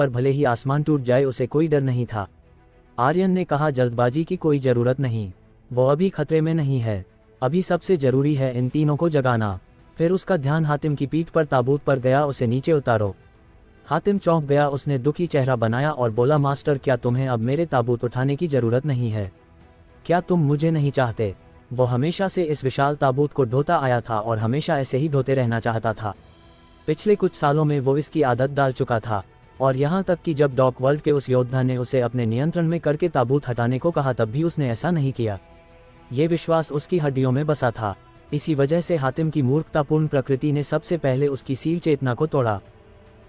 पर भले ही आसमान टूट जाए उसे कोई डर नहीं था। आर्यन ने कहा, जल्दबाजी की कोई ज़रूरत नहीं, वो अभी खतरे में नहीं है। अभी सबसे ज़रूरी है इन तीनों को जगाना। फिर उसका ध्यान हातिम की पीठ पर ताबूत पर गया, उसे नीचे उतारो। हातिम चौंक गया, उसने दुखी चेहरा बनाया और बोला, मास्टर क्या तुम्हें अब मेरे ताबूत उठाने की ज़रूरत नहीं है? क्या तुम मुझे नहीं चाहते? वो हमेशा से इस विशाल ताबूत को ढोता आया था और हमेशा ऐसे ही ढोते रहना चाहता था। पिछले कुछ सालों में वो इसकी आदत डाल चुका था, और यहाँ तक कि जब डॉक वर्ल्ड के उस योद्धा ने उसे अपने नियंत्रण में करके ताबूत हटाने को कहा तब भी उसने ऐसा नहीं किया। ये विश्वास उसकी हड्डियों में बसा था। इसी वजह से हातिम की मूर्खतापूर्ण प्रकृति ने सबसे पहले उसकी सील चेतना को तोड़ा।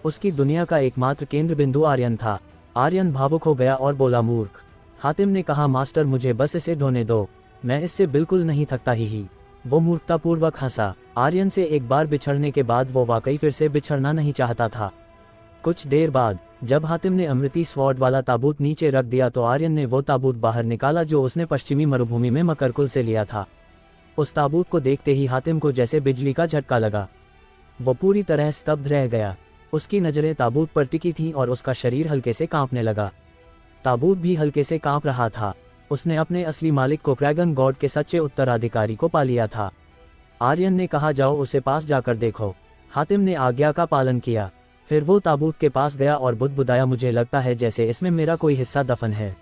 उसकी दुनिया का एकमात्र केंद्र बिंदु आर्यन था। आर्यन भावुक हो गया और बोला, मूर्ख। हातिम ने कहा, मास्टर मुझे बस इसे ढोने दो, मैं इससे बिल्कुल नहीं थकता ही। वो मूर्खतापूर्वक हंसा। आर्यन से एक बार बिछड़ने के बाद वो वाकई फिर से बिछड़ना नहीं चाहता था। कुछ देर बाद जब हातिम ने अमृति स्वॉर्ड वाला ताबूत नीचे रख दिया तो आर्यन ने वो ताबूत बाहर निकाला जो उसने पश्चिमी मरुभूमि में मकरकुल से लिया था। उस ताबूत को देखते ही हातिम को जैसे बिजली का झटका लगा। वो पूरी तरह स्तब्ध रह गया। उसकी नज़रें ताबूत पर टिकी थीं और उसका शरीर हल्के से कांपने लगा। ताबूत भी हल्के से कांप रहा था। उसने अपने असली मालिक को, क्रैगन गॉड के सच्चे उत्तराधिकारी को पा लिया था। आर्यन ने कहा, जाओ उसे पास जाकर देखो। हातिम ने आज्ञा का पालन किया। फिर वो ताबूत के पास गया और बुदबुदाया, मुझे लगता है जैसे इसमें मेरा कोई हिस्सा दफन है।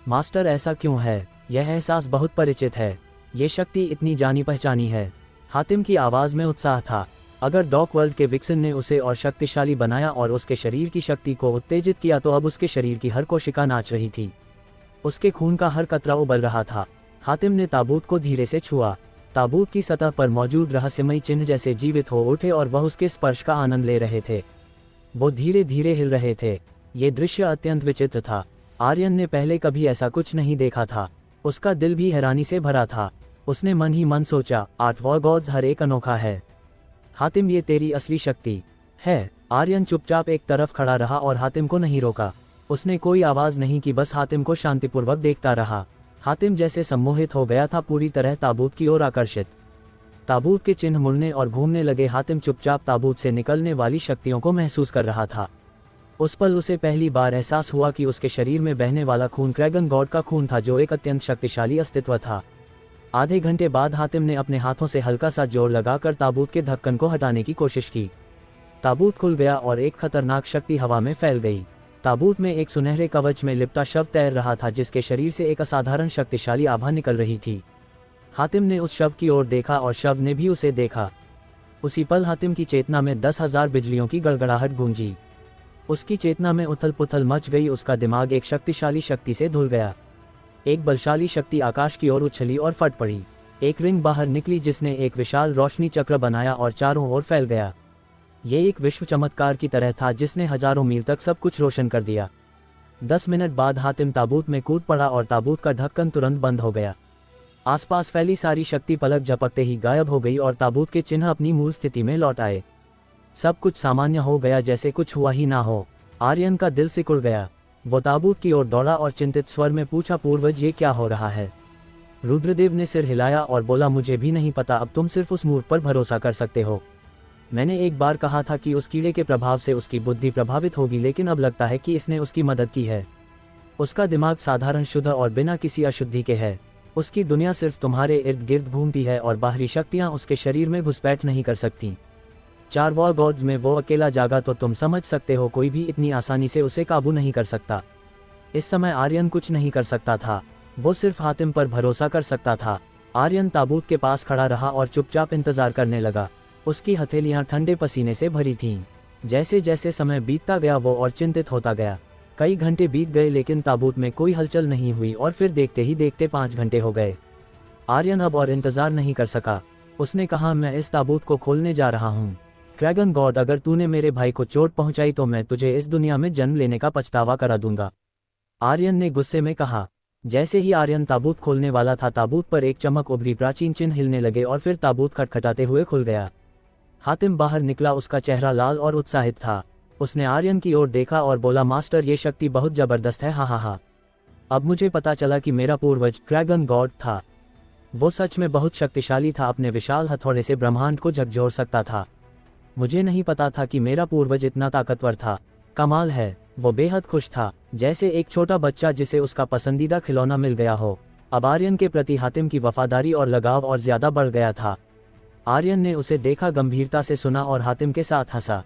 मास्टर ऐसा क्यों है? यह एहसास बहुत परिचित है। ये शक्ति इतनी जानी पहचानी है। हातिम की आवाज़ में उत्साह था। अगर डॉक वर्ल्ड के विक्सन ने उसे और शक्तिशाली बनाया और उसके शरीर की शक्ति को उत्तेजित किया तो अब उसके शरीर की हर कोशिका नाच रही थी। उसके खून का हर कतरा उबल रहा था। हातिम ने ताबूत को धीरे से छुआ। ताबूत की सतह पर मौजूद रहस्यमयी चिन्ह जैसे जीवित हो उठे और वह उसके स्पर्श का आनंद ले रहे थे। वो धीरे धीरे हिल रहे थे। ये दृश्य अत्यंत विचित्र था। आर्यन ने पहले कभी ऐसा कुछ नहीं देखा था। उसका दिल भी हैरानी से भरा था। उसने मन ही मन सोचा, 8 वॉर गॉड्स हर एक अनोखा है। हातिम, ये तेरी असली शक्ति है। आर्यन चुपचाप एक तरफ खड़ा रहा और हातिम को नहीं रोका। उसने कोई आवाज़ नहीं की, बस हातिम को शांतिपूर्वक देखता रहा। हातिम जैसे सम्मोहित हो गया था, पूरी तरह ताबूत की ओर आकर्षित। ताबूत के चिन्ह मुड़ने और घूमने लगे। हातिम चुपचाप ताबूत से निकलने वाली शक्तियों को महसूस कर रहा था। उस पल उसे पहली बार एहसास हुआ कि उसके शरीर में बहने वाला खून क्रैगन गॉड का खून था, जो एक अत्यंत शक्तिशाली अस्तित्व था। आधे घंटे बाद हातिम ने अपने हाथों से हल्का सा जोर लगाकर ताबूत के ढक्कन को हटाने की कोशिश की। ताबूत खुल गया और एक खतरनाक शक्ति हवा में फैल गई। ताबूत में एक सुनहरे कवच में लिपटा शव तैर रहा था, जिसके शरीर से एक असाधारण शक्तिशाली आभा निकल रही थी। हातिम ने उस शव की ओर देखा और शव ने भी उसे देखा। उसी पल हातिम की चेतना में 10,000 बिजलियों की गड़गड़ाहट गूंजी। उसकी चेतना में उथल पुथल मच गई। उसका दिमाग एक शक्तिशाली शक्ति से धुल गया। एक बलशाली शक्ति आकाश की ओर उछली और फट पड़ी। एक रिंग बाहर निकली जिसने एक विशाल रोशनी चक्र बनाया और चारों ओर फैल गया। ये एक विश्व चमत्कार की तरह था जिसने हजारों मील तक सब कुछ रोशन कर दिया। 10 मिनट बाद हातिम ताबूत में कूद पड़ा और ताबूत का ढक्कन तुरंत बंद हो गया। आसपास फैली सारी शक्ति पलक झपकते ही गायब हो गई और ताबूत के चिन्ह अपनी मूल स्थिति में लौट आए। सब कुछ सामान्य हो गया, जैसे कुछ हुआ ही ना हो। आर्यन का दिल सिकुड़ गया। वो ताबूत की ओर दौड़ा और चिंतित स्वर में पूछा, पूर्वज ये क्या हो रहा है? रुद्रदेव ने सिर हिलाया और बोला, मुझे भी नहीं पता, अब तुम सिर्फ उस मूर्ख पर भरोसा कर सकते हो। मैंने एक बार कहा था कि उस कीड़े के प्रभाव से उसकी बुद्धि प्रभावित होगी, लेकिन अब लगता है कि इसने उसकी मदद की है। उसका दिमाग साधारण, शुद्ध और बिना किसी अशुद्धि के है। उसकी दुनिया सिर्फ तुम्हारे इर्द गिर्द घूमती है और बाहरी शक्तियाँ उसके शरीर में घुसपैठ नहीं कर सकती। 4 वॉर गॉड्स में वो अकेला जागा तो तुम समझ सकते हो कोई भी इतनी आसानी से उसे काबू नहीं कर सकता। इस समय आर्यन कुछ नहीं कर सकता था। वो सिर्फ हातिम पर भरोसा कर सकता था। आर्यन ताबूत के पास खड़ा रहा और चुपचाप इंतजार करने लगा। उसकी हथेलियां ठंडे पसीने से भरी थीं। जैसे जैसे समय बीतता गया वो और चिंतित होता गया। कई घंटे बीत गए लेकिन ताबूत में कोई हलचल नहीं हुई और फिर देखते ही देखते 5 घंटे हो गए। आर्यन अब और इंतजार नहीं कर सका। उसने कहा, मैं इस ताबूत को खोलने जा रहा हूँ। क्रैगन गॉड, अगर तूने मेरे भाई को चोट पहुंचाई तो मैं तुझे इस दुनिया में जन्म लेने का पछतावा करा दूंगा। आर्यन ने गुस्से में कहा। जैसे ही आर्यन ताबूत खोलने वाला था, ताबूत पर एक चमक उभरी, प्राचीन चिन्ह हिलने लगे और फिर ताबूत खटखटाते हुए खुल गया। हातिम बाहर निकला। उसका चेहरा लाल और उत्साहित था। उसने आर्यन की ओर देखा और बोला, मास्टर ये शक्ति बहुत जबरदस्त है। हा। अब मुझे पता चला कि मेरा पूर्वज क्रैगन गॉड था। वो सच में बहुत शक्तिशाली था। अपने विशाल हथौड़े से ब्रह्मांड को झकझोर सकता था। मुझे नहीं पता था कि मेरा पूर्वज इतना ताकतवर था। कमाल है, वो बेहद खुश था, जैसे एक छोटा बच्चा जिसे उसका पसंदीदा खिलौना मिल गया हो। अब आर्यन के प्रति हातिम की वफादारी और लगाव और ज्यादा बढ़ गया था। आर्यन ने उसे देखा, गंभीरता से सुना और हातिम के साथ हंसा।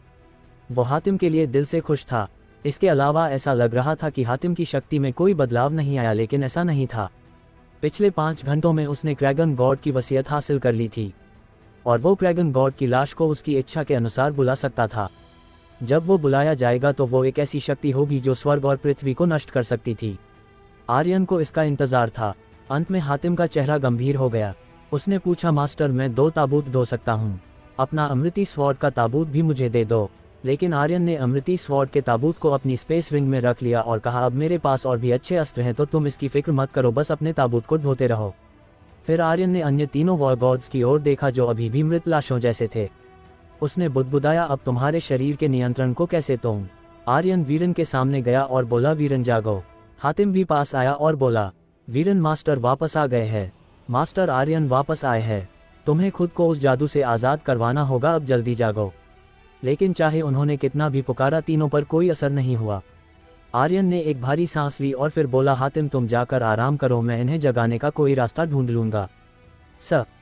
वो हातिम के लिए दिल से खुश था। इसके अलावा ऐसा लग रहा था कि हातिम की शक्ति में कोई बदलाव नहीं आया, लेकिन ऐसा नहीं था। पिछले 5 घंटों में उसने क्रैगन गॉड की वसीयत हासिल कर ली थी और वो क्रैगन गॉड की लाश को उसकी इच्छा के अनुसार बुला सकता था। जब वो बुलाया जाएगा तो वो एक ऐसी शक्ति होगी जो स्वर्ग और पृथ्वी को नष्ट कर सकती थी। आर्यन को इसका इंतजार था। अंत में हातिम का चेहरा गंभीर हो गया। उसने पूछा, मास्टर, मैं 2 ताबूत धो सकता हूँ, अपना अमृति स्वॉर्ड का ताबूत भी मुझे दे दो। लेकिन आर्यन ने अमृति स्वॉर्ड के ताबूत को अपनी स्पेस रिंग में रख लिया और कहा, अब मेरे पास और भी अच्छे अस्त्र हैं, तो तुम इसकी फिक्र मत करो, बस अपने ताबूत को धोते रहो। फिर आर्यन ने अन्य तीनों वॉर गॉड्स की ओर देखा जो अभी भी मृत लाशों जैसे थे। उसने बुदबुदाया, अब तुम्हारे शरीर के नियंत्रण को कैसे तोड़ूं? आर्यन वीरन के सामने गया और बोला, वीरन जागो। हातिम भी पास आया और बोला, वीरन, मास्टर वापस आ गए हैं। मास्टर आर्यन वापस आए हैं, तुम्हें खुद को उस जादू से आज़ाद करवाना होगा, अब जल्दी जागो। लेकिन चाहे उन्होंने कितना भी पुकारा, तीनों पर कोई असर नहीं हुआ। आर्यन ने एक भारी सांस ली और फिर बोला, हातिम तुम जाकर आराम करो, मैं इन्हें जगाने का कोई रास्ता ढूंढ लूंगा।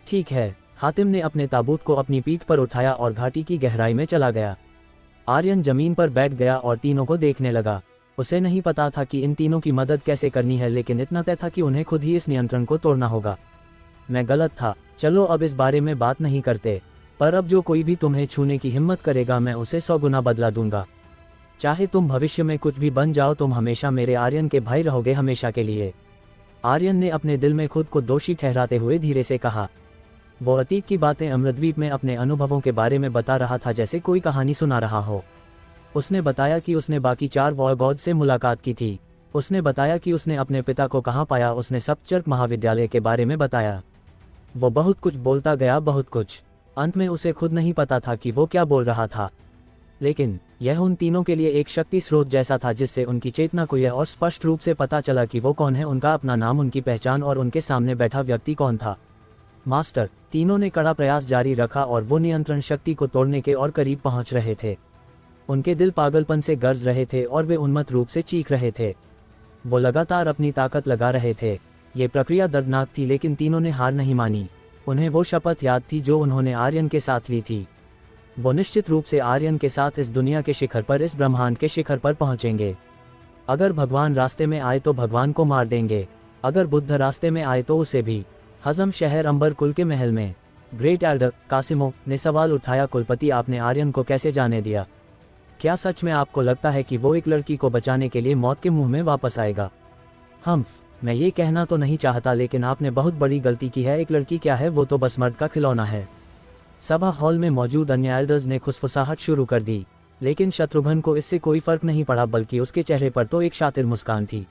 ठीक है। हातिम ने अपने ताबूत को अपनी पीठ पर उठाया और घाटी की गहराई में चला गया। आर्यन जमीन पर बैठ गया और तीनों को देखने लगा। उसे नहीं पता था कि इन तीनों की मदद कैसे करनी है, लेकिन इतना तय था कि उन्हें खुद ही इस नियंत्रण को तोड़ना होगा। मैं गलत था, चलो अब इस बारे में बात नहीं करते, पर अब जो कोई भी तुम्हें छूने की हिम्मत करेगा मैं उसे 100 गुना बदला दूंगा। चाहे तुम भविष्य में कुछ भी बन जाओ, तुम हमेशा मेरे आर्यन के भाई रहोगे, हमेशा के लिए। आर्यन ने अपने दिल में खुद को दोषी ठहराते हुए धीरे से कहा। वो अतीत की बातें अमृतद्वीप में अपने अनुभवों के बारे में बता रहा था, जैसे कोई कहानी सुना रहा हो। उसने बताया कि उसने बाकी 4 वॉर गॉड से मुलाकात की थी। उसने बताया कि उसने अपने पिता को कहाँ पाया। उसने सप्तचर्क महाविद्यालय के बारे में बताया। वो बहुत कुछ बोलता गया, बहुत कुछ। अंत में उसे खुद नहीं पता था कि वो क्या बोल रहा था, लेकिन यह उन तीनों के लिए एक शक्ति स्रोत जैसा था, जिससे उनकी चेतना को यह और स्पष्ट रूप से पता चला कि वो कौन है, उनका अपना नाम, उनकी पहचान और उनके सामने बैठा व्यक्ति कौन था। मास्टर, तीनों ने कड़ा प्रयास जारी रखा और वो नियंत्रण शक्ति को तोड़ने के और करीब पहुंच रहे थे। उनके दिल पागलपन से गरज रहे थे और वे उन्मत्त रूप से चीख रहे थे। वो लगातार अपनी ताकत लगा रहे थे। ये प्रक्रिया दर्दनाक थी, लेकिन तीनों ने हार नहीं मानी। उन्हें वो शपथ याद थी जो उन्होंने आर्यन के साथ ली थी। वो निश्चित रूप से आर्यन के साथ इस दुनिया के शिखर पर, इस ब्रह्मांड के शिखर पर पहुंचेंगे। अगर भगवान रास्ते में आए तो भगवान को मार देंगे, अगर बुद्ध रास्ते में आए तो उसे भी। हजम शहर अंबर कुल के महल में ग्रेट एल्डर कासिमो ने सवाल उठाया, कुलपति आपने आर्यन को कैसे जाने दिया? क्या सच में आपको लगता है कि वो एक लड़की को बचाने के लिए मौत के मुंह में वापस आएगा? मैं ये कहना तो नहीं चाहता, लेकिन आपने बहुत बड़ी गलती की है। एक लड़की क्या है, वो तो बस मर्द का खिलौना है। सभा हॉल में मौजूद अन्य एल्डर्स ने खुसफुसाहट शुरू कर दी, लेकिन शत्रुघ्न को इससे कोई फर्क नहीं पड़ा, बल्कि उसके चेहरे पर तो एक शातिर मुस्कान थी।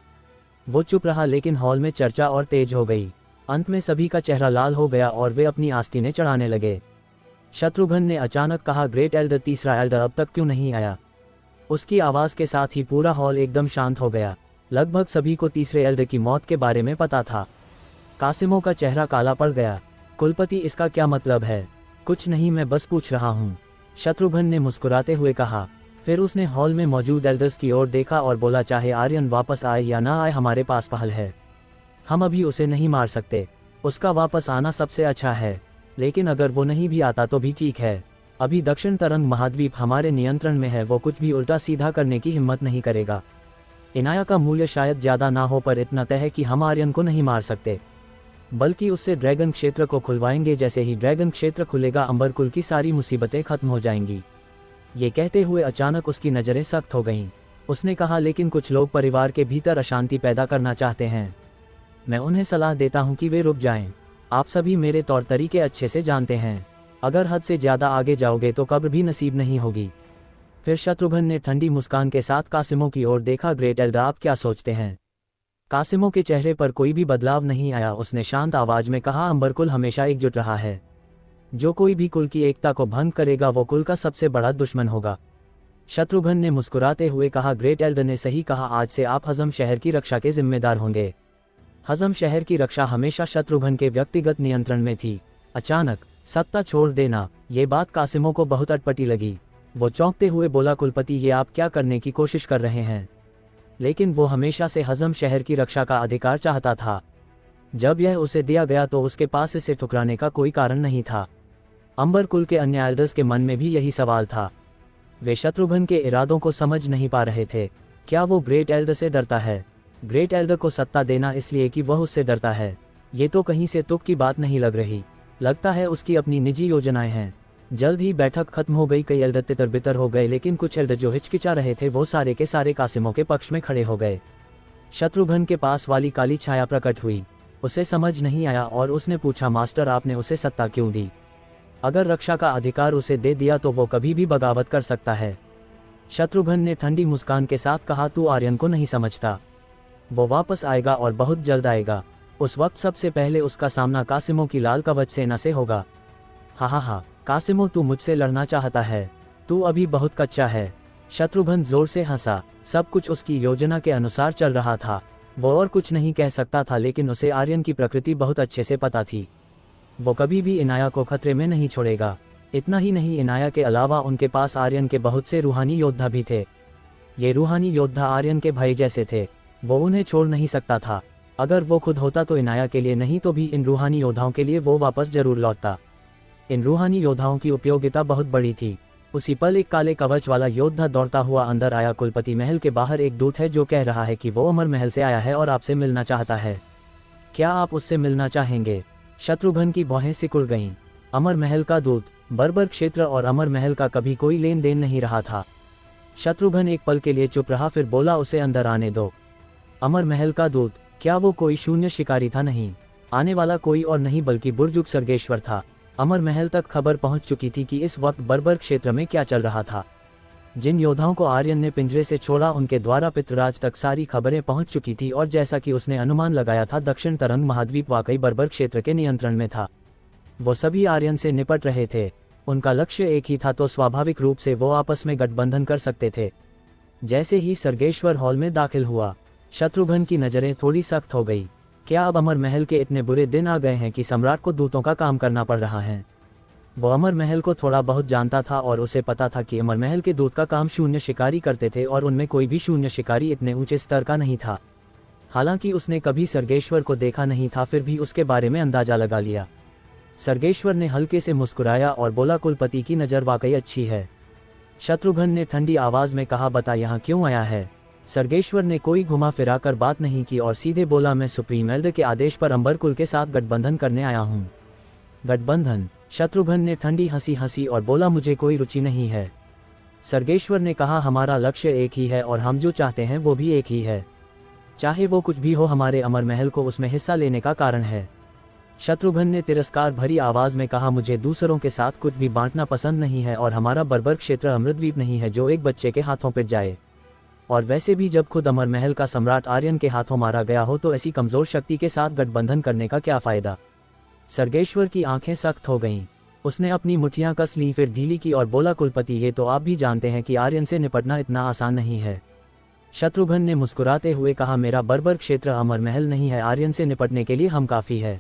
वो चुप रहा, लेकिन हॉल में चर्चा और तेज हो गई। अंत में सभी का चेहरा लाल हो गया और वे अपनी आस्तीनें चढ़ाने लगे। शत्रुघ्न ने अचानक कहा, ग्रेट एल्डर, तीसरा एल्डर अब तक क्यों नहीं आया? उसकी आवाज़ के साथ ही पूरा हॉल एकदम शांत हो गया। लगभग सभी को तीसरे एल्डर की मौत के बारे में पता था। कासिमो का चेहरा काला पड़ गया। कुलपति, इसका क्या मतलब है? कुछ नहीं, मैं बस पूछ रहा हूँ, शत्रुघ्न ने मुस्कुराते हुए कहा। फिर उसने हॉल में मौजूद एल्डर्स की ओर देखा और बोला, चाहे आर्यन वापस आए या ना आए, हमारे पास पहल है। हम अभी उसे नहीं मार सकते। उसका वापस आना सबसे अच्छा है, लेकिन अगर वो नहीं भी आता तो भी ठीक है। अभी दक्षिण तरंग महाद्वीप हमारे नियंत्रण में है, वो कुछ भी उल्टा सीधा करने की हिम्मत नहीं करेगा। इनाया का मूल्य शायद ज़्यादा ना हो, पर इतना तय है कि हम आर्यन को नहीं मार सकते, बल्कि उससे ड्रैगन क्षेत्र को खुलवाएंगे। जैसे ही ड्रैगन क्षेत्र खुलेगा, अंबर कुल की सारी मुसीबतें खत्म हो जाएंगी। ये कहते हुए अचानक उसकी नज़रें सख्त हो गईं। उसने कहा, लेकिन कुछ लोग परिवार के भीतर अशांति पैदा करना चाहते हैं। मैं उन्हें सलाह देता हूं कि वे रुक जाएं। आप सभी मेरे तौर तरीके अच्छे से जानते हैं। अगर हद से ज़्यादा आगे जाओगे तो कब्र भी नसीब नहीं होगी। फिर शत्रुघ्न ने ठंडी मुस्कान के साथ कासिमो की ओर देखा। ग्रेट एल्डर, आप क्या सोचते हैं? कासिमो के चेहरे पर कोई भी बदलाव नहीं आया। उसने शांत आवाज में कहा, अंबरकुल हमेशा एकजुट रहा है। जो कोई भी कुल की एकता को भंग करेगा वो कुल का सबसे बड़ा दुश्मन होगा। शत्रुघ्न ने मुस्कुराते हुए कहा, ग्रेट एल्डर ने सही कहा, आज से आप हजम शहर की रक्षा के जिम्मेदार होंगे। हजम शहर की रक्षा हमेशा शत्रुघ्न के व्यक्तिगत नियंत्रण में थी। अचानक सत्ता छोड़ देना, ये बात कासिमो को बहुत अटपटी लगी। वो चौंकते हुए बोला, कुलपति ये आप क्या करने की कोशिश कर रहे हैं? लेकिन वो हमेशा से हजम शहर की रक्षा का अधिकार चाहता था। जब यह उसे दिया गया तो उसके पास इसे ठुकराने का कोई कारण नहीं था। अंबर कुल के अन्य एल्डर्स के मन में भी यही सवाल था। वे शत्रुघ्न के इरादों को समझ नहीं पा रहे थे। क्या वो ग्रेट एल्डर से डरता है? ग्रेट एल्डर को सत्ता देना इसलिए कि वह उससे डरता है? ये तो कहीं से तुक की बात नहीं लग रही। लगता है उसकी अपनी निजी योजनाएं हैं। जल्द ही बैठक खत्म हो गई। कई एल्डर तितर बितर हो गए, लेकिन कुछ एल्डर जो हिचकिचा रहे थे वो सारे के सारे कासिमों के पक्ष में खड़े हो गए। शत्रुघ्न के पास वाली काली छाया प्रकट हुई। उसे समझ नहीं आया और उसने पूछा, मास्टर आपने उसे सत्ता क्यों दी? अगर रक्षा का अधिकार उसे दे दिया तो वो कभी भी बगावत कर सकता है। शत्रुघ्न ने ठंडी मुस्कान के साथ कहा, तू आर्यन को नहीं समझता। वो वापस आएगा और बहुत जल्द आएगा। उस वक्त सबसे पहले उसका सामना कासिमों की लाल कवच सेना से होगा। हा, कासिमो तू मुझसे लड़ना चाहता है? तू अभी बहुत कच्चा है। शत्रुघ्न जोर से हंसा। सब कुछ उसकी योजना के अनुसार चल रहा था। वो और कुछ नहीं कह सकता था, लेकिन उसे आर्यन की प्रकृति बहुत अच्छे से पता थी। वो कभी भी इनाया को खतरे में नहीं छोड़ेगा। इतना ही नहीं, इनाया के अलावा उनके पास आर्यन के बहुत से रूहानी योद्धा भी थे। ये रूहानी योद्धा आर्यन के भाई जैसे थे। वो उन्हें छोड़ नहीं सकता था। अगर वो खुद होता तो इनाया के लिए नहीं तो भी इन रूहानी योद्धाओं के लिए वो वापस जरूर लौटता। इन रूहानी योद्धाओं की उपयोगिता बहुत बड़ी थी। उसी पल एक काले कवच वाला योद्धा दौड़ता हुआ अंदर आया। कुलपति, महल के बाहर एक दूत है जो कह रहा है कि वो अमर महल से आया है और आपसे मिलना चाहता है। क्या आप उससे मिलना चाहेंगे? शत्रुघ्न की भौहें सिकुड़ गईं। अमर महल का दूत? बर्बर क्षेत्र और अमर महल का कभी कोई लेन देन नहीं रहा था। शत्रुघ्न एक पल के लिए चुप रहा, फिर बोला, उसे अंदर आने दो। अमर महल का दूत? क्या वो कोई शून्य शिकारी था? नहीं, आने वाला कोई और नहीं बल्कि बुर्जुग सर्गेश्वर था। अमर महल तक खबर पहुंच चुकी थी कि इस वक्त बर्बर क्षेत्र में क्या चल रहा था। जिन योद्धाओं को आर्यन ने पिंजरे से छोड़ा उनके द्वारा पितृराज तक सारी खबरें पहुंच चुकी थी, और जैसा कि उसने अनुमान लगाया था, दक्षिण तरंग महाद्वीप वाकई बर्बर क्षेत्र के नियंत्रण में था। वो सभी आर्यन से निपट रहे थे। उनका लक्ष्य एक ही था, तो स्वाभाविक रूप से वो आपस में गठबंधन कर सकते थे। जैसे ही सर्गेश्वर हॉल में दाखिल हुआ, शत्रुघ्न की नजरें थोड़ी सख्त हो गई। क्या अब अमर महल के इतने बुरे दिन आ गए हैं कि सम्राट को दूतों का काम करना पड़ रहा है? वो अमर महल को थोड़ा बहुत जानता था और उसे पता था कि अमर महल के दूत का काम शून्य शिकारी करते थे, और उनमें कोई भी शून्य शिकारी इतने ऊंचे स्तर का नहीं था। हालांकि उसने कभी सर्गेश्वर को देखा नहीं था, फिर भी उसके बारे में अंदाजा लगा लिया। सर्गेश्वर ने हल्के से मुस्कुराया और बोला, कुलपति की नज़र वाकई अच्छी है। शत्रुघ्न ने ठंडी आवाज में कहा, बता यहाँ क्यों आया है? सर्गेश्वर ने कोई घुमा फिरा कर बात नहीं की और सीधे बोला, मैं सुप्रीम एल्डर के आदेश पर अंबर कुल के साथ गठबंधन करने आया हूँ। गठबंधन? शत्रुघ्न ने ठंडी हंसी हंसी और बोला, मुझे कोई रुचि नहीं है। सर्गेश्वर ने कहा, हमारा लक्ष्य एक ही है और हम जो चाहते हैं वो भी एक ही है। चाहे वो कुछ भी हो, हमारे अमर महल को उसमें हिस्सा लेने का कारण है। शत्रुघ्न ने तिरस्कार भरी आवाज में कहा, मुझे दूसरों के साथ कुछ भी बांटना पसंद नहीं है, और हमारा बर्बर क्षेत्र अमृतद्वीप नहीं है जो एक बच्चे के हाथों पिट जाए। और वैसे भी जब खुद अमर महल का सम्राट आर्यन के हाथों मारा गया हो तो ऐसी कमजोर शक्ति के साथ गठबंधन करने का क्या फायदा? सर्गेश्वर की आंखें सख्त हो गईं। उसने अपनी मुठ्ठियां कस लीं, फिर ढीली की और बोला, कुलपति ये तो आप भी जानते हैं कि आर्यन से निपटना इतना आसान नहीं है। शत्रुघ्न ने मुस्कुराते हुए कहा, मेरा बर्बर क्षेत्र अमर महल नहीं है, आर्यन से निपटने के लिए हम काफ़ी है।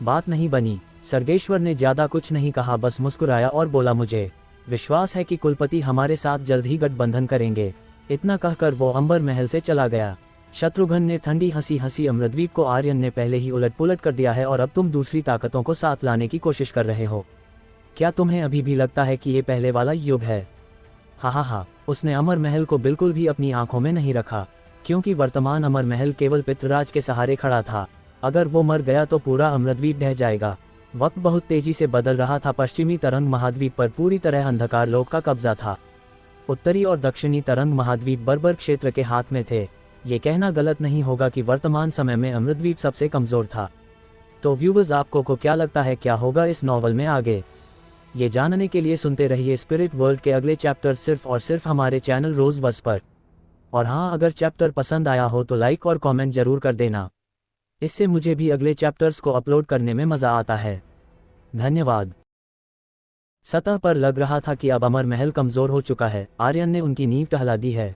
बात नहीं बनी। सर्गेश्वर ने ज्यादा कुछ नहीं कहा, बस मुस्कुराया और बोला, मुझे विश्वास है कि कुलपति हमारे साथ जल्द ही गठबंधन करेंगे। इतना कहकर वो अंबर महल से चला गया। शत्रुघ्न ने ठंडी हंसी हंसी, अमृतद्वीप को आर्यन ने पहले ही उलट पुलट कर दिया है और अब तुम दूसरी ताकतों को साथ लाने की कोशिश कर रहे हो। क्या तुम्हें अभी भी लगता है कि ये पहले वाला युग है? हा, उसने अमर महल को बिल्कुल भी अपनी आंखों में नहीं रखा, क्योंकि वर्तमान अमर महल केवल पितृराज के सहारे खड़ा था। अगर वो मर गया तो पूरा अमृतद्वीप ढह जाएगा। वक्त बहुत तेजी से बदल रहा था। पश्चिमी तरंग महाद्वीप पर पूरी तरह अंधकार लोक का कब्जा था। उत्तरी और दक्षिणी तरंग महाद्वीप बर्बर क्षेत्र के हाथ में थे। ये कहना गलत नहीं होगा कि वर्तमान समय में अमृतद्वीप सबसे कमजोर था। तो व्यूवर्स, आपको को क्या लगता है क्या होगा इस नॉवल में आगे? ये जानने के लिए सुनते रहिए स्पिरिट वर्ल्ड के अगले चैप्टर सिर्फ और सिर्फ हमारे चैनल रोज बस पर। और हाँ, अगर चैप्टर पसंद आया हो तो लाइक और कमेंट जरूर कर देना। इससे मुझे भी अगले चैप्टर्स को अपलोड करने में मजा आता है। धन्यवाद। सतह पर लग रहा था कि अब अमर महल कमजोर हो चुका है, आर्यन ने उनकी नींव टहला दी है।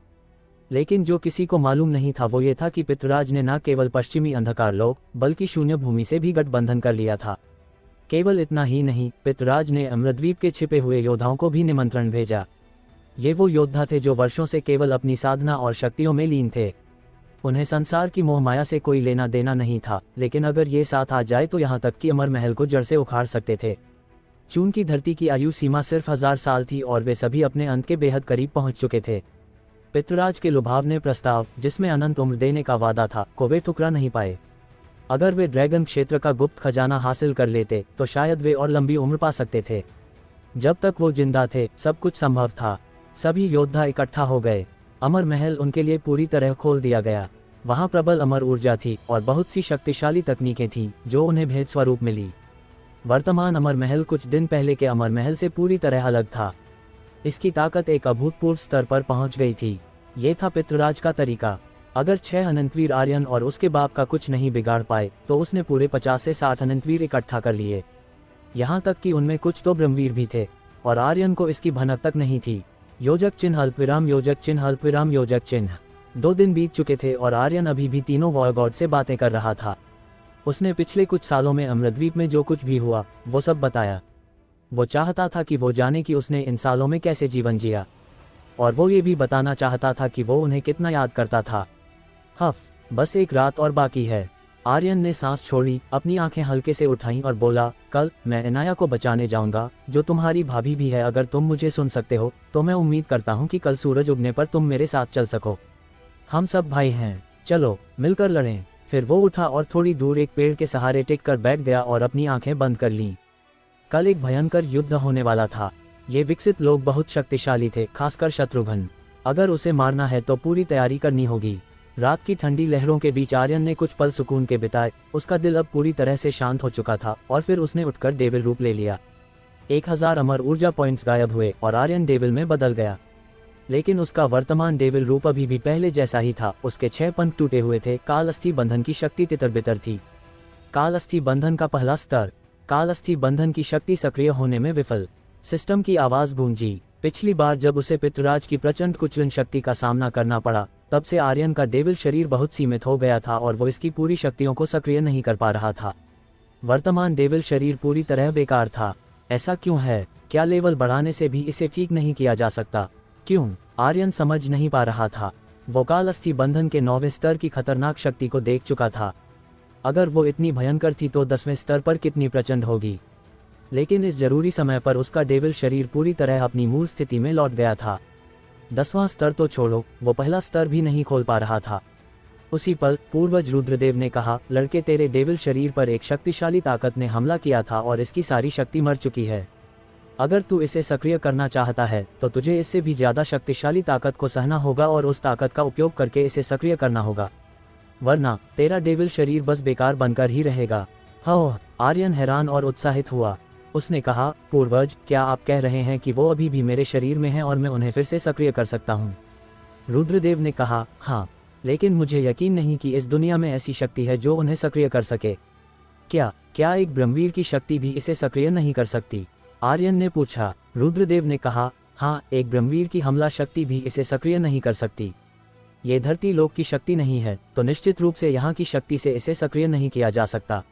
लेकिन जो किसी को मालूम नहीं था वो ये था कि पितृराज ने न केवल पश्चिमी अंधकार लोक बल्कि शून्य भूमि से भी गठबंधन कर लिया था। केवल इतना ही नहीं, पितृराज ने अमृतद्वीप के छिपे हुए योद्धाओं को भी निमंत्रण भेजा। ये वो योद्धा थे जो वर्षों से केवल अपनी साधना और शक्तियों में लीन थे। उन्हें संसार की मोहमाया से कोई लेना देना नहीं था, लेकिन अगर ये साथ आ जाए तो यहाँ तक कि अमर महल को जड़ से उखाड़ सकते थे। चून की धरती की आयु सीमा सिर्फ 1000 साल थी और वे सभी अपने अंत के बेहद करीब पहुंच चुके थे। पितृराज के लुभावने प्रस्ताव, जिसमें अनंत उम्र देने का वादा था, को वे ठुकरा नहीं पाए। अगर वे ड्रैगन क्षेत्र का गुप्त खजाना हासिल कर लेते तो शायद वे और लंबी उम्र पा सकते थे। जब तक वो जिंदा थे सब कुछ संभव था। सभी योद्धा इकट्ठा हो गए। अमर महल उनके लिए पूरी तरह खोल दिया गया। वहां प्रबल अमर ऊर्जा थी और बहुत सी शक्तिशाली तकनीकें थीं जो उन्हें भेद स्वरूप मिली। वर्तमान अमर महल कुछ दिन पहले के अमर महल से पूरी तरह अलग था। इसकी ताकत एक अभूतपूर्व स्तर पर पहुंच गई थी। ये था पितृराज का तरीका। अगर 6 अनंतवीर आर्यन और उसके बाप का कुछ नहीं बिगाड़ पाए तो उसने पूरे 50 से 60 अनंतवीर इकट्ठा कर लिए। यहाँ तक कि उनमें कुछ तो ब्रह्मवीर भी थे और आर्यन को इसकी भनक तक नहीं थी। योजक चिन्ह अल्पविराम योजक चिन्ह अल्पविराम योजक चिन्ह। 2 दिन बीत चुके थे और आर्यन अभी भी तीनों वॉर गॉड से बातें कर रहा था। उसने पिछले कुछ सालों में अमृतद्वीप में जो कुछ भी हुआ वो सब बताया। वो चाहता था कि वो जाने कि उसने इन सालों में कैसे जीवन जिया, और वो ये भी बताना चाहता था कि वो उन्हें कितना याद करता था। बस एक रात और बाकी है। आर्यन ने सांस छोड़ी, अपनी आंखें हल्के से उठाईं और बोला, कल मैं इनाया को बचाने जाऊंगा, जो तुम्हारी भाभी भी है। अगर तुम मुझे सुन सकते हो तो मैं उम्मीद करता हूँ कि कल सूरज उगने पर तुम मेरे साथ चल सको। हम सब भाई हैं, चलो मिलकर लड़ें। फिर वो उठा और थोड़ी दूर एक पेड़ के सहारे टिक कर बैठ गया और अपनी आंखें बंद कर लीं। कल एक भयंकर युद्ध होने वाला था। ये विकसित लोग बहुत शक्तिशाली थे, खासकर शत्रुघ्न। अगर उसे मारना है तो पूरी तैयारी करनी होगी। रात की ठंडी लहरों के बीच आर्यन ने कुछ पल सुकून के बिताए। उसका दिल अब पूरी तरह से शांत हो चुका था और फिर उसने उठकर डेविल रूप ले लिया। 1000 अमर ऊर्जा पॉइंट्स गायब हुए और आर्यन डेविल में बदल गया। लेकिन उसका वर्तमान डेविल रूप अभी भी पहले जैसा ही था। उसके 6 पंख टूटे हुए थे। काल अस्थि बंधन की शक्ति तितर बितर थी। काल अस्थि बंधन का पहला स्तर। काल अस्थि बंधन की शक्ति सक्रिय होने में विफल। सिस्टम की आवाज गूंजी। पिछली बार जब उसे पितृराज की प्रचंड कुचलन शक्ति का सामना करना पड़ा, तब से आर्यन का डेविल शरीर बहुत सीमित हो गया था और वो इसकी पूरी शक्तियों को सक्रिय नहीं कर पा रहा था। वर्तमान डेविल शरीर पूरी तरह बेकार था। ऐसा क्यों है? क्या लेवल बढ़ाने से भी इसे ठीक नहीं किया जा सकता? क्यों? आर्यन समझ नहीं पा रहा था। वो काल अस्थि बंधन के 9वें स्तर की खतरनाक शक्ति को देख चुका था। अगर वो इतनी भयंकर थी तो 10वें स्तर पर कितनी प्रचंड होगी। लेकिन इस जरूरी समय पर उसका डेविल शरीर पूरी तरह अपनी मूल स्थिति में लौट गया था। 10वां स्तर तो छोड़ो, वो पहला स्तर भी नहीं खोल पा रहा था। उसी पल पूर्वज रुद्रदेव ने कहा, लड़के, तेरे डेविल शरीर पर एक शक्तिशाली ताकत ने हमला किया था और इसकी सारी शक्ति मर चुकी है। अगर तू इसे सक्रिय करना चाहता है तो तुझे इससे भी ज्यादा शक्तिशाली ताकत को सहना होगा और उस ताकत का उपयोग करके इसे सक्रिय करना होगा, वरना तेरा डेविल शरीर बस बेकार बनकर ही रहेगा। आर्यन हैरान और उत्साहित हुआ। उसने कहा, पूर्वज, क्या आप कह रहे हैं कि वो अभी भी मेरे शरीर में हैं और मैं उन्हें फिर से सक्रिय कर सकता हूँ? रुद्रदेव ने कहा, हाँ, लेकिन मुझे यकीन नहीं कि इस दुनिया में ऐसी शक्ति है जो उन्हें सक्रिय कर सके। क्या एक ब्रह्मवीर की शक्ति भी इसे सक्रिय नहीं कर सकती? आर्यन ने पूछा। रुद्रदेव ने कहा, हाँ, एक ब्रह्मवीर की हमला शक्ति भी इसे सक्रिय नहीं कर सकती। ये धरती लोक की शक्ति नहीं है तो निश्चित रूप से यहाँ की शक्ति से इसे सक्रिय नहीं किया जा सकता।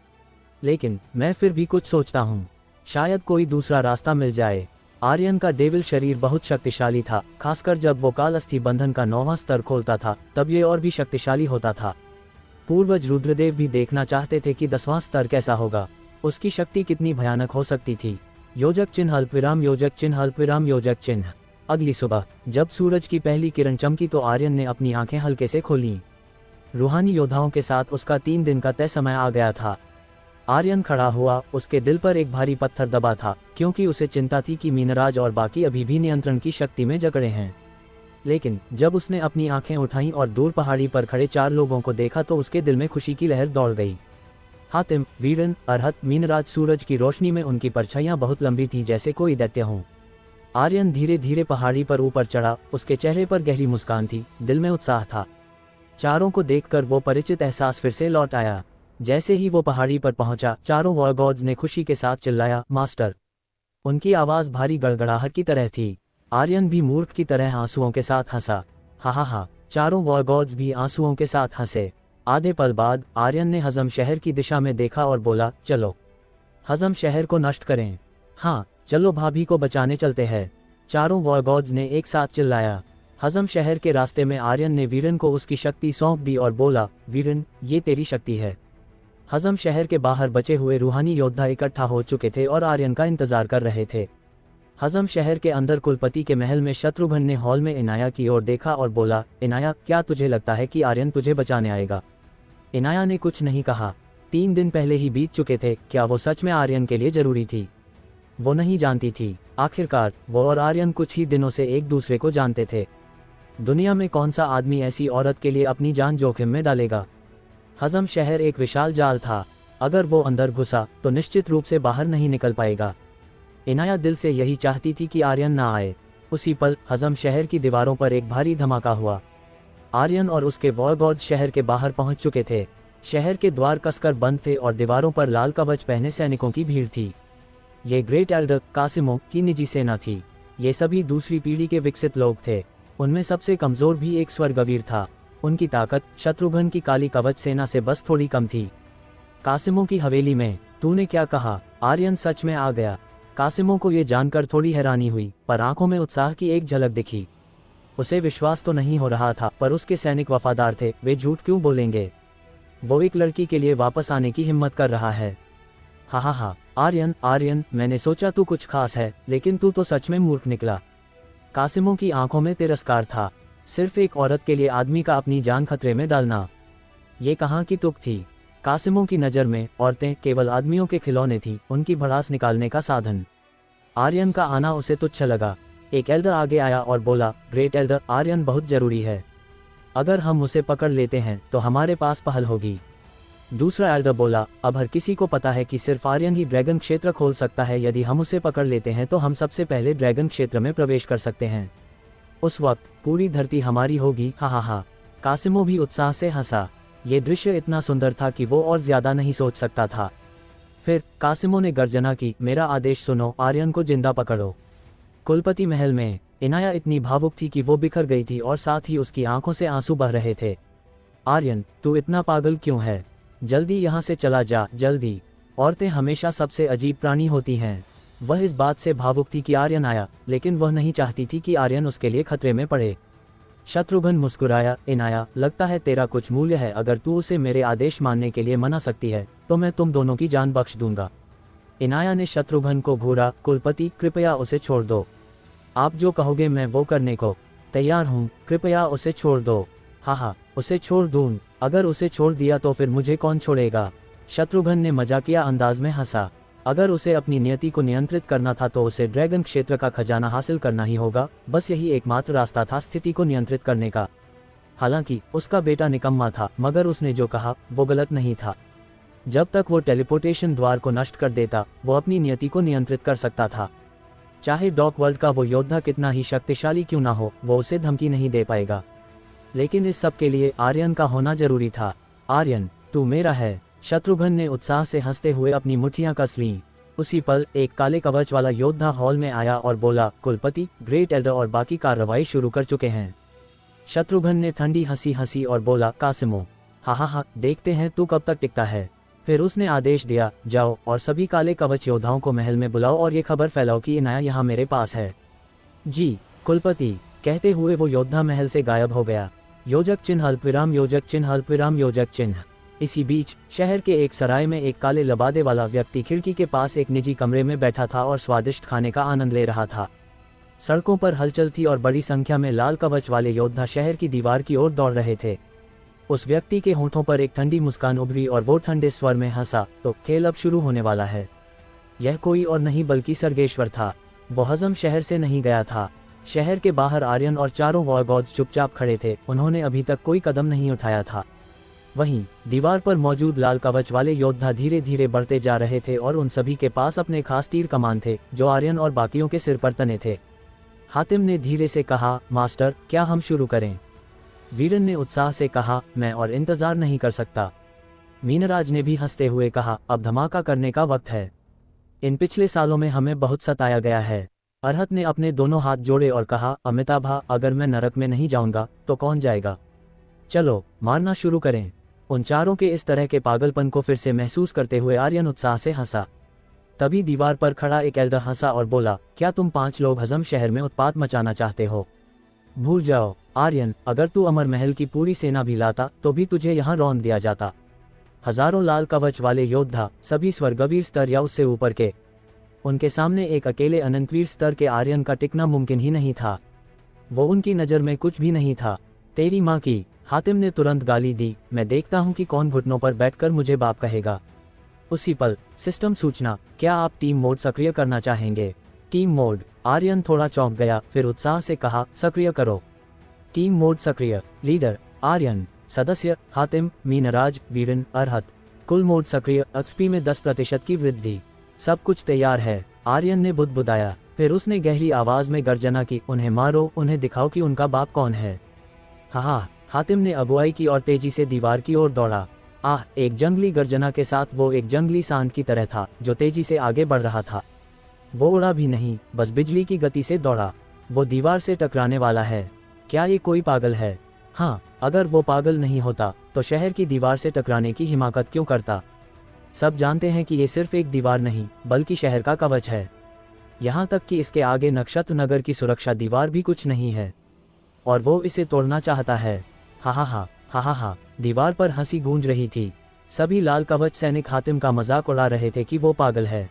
लेकिन मैं फिर भी कुछ सोचता हूँ, शायद कोई दूसरा रास्ता मिल जाए। आर्यन का डेविल शरीर बहुत शक्तिशाली था, खासकर जब वो काल अस्थि बंधन का 9वां स्तर खोलता था, तब ये और भी शक्तिशाली होता था। पूर्वज रुद्रदेव भी देखना चाहते थे कि 10वां स्तर कैसा होगा, उसकी शक्ति कितनी भयानक हो सकती थी। योजक चिन्ह अल्पविराम योजक चिन्ह अल्पविराम योजक चिन्ह। अगली सुबह जब सूरज की पहली किरण चमकी तो आर्यन ने अपनी आंखें हल्के से खोलीं। रूहानी योद्धाओं के साथ उसका 3 दिन का तय समय आ गया था। आर्यन खड़ा हुआ। उसके दिल पर एक भारी पत्थर दबा था, क्योंकि उसे चिंता थी कि मीनराज और बाकी अभी भी नियंत्रण की शक्ति में जकड़े हैं। लेकिन जब उसने अपनी आंखें उठाईं और दूर पहाड़ी पर खड़े 4 लोगों को देखा तो उसके दिल में खुशी की लहर दौड़ गई। हातिम, वीरन, अरहत, मीनराज। सूरज की रोशनी में उनकी परछाइयां बहुत लंबी थी, जैसे कोई दैत्य हो। आर्यन धीरे धीरे पहाड़ी पर ऊपर चढ़ा। उसके चेहरे पर गहरी मुस्कान थी, दिल में उत्साह था। चारों को देखकर वो परिचित एहसास फिर से लौट आया। जैसे ही वो पहाड़ी पर पहुंचा, चारों वॉर गॉड्स ने खुशी के साथ चिल्लाया, मास्टर। उनकी आवाज भारी गड़गड़ाहट की तरह थी। आर्यन भी मूर्ख की तरह आंसुओं के साथ हंसा। हा। चारों वॉर गॉड्स भी आंसुओं के साथ हंसे। आधे पल बाद आर्यन ने हजम शहर की दिशा में देखा और बोला, चलो हजम शहर को नष्ट करें। हाँ, चलो भाभी को बचाने चलते हैं। चारों वॉरगॉड्स ने एक साथ चिल्लाया। हजम शहर के रास्ते में आर्यन ने वीरन को उसकी शक्ति सौंप दी और बोला, वीरन, ये तेरी शक्ति है। हजम शहर के बाहर बचे हुए रूहानी योद्धा इकट्ठा हो चुके थे और आर्यन का इंतजार कर रहे थे। हजम शहर के अंदर कुलपति के महल में शत्रुघ्न ने हॉल में इनाया की ओर देखा और बोला, इनाया, क्या तुझे लगता है कि आर्यन तुझे बचाने आएगा? इनाया ने कुछ नहीं कहा। 3 दिन पहले ही बीत चुके थे, क्या वो सच में आर्यन के लिए जरूरी थी? वो नहीं जानती थी। आखिरकार वो और आर्यन कुछ ही दिनों से एक दूसरे को जानते थे। दुनिया में कौन सा आदमी ऐसी औरत के लिए अपनी जान जोखिम में डालेगा? हजम शहर एक विशाल जाल था। अगर वो अंदर घुसा तो निश्चित रूप से बाहर नहीं निकल पाएगा। इनाया दिल से यही चाहती थी कि आर्यन ना आए। उसी पल हजम शहर की दीवारों पर एक भारी धमाका हुआ। आर्यन और उसके वॉरगॉड शहर के बाहर पहुंच चुके थे। शहर के द्वार कसकर बंद थे और दीवारों पर लाल कवच पहने सैनिकों की भीड़ थी। ये ग्रेट एल्डर कासिमो की निजी सेना थी। ये सभी दूसरी पीढ़ी के विकसित लोग थे। उनमें सबसे कमजोर भी एक स्वर्गवीर था। उनकी ताकत शत्रुघ्न की काली कवच सेना से बस थोड़ी कम थी। कासिमो की हवेली में, तूने क्या कहा? आर्यन सच में आ गया। कासिमो को ये जानकर थोड़ी हैरानी हुई, पर आंखों में उत्साह की एक झलक दिखी। उसे विश्वास तो नहीं हो रहा था, पर उसके सैनिक वफादार थे, वे झूठ क्यों बोलेंगे? वो एक लड़की के लिए वापस आने की हिम्मत कर रहा है। हा, आर्यन, आर्यन, मैंने सोचा तू कुछ खास है, लेकिन तू तो सच में मूर्ख निकला। कासिमो की आंखों में तिरस्कार था। सिर्फ एक औरत के लिए आदमी का अपनी जान खतरे में डालना, ये कहाँ की तुक थी? कासिमो की नज़र में औरतें केवल आदमियों के खिलौने थी, उनकी भड़ास निकालने का साधन। आर्यन का आना उसे तुच्छ लगा। एक एल्डर आगे आया और बोला, ग्रेट एल्डर, आर्यन बहुत जरूरी है। अगर हम उसे पकड़ लेते हैं तो हमारे पास पहल होगी। दूसरा एल्डर बोला, अब हर किसी को पता है कि सिर्फ आर्यन ही ड्रैगन क्षेत्र खोल सकता है। यदि हम उसे पकड़ लेते हैं तो हम सबसे पहले ड्रैगन क्षेत्र में प्रवेश कर सकते हैं। उस वक्त पूरी धरती हमारी होगी। हा। कासिमो भी उत्साह से हंसा। ये दृश्य इतना सुंदर था कि वो और ज्यादा नहीं सोच सकता था। फिर कासिमो ने गर्जना की, मेरा आदेश सुनो, आर्यन को जिंदा पकड़ो। कुलपति महल में इनाया इतनी भावुक थी कि वो बिखर गई थी और साथ ही उसकी आंखों से आंसू बह रहे थे। आर्यन, तू इतना पागल क्यों है? जल्दी यहाँ से चला जा, जल्दी। औरतें हमेशा सबसे अजीब प्राणी होती हैं। वह इस बात से भावुक थी कि आर्यन आया, लेकिन वह नहीं चाहती थी कि आर्यन उसके लिए खतरे में पड़े। शत्रुघ्न मुस्कुराया, इनाया, लगता है तेरा कुछ मूल्य है। अगर तू उसे मेरे आदेश मानने के लिए मना सकती है तो मैं तुम दोनों की जान बख्श दूंगा। इनाया ने शत्रुघ्न को घूरा, कुलपति, कृपया उसे छोड़ दो। आप जो कहोगे मैं वो करने को तैयार हूँ, कृपया उसे छोड़ दो। हा, उसे छोड़ दूं? अगर उसे छोड़ दिया तो फिर मुझे कौन छोड़ेगा? शत्रुघ्न ने मजाकिया अंदाज में हंसा। अगर उसे अपनी नियति को नियंत्रित करना था तो उसे ड्रैगन क्षेत्र का खजाना हासिल करना ही होगा। बस यही एकमात्र रास्ता था स्थिति को नियंत्रित करने का। हालांकि उसका बेटा निकम्मा था, मगर उसने जो कहा वो गलत नहीं था। जब तक वो टेलीपोर्टेशन द्वार को नष्ट कर देता, वो अपनी नियति को नियंत्रित कर सकता था। चाहे डॉक वर्ल्ड का वो योद्धा कितना ही शक्तिशाली क्यों ना हो, वो उसे धमकी नहीं दे पाएगा। लेकिन इस सब के लिए आर्यन का होना जरूरी था। आर्यन, तू मेरा है। शत्रुघ्न ने उत्साह से हंसते हुए अपनी मुट्ठियां कस लीं। उसी पल एक काले कवच वाला योद्धा हॉल में आया और बोला, कुलपति, ग्रेट एल्डर और बाकी कार्रवाई शुरू कर चुके हैं। शत्रुघ्न ने ठंडी हंसी हंसी और बोला, कासिमो, हा, देखते हैं तू कब तक टिकता है। फिर उसने आदेश दिया, जाओ और सभी काले कवच योद्धाओं को महल में बुलाओ और ये खबर फैलाओ कि इनाया यहाँ मेरे पास है। जी कुलपति, कहते हुए वो योद्धा महल से गायब हो गया। योजक चिन्ह अल्पविराम, योजक चिन्ह अल्पविराम, योजक चिन्ह। इसी बीच शहर के एक सराय में एक काले लबादे वाला व्यक्ति खिड़की के पास एक निजी कमरे में बैठा था और स्वादिष्ट खाने का आनंद ले रहा था। सड़कों पर हलचल थी और बड़ी संख्या में लाल कवच वाले योद्धा शहर की दीवार की ओर दौड़ रहे थे। उस व्यक्ति के होंठों पर एक ठंडी मुस्कान उभरी और वो ठंडे स्वर में हंसा, तो खेल अब शुरू होने वाला है। यह कोई और नहीं बल्कि सर्गेश्वर था। वो हजम शहर से नहीं गया था। शहर के बाहर आर्यन और चारों वॉरगॉड्स चुपचाप खड़े थे, उन्होंने अभी तक कोई कदम नहीं उठाया था। वहीं दीवार पर मौजूद लाल कवच वाले योद्धा धीरे धीरे बढ़ते जा रहे थे और उन सभी के पास अपने खास तीर कमान थे जो आर्यन और बाकियों के सिर पर तने थे। हातिम ने धीरे से कहा, मास्टर, क्या हम शुरू करें? वीरन ने उत्साह से कहा, मैं और इंतजार नहीं कर सकता। मीनराज ने भी हंसते हुए कहा, अब धमाका करने का वक्त है। इन पिछले सालों में हमें बहुत सताया गया है। अरहत ने अपने दोनों हाथ जोड़े और कहा, अमिताभा, अगर मैं नरक में नहीं जाऊंगा तो कौन जाएगा? चलो मारना शुरू करें। उन चारों के इस तरह के पागलपन को फिर से महसूस करते हुए आर्यन उत्साह से हंसा। तभी दीवार पर खड़ा एक एल्डर हंसा और बोला, क्या तुम 5 लोग हजम शहर में उत्पात मचाना चाहते हो? भूल जाओ आर्यन, अगर तू अमर महल की पूरी सेना भी लाता तो भी तुझे यहाँ रौंद दिया जाता। हजारों लाल कवच वाले योद्धा, सभी स्वर्गवीर स्तर या उससे ऊपर के, उनके सामने एक अकेले अनंतवीर स्तर के आर्यन का टिकना मुमकिन ही नहीं था। वो उनकी नज़र में कुछ भी नहीं था। तेरी माँ की, हातिम ने तुरंत गाली दी, मैं देखता हूँ कि कौन घुटनों पर बैठकर मुझे बाप कहेगा। उसी पल सिस्टम सूचना, क्या आप टीम मोड सक्रिय करना चाहेंगे? Team mode. आर्यन थोड़ा चौंक गया, फिर उत्साह से कहा, सक्रिय करो। टीम मोड सक्रिय। लीडर आर्यन, सदस्य हातिम, मीनराज, वीरन, अरहत। कुल मोड सक्रिय, एक्सपी में 10% की वृद्धि। सब कुछ तैयार है, आर्यन ने बुदबुदाया। फिर उसने गहरी आवाज में गर्जना की, उन्हें मारो, उन्हें दिखाओ कि उनका बाप कौन है। हाँ, हातिम ने अगुवाई की और तेजी से दीवार की ओर दौड़ा। एक जंगली गर्जना के साथ वो एक जंगली सांड की तरह था जो तेजी से आगे बढ़ रहा था। वो उड़ा भी नहीं, बस बिजली की गति से दौड़ा। वो दीवार से टकराने वाला है। क्या ये कोई पागल है? हाँ, अगर वो पागल नहीं होता तो शहर की दीवार से टकराने की हिमाकत क्यों करता? सब जानते हैं कि ये सिर्फ एक दीवार नहीं बल्कि शहर का कवच है। यहाँ तक कि इसके आगे नक्षत्र नगर की सुरक्षा दीवार भी कुछ नहीं है, और वो इसे तोड़ना चाहता है। हा हा हा हा हा हा। दीवार पर हंसी गूंज रही थी। सभी लाल कवच सैनिक हातिम का मजाक उड़ा रहे थे कि वो पागल है।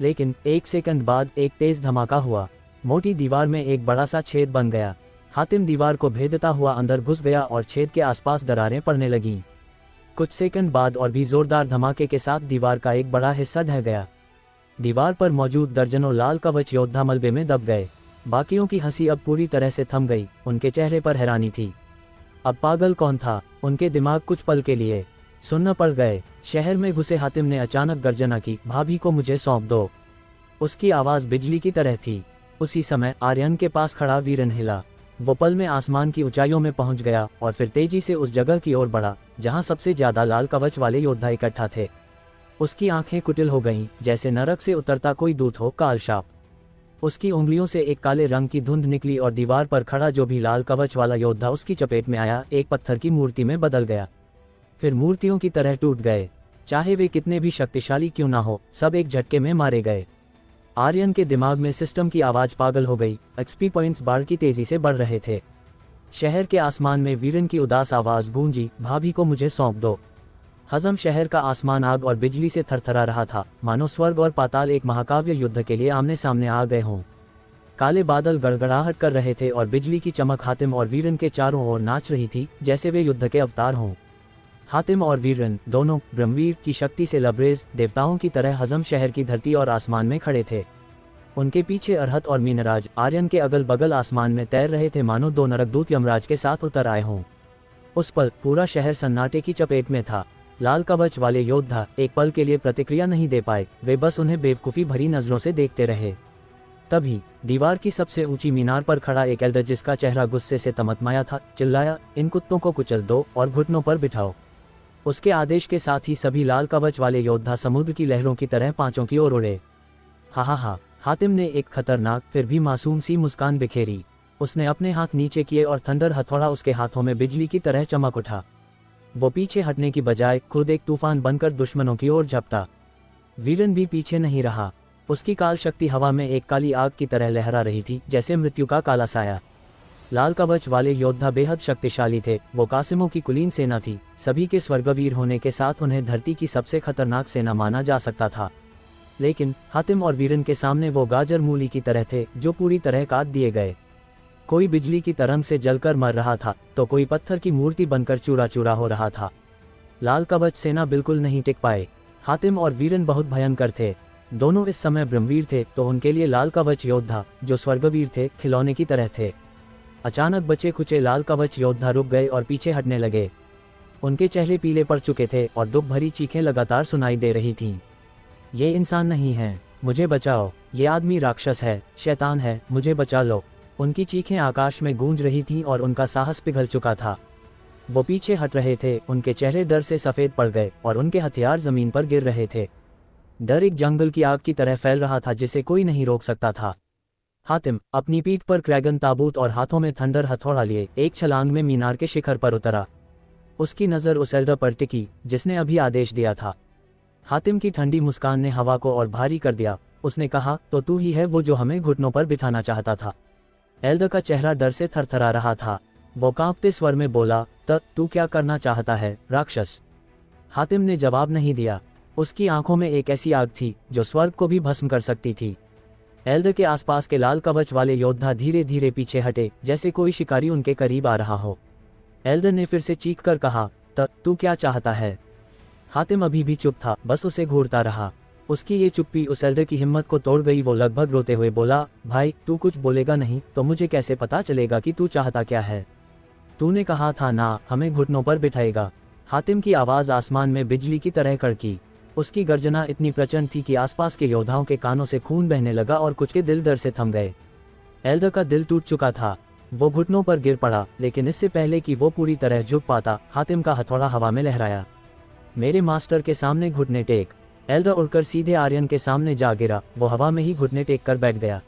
लेकिन 1 सेकंड बाद एक तेज धमाका हुआ। मोटी दीवार में एक बड़ा सा छेद बन गया। हातिम दीवार को भेदता हुआ अंदर घुस गया और छेद के आसपास दरारें पड़ने लगीं। कुछ सेकंड बाद और भी जोरदार धमाके के साथ दीवार का एक बड़ा हिस्सा ढह गया। दीवार पर मौजूद दर्जनों लाल कवच योद्धा मलबे में दब गए। बाकियों की हंसी अब पूरी तरह से थम गई। उनके चेहरे पर हैरानी थी। अब पागल कौन था? उनके दिमाग कुछ पल के लिए सुन्न पड़ गए। शहर में घुसे हातिम ने अचानक गर्जना की, भाभी को मुझे सौंप दो। उसकी आवाज़ बिजली की तरह थी। उसी समय आर्यन के पास खड़ा वीरन हिला। वो पल में आसमान की ऊंचाइयों में पहुंच गया और फिर तेजी से उस जगह की ओर बढ़ा जहां सबसे ज्यादा लाल कवच वाले योद्धा इकट्ठा थे। उसकी आंखें कुटिल हो गईं, जैसे नरक से उतरता कोई दूत हो कालशाप। उसकी उंगलियों से एक काले रंग की धुंध निकली और दीवार पर खड़ा जो भी लाल कवच वाला योद्धा उसकी चपेट में आया एक पत्थर की मूर्ति में बदल गया। फिर मूर्तियों की तरह टूट गए। चाहे वे कितने भी शक्तिशाली क्यों ना हो, सब एक झटके में मारे गए। आर्यन के दिमाग में सिस्टम की आवाज पागल हो गई। एक्सपी पॉइंट्स बाढ़ की तेजी से बढ़ रहे थे। शहर के आसमान में वीरन की उदास आवाज गूंजी, भाभी को मुझे सौंप दो। हजम शहर का आसमान आग और बिजली से थरथरा रहा था, मानो स्वर्ग और पाताल एक महाकाव्य युद्ध के लिए आमने सामने आ गए हों। काले बादल गड़गड़ाहट कर रहे थे और बिजली की चमक हातिम और वीरन के चारों ओर नाच रही थी जैसे वे युद्ध के अवतार हों। हातिम और वीरन दोनों ब्रह्मवीर की शक्ति से लबरेज देवताओं की तरह हजम शहर की धरती और आसमान में खड़े थे। उनके पीछे अरहत और मीनराज आर्यन के अगल बगल आसमान में तैर रहे थे, मानो 2 नरकदूत यमराज के साथ उतर आए हों। उस पल पूरा शहर सन्नाटे की चपेट में था। लाल कवच वाले योद्धा एक पल के लिए प्रतिक्रिया नहीं दे पाए, वे बस उन्हें बेवकूफ़ी भरी नजरों से देखते रहे। तभी दीवार की सबसे ऊंची मीनार पर खड़ा एक एल्डर जिसका चेहरा गुस्से से तमतमाया था, चिल्लाया, इन कुत्तों को कुचल दो और घुटनों पर बिठाओ। उसके आदेश के साथ ही सभी लाल कवच वाले योद्धा समुद्र की लहरों की तरह पांचों की ओर उड़े। हा हा हा। हातिम ने एक खतरनाक फिर भी मासूम सी मुस्कान बिखेरी। उसने अपने हाथ नीचे किए और थंडर हथौड़ा उसके हाथों में बिजली की तरह चमक उठा। वो पीछे हटने की बजाय खुद एक तूफान बनकर दुश्मनों की ओर झपटा। वीरन भी पीछे नहीं रहा। उसकी काल शक्ति हवा में एक काली आग की तरह लहरा रही थी, जैसे मृत्यु का काला साया। लाल कवच वाले योद्धा बेहद शक्तिशाली थे। वो कासिमों की कुलीन सेना थी। सभी के स्वर्गवीर होने के साथ उन्हें धरती की सबसे खतरनाक सेना माना जा सकता था। लेकिन हातिम और वीरन के सामने वो गाजर मूली की तरह थे जो पूरी तरह काट दिए गए। कोई बिजली की तरंग से जलकर मर रहा था तो कोई पत्थर की मूर्ति बनकर चूरा चूरा हो रहा था। लाल कवच सेना बिल्कुल नहीं टिक पाए। हातिम और वीरन बहुत भयंकर थे। दोनों इस समय ब्रह्मवीर थे तो उनके लिए लाल कवच योद्धा जो स्वर्गवीर थे खिलौने की तरह थे। अचानक बचे खुचे लाल कवच योद्धा रुक गए और पीछे हटने लगे। उनके चेहरे पीले पड़ चुके थे और दुख भरी चीखें लगातार सुनाई दे रही थीं। ये इंसान नहीं है, मुझे बचाओ। ये आदमी राक्षस है, शैतान है, मुझे बचा लो। उनकी चीखें आकाश में गूंज रही थीं और उनका साहस पिघल चुका था। वो पीछे हट रहे थे, उनके चेहरे डर से सफ़ेद पड़ गए और उनके हथियार ज़मीन पर गिर रहे थे। डर एक जंगल की आग की तरह फैल रहा था जिसे कोई नहीं रोक सकता था। हातिम अपनी पीठ पर क्रैगन ताबूत और हाथों में थंडर हथौड़ा लिए एक छलांग में मीनार के शिखर पर उतरा। उसकी नज़र उस एल्डर पर टिकी जिसने अभी आदेश दिया था। हातिम की ठंडी मुस्कान ने हवा को और भारी कर दिया। उसने कहा, तो तू ही है वो जो हमें घुटनों पर बिठाना चाहता था। एल्डर का चेहरा डर से थरथरा रहा था। वो कांपते स्वर में बोला, तू क्या करना चाहता है, राक्षस? हातिम ने जवाब नहीं दिया। उसकी आंखों में एक ऐसी आग थी जो स्वर्ग को भी भस्म कर सकती थी। एल्डर के आसपास के लाल कवच वाले योद्धा धीरे धीरे पीछे हटे, जैसे कोई शिकारी उनके करीब आ रहा हो। एल्डर ने फिर से चीख कर कहा, तू क्या चाहता है? हातिम अभी भी चुप था, बस उसे घूरता रहा। उसकी ये चुप्पी उस एल्डर की हिम्मत को तोड़ गई। वो लगभग रोते हुए बोला, भाई तू कुछ बोलेगा नहीं तो मुझे कैसे पता चलेगा कि तू चाहता क्या है? तूने कहा था ना हमें घुटनों पर बिठाएगा। हातिम की आवाज़ आसमान में बिजली की तरह कड़की। उसकी गर्जना इतनी प्रचंड थी कि आसपास के योद्धाओं के कानों से खून बहने लगा और कुछ के दिल डर से थम गए। एल्डर का दिल टूट चुका था। वो घुटनों पर गिर पड़ा, लेकिन इससे पहले कि वो पूरी तरह झुक पाता, हातिम का हथौड़ा हवा में लहराया। मेरे मास्टर के सामने घुटने टेक। एल्डर उड़कर सीधे आर्यन के सामने जा गिरा। वो हवा में ही घुटने टेक कर बैठ गया।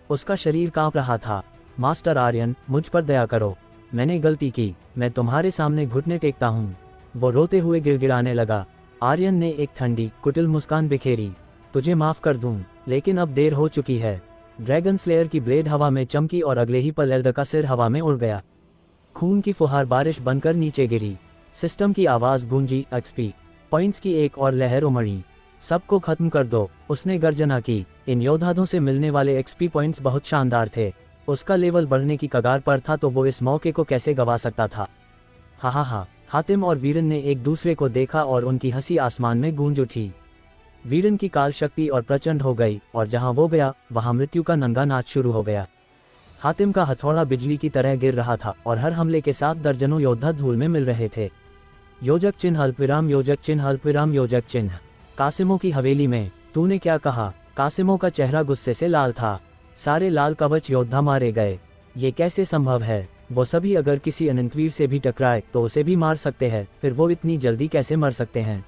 उसका शरीर कांप रहा था। मास्टर आर्यन, मुझ पर दया करो। मैंने गलती की। मैं तुम्हारे सामने घुटने टेकता हूँ। वो रोते हुए गिड़गिड़ाने लगा। आर्यन ने एक ठंडी कुटिल मुस्कान बिखेरी। तुझे माफ कर दूं, लेकिन अब देर हो चुकी है। ड्रैगन स्लेयर की ब्लेड हवा में चमकी और अगले ही पल एल्डर का सिर हवा में उड़ गया। खून की फुहार बारिश बनकर नीचे गिरी। सिस्टम की आवाज़ गूंजी, एक्सपी पॉइंट्स की एक और लहर उमड़ी। सबको खत्म कर दो, उसने गर्जना की। इन योद्धाओं से मिलने वाले एक्सपी पॉइंट्स बहुत शानदार थे। उसका लेवल बढ़ने की कगार पर था, तो वो इस मौके को कैसे गवा सकता था? हा हा हा। हातिम और वीरन ने एक दूसरे को देखा और उनकी हंसी आसमान में गूंज उठी। वीरन की काल शक्ति और प्रचंड हो गई, और जहां वो गया वहां मृत्यु का नंगा नाच शुरू हो गया। हातिम का हथौड़ा बिजली की तरह गिर रहा था और हर हमले के साथ दर्जनों योद्धा धूल में मिल रहे थे। योजक चिन्ह अल्पविराम, योजक चिन्ह अल्पविराम, योजक चिन्ह। कासिमों की हवेली में। तूने क्या कहा? कासिमों का चेहरा गुस्से से लाल था। सारे लाल कवच योद्धा मारे गए। ये कैसे संभव है? वो सभी अगर किसी अनंतवीर से भी टकराए तो उसे भी मार सकते हैं, फिर वो इतनी जल्दी कैसे मर सकते हैं?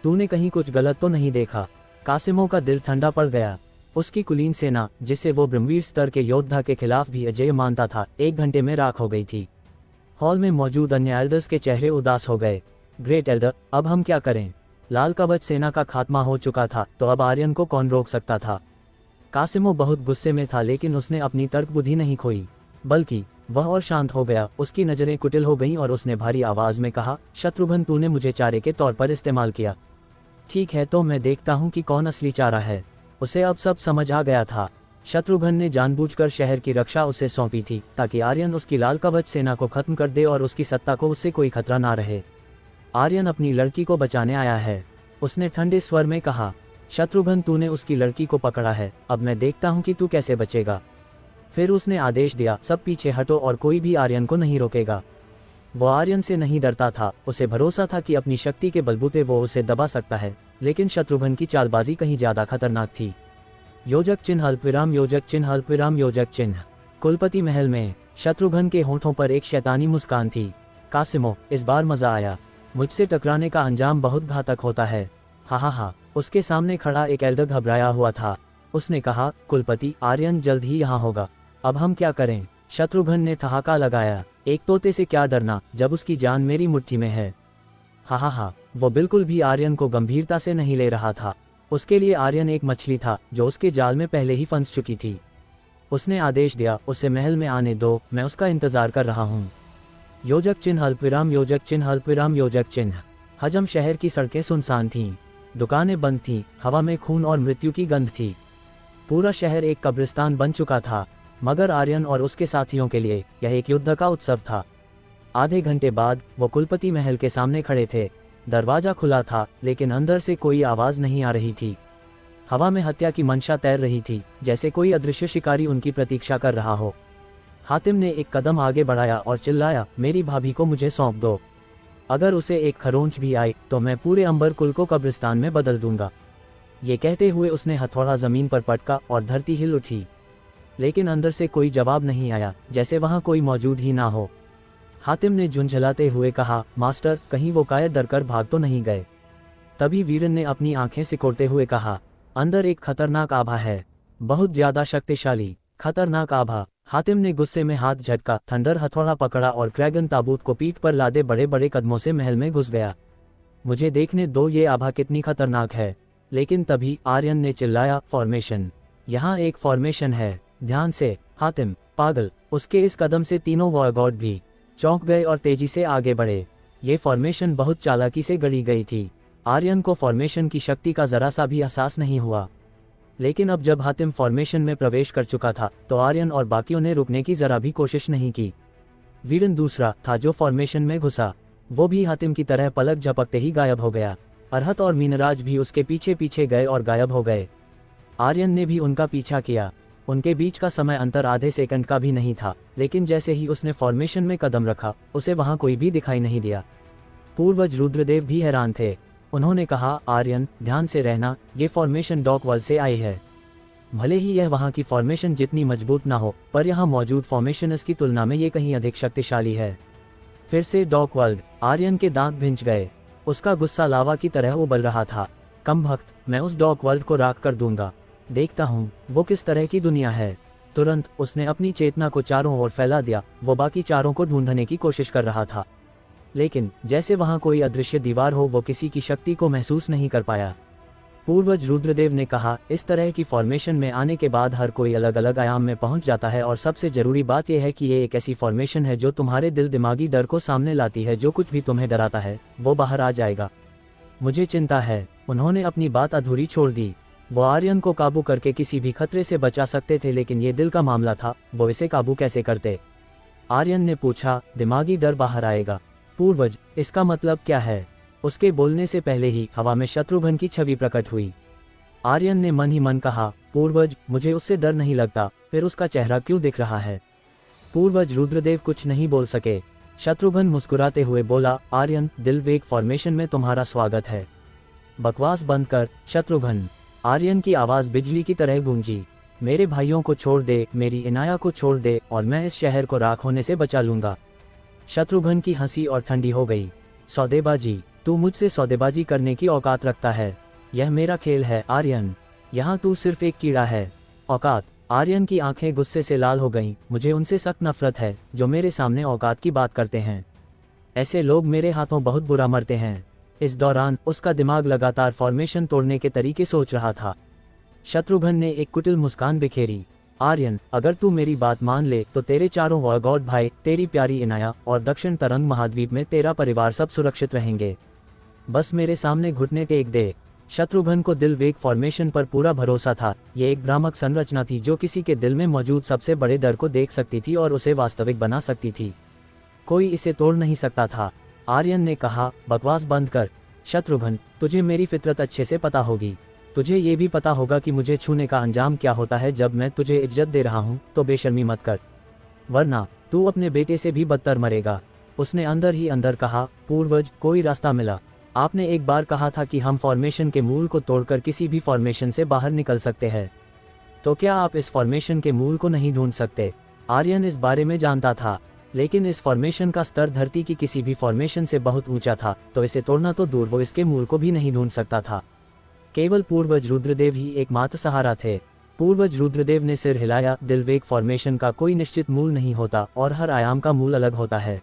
तूने कहीं कुछ गलत तो नहीं देखा? कासिमों का दिल ठंडा पड़ गया। उसकी कुलीन सेना, जिसे वो ब्रह्मवीर स्तर के योद्धा के खिलाफ भी अजेय मानता था, 1 घंटे में राख हो गई थी। हॉल में मौजूद अन्य एल्डर्स के चेहरे उदास हो गए। ग्रेट एल्डर, अब हम क्या करें? लाल कवच सेना का खात्मा हो चुका था, तो अब आर्यन को कौन रोक सकता था? कासिमो बहुत गुस्से में था, लेकिन उसने अपनी तर्क बुद्धि नहीं खोई, बल्कि वह और शांत हो गया। उसकी नज़रें कुटिल हो गईं और उसने भारी आवाज में कहा, शत्रुघ्न, तूने मुझे चारे के तौर पर इस्तेमाल किया। ठीक है, तो मैं देखता हूँ कि कौन असली चारा है। उसे अब सब समझ आ गया था। शत्रुघ्न ने जानबूझकर शहर की रक्षा उसे सौंपी थी, ताकि आर्यन उसकी लाल कवच सेना को खत्म कर दे और उसकी सत्ता को उससे कोई खतरा ना रहे। आर्यन अपनी लड़की को बचाने आया है, उसने ठंडे स्वर में कहा। शत्रुघ्न, तूने उसकी लड़की को पकड़ा है, अब मैं देखता हूँ कि तू कैसे बचेगा। फिर उसने आदेश दिया, सब पीछे हटो और कोई भी आर्यन को नहीं रोकेगा। वो आर्यन से नहीं डरता था। उसे भरोसा था कि अपनी शक्ति के बलबूते वो उसे दबा सकता है, लेकिन शत्रुघ्न की चालबाजी कहीं ज्यादा खतरनाक थी। योजक चिन्ह अल्पविराम, योजक चिन्ह अल्पविराम, योजक चिन्ह। कुलपति महल में शत्रुघ्न के होठों पर एक शैतानी मुस्कान थी। कासिमो, इस बार मजा आया। मुझसे टकराने का अंजाम बहुत घातक होता है। हा हा हा। उसके सामने खड़ा एक एल्डर घबराया हुआ था। उसने कहा, कुलपति, आर्यन जल्द ही यहाँ होगा। अब हम क्या करें? शत्रुघ्न ने ठहाका लगाया। एक तोते से क्या डरना, जब उसकी जान मेरी मुट्ठी में है। हा हा हा। वो बिल्कुल भी आर्यन को गंभीरता से नहीं ले रहा था। उसके लिए आर्यन एक मछली था जो उसके जाल में पहले ही फंस चुकी थी। उसने आदेश दिया, उसे महल में आने दो, मैं उसका इंतजार कर रहा हूँ। योजक चिन्ह अल्पविराम, योजक चिन्ह अल्पविराम, योजक चिन्ह। हजम शहर की सड़कें सुनसान थीं, दुकानें बंद थीं, हवा में खून और मृत्यु की गंध थी। पूरा शहर एक कब्रिस्तान बन चुका था, मगर आर्यन और उसके साथियों के लिए यह एक युद्ध का उत्सव था। आधे घंटे बाद वो कुलपति महल के सामने खड़े थे। दरवाजा खुला था, लेकिन अंदर से कोई आवाज नहीं आ रही थी। हवा में हत्या की मंशा तैर रही थी, जैसे कोई अदृश्य शिकारी उनकी प्रतीक्षा कर रहा हो। हातिम ने एक कदम आगे बढ़ाया और चिल्लाया, मेरी भाभी को मुझे सौंप दो। अगर उसे एक खरोंच भी आई तो मैं पूरे अंबर कुल को कब्रिस्तान में बदल दूंगा। ये कहते हुए उसने हथौड़ा जमीन पर पटका और धरती हिल उठी, लेकिन अंदर से कोई जवाब नहीं आया, जैसे वहां कोई मौजूद ही ना हो। हातिम ने झुंझलाते हुए कहा, मास्टर, कहीं वो कायर डरकर भाग तो नहीं गए? तभी वीरन ने अपनी आंखें सिकोड़ते हुए कहा, अंदर एक खतरनाक आभा है, बहुत ज्यादा शक्तिशाली, खतरनाक आभा। हातिम ने गुस्से में हाथ झटका, थंडर हथौड़ा पकड़ा और ड्रैगन ताबूत को पीठ पर लादे बड़े बड़े कदमों से महल में घुस गया। मुझे देखने दो ये आभा कितनी खतरनाक है। लेकिन तभी आर्यन ने चिल्लाया, फॉर्मेशन, यहाँ एक फॉर्मेशन है, ध्यान से। हातिम, पागल। उसके इस कदम से तीनों वॉर गॉड भी चौंक गए और तेजी से आगे बढ़े। ये फॉर्मेशन बहुत चालाकी से गढ़ी गई थी। आर्यन को फॉर्मेशन की शक्ति का जरा सा भी एहसास नहीं हुआ। लेकिन अब जब हातिम फॉर्मेशन में प्रवेश कर चुका था तो आर्यन और बाकियों ने रुकने की जरा भी कोशिश नहीं की। वीरन दूसरा था जो फॉर्मेशन में घुसा। वो भी हातिम की तरह पलक झपकते ही गायब हो गया। अरहत और मीनराज भी उसके पीछे पीछे गए और गायब हो गए। आर्यन ने भी उनका पीछा किया। उनके बीच का समय अंतर आधे सेकंड का भी नहीं था, लेकिन जैसे ही उसने फॉर्मेशन में कदम रखा उसे वहां कोई भी दिखाई नहीं दिया। पूर्वज रुद्रदेव भी हैरान थे। उन्होंने कहा, आर्यन, ध्यान से रहना, ये फॉर्मेशन डॉक वर्ल्ड से आई है। भले ही यह वहाँ की फॉर्मेशन जितनी मजबूत ना हो, पर यहाँ मौजूद फॉर्मेशनस की तुलना में ये कहीं अधिक शक्तिशाली है। फिर से डॉक वर्ल्ड। आर्यन के दांत भिंच गए। उसका गुस्सा लावा की तरह उबल रहा था। कम भक्त, मैं उस डॉक वर्ल्ड को राख कर दूंगा। देखता हूँ वो किस तरह की दुनिया है। तुरंत उसने अपनी चेतना को चारों ओर फैला दिया। वो बाकी चारों को ढूंढने की कोशिश कर रहा था, लेकिन जैसे वहां कोई अदृश्य दीवार हो, वो किसी की शक्ति को महसूस नहीं कर पाया। पूर्वज रुद्रदेव ने कहा, इस तरह की फॉर्मेशन में आने के बाद हर कोई अलग अलग आयाम में पहुंच जाता है, और सबसे जरूरी बात यह है कि ये एक ऐसी फॉर्मेशन है जो तुम्हारे दिल दिमागी डर को सामने लाती है। जो कुछ भी तुम्हें डराता है वो बाहर आ जाएगा। मुझे चिंता है। उन्होंने अपनी बात अधूरी छोड़ दी। वो आर्यन को काबू करके किसी भी खतरे से बचा सकते थे, लेकिन ये दिल का मामला था, वो इसे काबू कैसे करते? आर्यन ने पूछा, दिमागी डर बाहर आएगा? पूर्वज, इसका मतलब क्या है? उसके बोलने से पहले ही हवा में शत्रुघ्न की छवि प्रकट हुई। आर्यन ने मन ही मन कहा, पूर्वज, मुझे उससे डर नहीं लगता, फिर उसका चेहरा क्यों दिख रहा है? पूर्वज रुद्रदेव कुछ नहीं बोल सके। शत्रुघ्न मुस्कुराते हुए बोला, आर्यन, दिल वेग फॉर्मेशन में तुम्हारा स्वागत है। बकवास बंद कर, शत्रुघ्न। आर्यन की आवाज बिजली की तरह गूंजी। मेरे भाइयों को छोड़ दे, मेरी इनाया को छोड़ दे, और मैं इस शहर को राख होने से बचा लूंगा। शत्रुघ्न की हंसी और ठंडी हो गई। सौदेबाजी, तू मुझसे सौदेबाजी करने की औकात रखता है? यह मेरा खेल है आर्यन, यहाँ तू सिर्फ एक कीड़ा है। औकात? आर्यन की आंखें गुस्से से लाल हो गईं। मुझे उनसे सख्त नफरत है जो मेरे सामने औकात की बात करते हैं। ऐसे लोग मेरे हाथों बहुत बुरा मरते हैं। इस दौरान उसका दिमाग लगातार फॉर्मेशन तोड़ने के तरीके सोच रहा था। शत्रुघ्न ने एक कुटिल मुस्कान बिखेरी। आर्यन, अगर तू मेरी बात मान ले तो तेरे चारों वॉर गॉड भाई, तेरी प्यारी इनाया और दक्षिण तरंग महाद्वीप में तेरा परिवार सब सुरक्षित रहेंगे। बस मेरे सामने घुटने टेक दे। शत्रुघ्न को दिल वेग फॉर्मेशन पर पूरा भरोसा था। ये एक भ्रामक संरचना थी जो किसी के दिल में मौजूद सबसे बड़े डर को देख सकती थी और उसे वास्तविक बना सकती थी। कोई इसे तोड़ नहीं सकता था। आर्यन ने कहा, बकवास बंद कर। शत्रुघ्न, तुझे मेरी फितरत अच्छे से पता होगी। तुझे ये भी पता होगा कि मुझे छूने का अंजाम क्या होता है। जब मैं तुझे इज्जत दे रहा हूँ तो बेशर्मी मत कर, वरना तू अपने बेटे से भी बदतर मरेगा। उसने अंदर ही अंदर कहा, पूर्वज, कोई रास्ता मिला? आपने एक बार कहा था कि हम फॉर्मेशन के मूल को तोड़कर किसी भी फॉर्मेशन से बाहर निकल सकते हैं, तो क्या आप इस फॉर्मेशन के मूल को नहीं ढूंढ सकते? आर्यन इस बारे में जानता था, लेकिन इस फॉर्मेशन का स्तर धरती की किसी भी फॉर्मेशन से बहुत ऊंचा था, तो इसे तोड़ना तो दूर, वो इसके मूल को भी नहीं ढूंढ सकता था। केवल पूर्वज रुद्रदेव ही एकमात्र सहारा थे। पूर्वज रुद्रदेव ने सिर हिलाया। दिलवेग फॉर्मेशन का कोई निश्चित मूल नहीं होता और हर आयाम का मूल अलग होता है।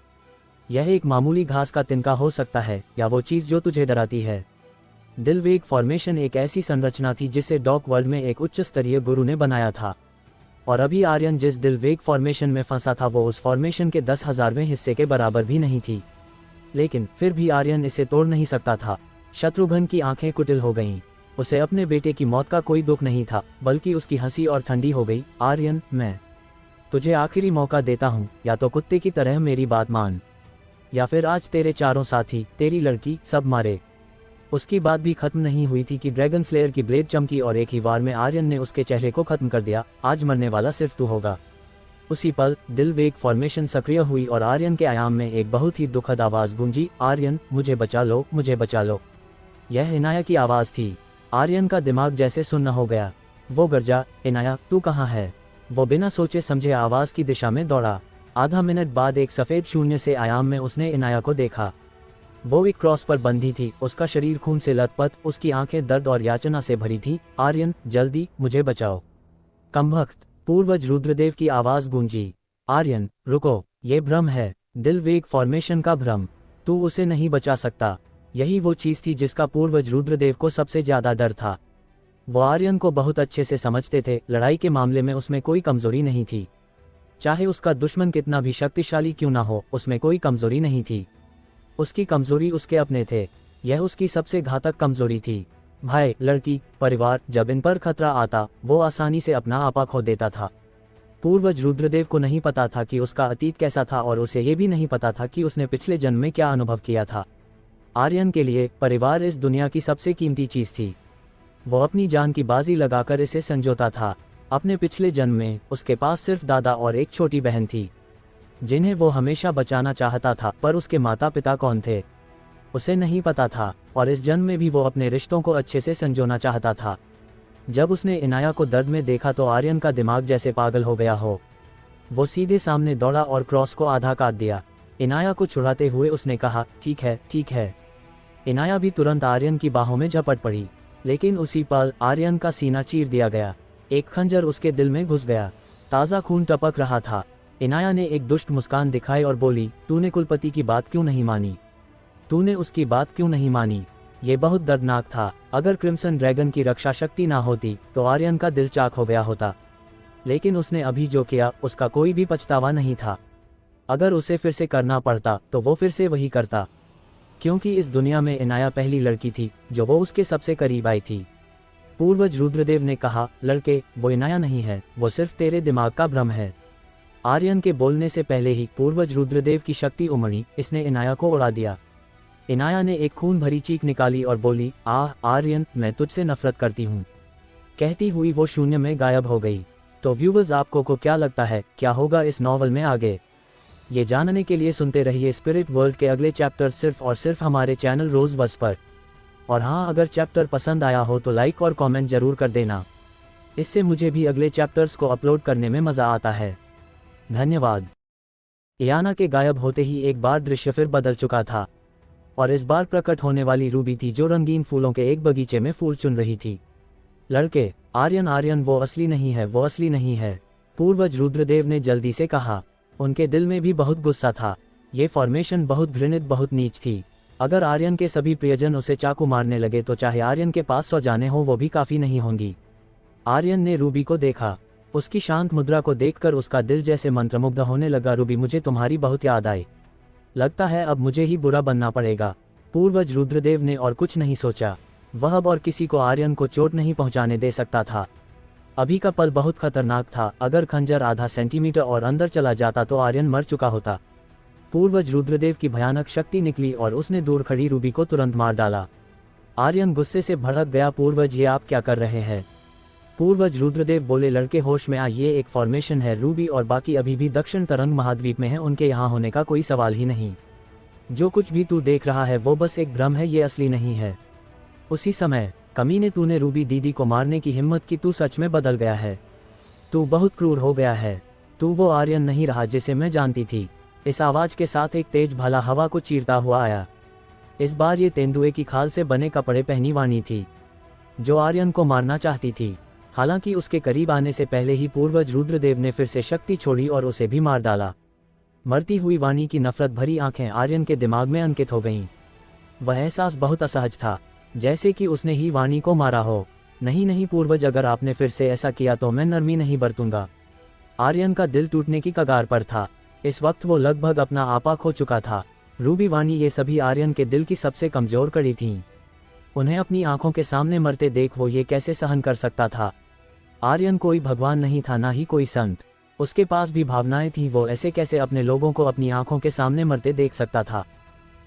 यह एक मामूली घास का तिनका हो सकता है या वो चीज जो तुझे डराती है। दिलवेग फॉर्मेशन एक ऐसी संरचना थी जिसे डॉक वर्ल्ड में एक उच्च स्तरीय गुरु ने बनाया था, और अभी आर्यन जिस दिलवेग फॉर्मेशन में फंसा था वो उस फॉर्मेशन के 10,000वें हिस्से के बराबर भी नहीं थी। लेकिन फिर भी आर्यन इसे तोड़ नहीं सकता था। शत्रुघ्न की आंखें कुटिल हो गईं। उसे अपने बेटे की मौत का कोई दुख नहीं था, बल्कि उसकी हंसी और ठंडी हो गई। आर्यन, मैं तुझे आखिरी मौका देता हूँ, या तो कुत्ते की तरह मेरी बात मान, या फिर आज तेरे चारों साथी, तेरी लड़की, सब मारे। उसकी बात भी खत्म नहीं हुई थी कि ड्रैगन स्लेयर की ब्लेड चमकी और एक ही वार में आर्यन ने उसके चेहरे को खत्म कर दिया। आज मरने वाला सिर्फ तू होगा। उसी पल दिलवेग फॉर्मेशन सक्रिय हुई और आर्यन के आयाम में एक बहुत ही दुखद आवाज गूंजी, आर्यन, मुझे बचा लो, मुझे बचा लो। यह इनाया की आवाज थी। आर्यन का दिमाग जैसे सुन्न हो गया। वो गरजा, इनाया, तू कहाँ है? वो बिना सोचे समझे आवाज की दिशा में दौड़ा। आधा मिनट बाद एक सफेद शून्य से आयाम में उसने इनाया को देखा। वो एक क्रॉस पर बंधी थी, उसका शरीर खून से लथपथ, उसकी आंखें दर्द और याचना से भरी थी। आर्यन, जल्दी, मुझे बचाओ। कमबख्त, पूर्वज रुद्रदेव की आवाज गूंजी। आर्यन, रुको, ये भ्रम है, दिलवेग फॉर्मेशन का भ्रम। तू उसे नहीं बचा सकता। यही वो चीज़ थी जिसका पूर्वज रुद्रदेव को सबसे ज़्यादा डर था। वो आर्यन को बहुत अच्छे से समझते थे, लड़ाई के मामले में उसमें कोई कमज़ोरी नहीं थी। चाहे उसका दुश्मन कितना भी शक्तिशाली क्यों ना हो, उसमें कोई कमज़ोरी नहीं थी। उसकी कमज़ोरी उसके अपने थे, यह उसकी सबसे घातक कमज़ोरी थी। भाई, लड़की, परिवार, जब इन पर खतरा आता वो आसानी से अपना आपा खो देता था। पूर्वज रुद्रदेव को नहीं पता था कि उसका अतीत कैसा था और उसे ये भी नहीं पता था कि उसने पिछले जन्म में क्या अनुभव किया था। आर्यन के लिए परिवार इस दुनिया की सबसे कीमती चीज़ थी। वो अपनी जान की बाजी लगाकर इसे संजोता था। अपने पिछले जन्म में उसके पास सिर्फ दादा और एक छोटी बहन थी, जिन्हें वो हमेशा बचाना चाहता था, पर उसके माता पिता कौन थे उसे नहीं पता था। और इस जन्म में भी वो अपने रिश्तों को अच्छे से संजोना चाहता था। जब उसने इनाया को दर्द में देखा तो आर्यन का दिमाग जैसे पागल हो गया हो। वो सीधे सामने दौड़ा और क्रॉस को आधा काट दिया। इनाया को छुड़ाते हुए उसने कहा, ठीक है, ठीक है। इनाया भी तुरंत आर्यन की बाहों में झपट पड़ी, लेकिन उसी पल आर्यन का सीना चीर दिया गया। एक खंजर उसके दिल में घुस गया। ताज़ा खून टपक रहा था। इनाया ने एक दुष्ट मुस्कान दिखाई और बोली, तूने कुलपति की बात क्यों नहीं मानी? तूने उसकी बात क्यों नहीं मानी? ये बहुत दर्दनाक था। अगर क्रिम्सन ड्रैगन की रक्षा शक्ति ना होती तो आर्यन का दिल चाक हो गया होता, लेकिन उसने अभी जो किया उसका कोई भी पछतावा नहीं था। अगर उसे फिर से करना पड़ता तो वो फिर से वही करता, क्योंकि इस दुनिया में इनाया पहली लड़की थी जो वो उसके सबसे करीब आई थी। पूर्वज रुद्रदेव ने कहा, लड़के, वो इनाया नहीं है, वो सिर्फ तेरे दिमाग का भ्रम है। आर्यन के बोलने से पहले ही पूर्वज रुद्रदेव की शक्ति उमड़ी, इसने इनाया को उड़ा दिया। इनाया ने एक खून भरी चीख निकाली और बोली, आर्यन, मैं तुझसे नफरत करती हूँ। कहती हुई वो शून्य में गायब हो गई। तो व्यूवर्स, आपको को क्या लगता है, क्या होगा इस नॉवल में आगे? ये जानने के लिए सुनते रहिए स्पिरिट वर्ल्ड के अगले चैप्टर सिर्फ और सिर्फ हमारे चैनल रोज बस पर। और हाँ, अगर चैप्टर पसंद आया हो तो लाइक और कमेंट जरूर कर देना, इससे मुझे भी अगले चैप्टर्स को अपलोड करने में मज़ा आता है। धन्यवाद। इयाना के गायब होते ही एक बार दृश्य फिर बदल चुका था, और इस बार प्रकट होने वाली रूबी थी जो रंगीन फूलों के एक बगीचे में फूल चुन रही थी। लड़के, आर्यन, वो असली नहीं है, वो असली नहीं है, पूर्वज रुद्रदेव ने जल्दी से कहा। उनके दिल में भी बहुत गुस्सा था। ये फॉर्मेशन बहुत घृणित, बहुत नीच थी। अगर आर्यन के सभी प्रियजन उसे चाकू मारने लगे तो चाहे आर्यन के पास 100 जानें हो वो भी काफ़ी नहीं होंगी। आर्यन ने रूबी को देखा। उसकी शांत मुद्रा को देखकर उसका दिल जैसे मंत्रमुग्ध होने लगा। रूबी, मुझे तुम्हारी बहुत याद आई। लगता है अब मुझे ही बुरा बनना पड़ेगा। पूर्वज रुद्रदेव ने और कुछ नहीं सोचा। वह अब और किसी को आर्यन को चोट नहीं पहुंचाने दे सकता था। अभी का पल बहुत खतरनाक था। अगर खंजर आधा सेंटीमीटर और अंदर चला जाता तो आर्यन मर चुका होता। पूर्वज रुद्रदेव की भयानक शक्ति निकली और उसने दूर खड़ी रूबी को तुरंत मार डाला। आर्यन गुस्से से भड़क गया। पूर्वज, ये आप क्या कर रहे हैं? पूर्वज रुद्रदेव बोले, लड़के, होश में आ, ये एक फॉर्मेशन है। रूबी और बाकी अभी भी दक्षिण तरंग महाद्वीप में है, उनके यहाँ होने का कोई सवाल ही नहीं। जो कुछ भी तू देख रहा है वो बस एक भ्रम है, ये असली नहीं है। उसी समय, कमीने, तूने रूबी दीदी को मारने की हिम्मत की, तू सच में बदल गया है। तू बहुत क्रूर हो गया है। तू वो आर्यन नहीं रहा जिसे मैं जानती थी। इस आवाज के साथ एक तेज भला हवा को चीरता हुआ आया। इस बार ये तेंदुए की खाल से बने कपड़े पहनी वाणी थी, जो आर्यन को मारना चाहती थी। हालांकि उसके करीब आने से पहले ही पूर्वज रुद्रदेव ने फिर से शक्ति छोड़ी और उसे भी मार डाला। मरती हुई वाणी की नफरत भरी आंखें आर्यन के दिमाग में अंकित हो गईं। वह एहसास बहुत असहज था, जैसे कि उसने ही वाणी को मारा हो। नहीं नहीं पूर्वज, अगर आपने फिर से ऐसा किया तो मैं नरमी नहीं बरतूंगा। आर्यन का दिल टूटने की कगार पर था। इस वक्त वो लगभग अपना आपा खो चुका था। रूबी, वाणी, ये सभी आर्यन के दिल की सबसे कमजोर कड़ी थीं। उन्हें अपनी आंखों के सामने मरते देख वो ये कैसे सहन कर सकता था? आर्यन कोई भगवान नहीं था, ना ही कोई संत। उसके पास भी भावनाएं थीं। वो ऐसे कैसे अपने लोगों को अपनी आंखों के सामने मरते देख सकता था?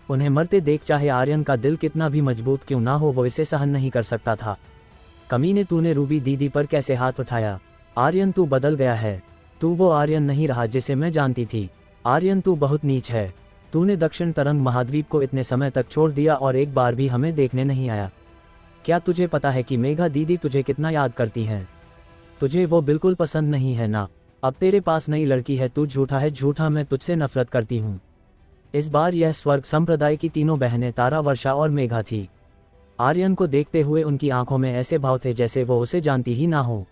उन्हें मरते देख चाहे आर्यन का दिल कितना भी मजबूत क्यों ना हो, वो इसे सहन नहीं कर सकता था। कमीने, तूने रूबी दीदी पर कैसे हाथ उठाया? आर्यन, तू बदल गया है। तू वो आर्यन नहीं रहा जिसे मैं जानती थी। आर्यन, तू बहुत नीच है। तूने दक्षिण तरंग महाद्वीप को इतने समय तक छोड़ दिया और एक बार भी हमें देखने नहीं आया। क्या तुझे पता है कि मेघा दीदी तुझे कितना याद करती हैं? तुझे वो बिल्कुल पसंद नहीं है ना? अब तेरे पास नई लड़की है। तू झूठा है, झूठा। मैं तुझसे नफरत करती हूँ। इस बार यह स्वर्ग संप्रदाय की तीनों बहनें तारा, वर्षा और मेघा थी। आर्यन को देखते हुए उनकी आंखों में ऐसे भाव थे जैसे वो उसे जानती ही ना हो।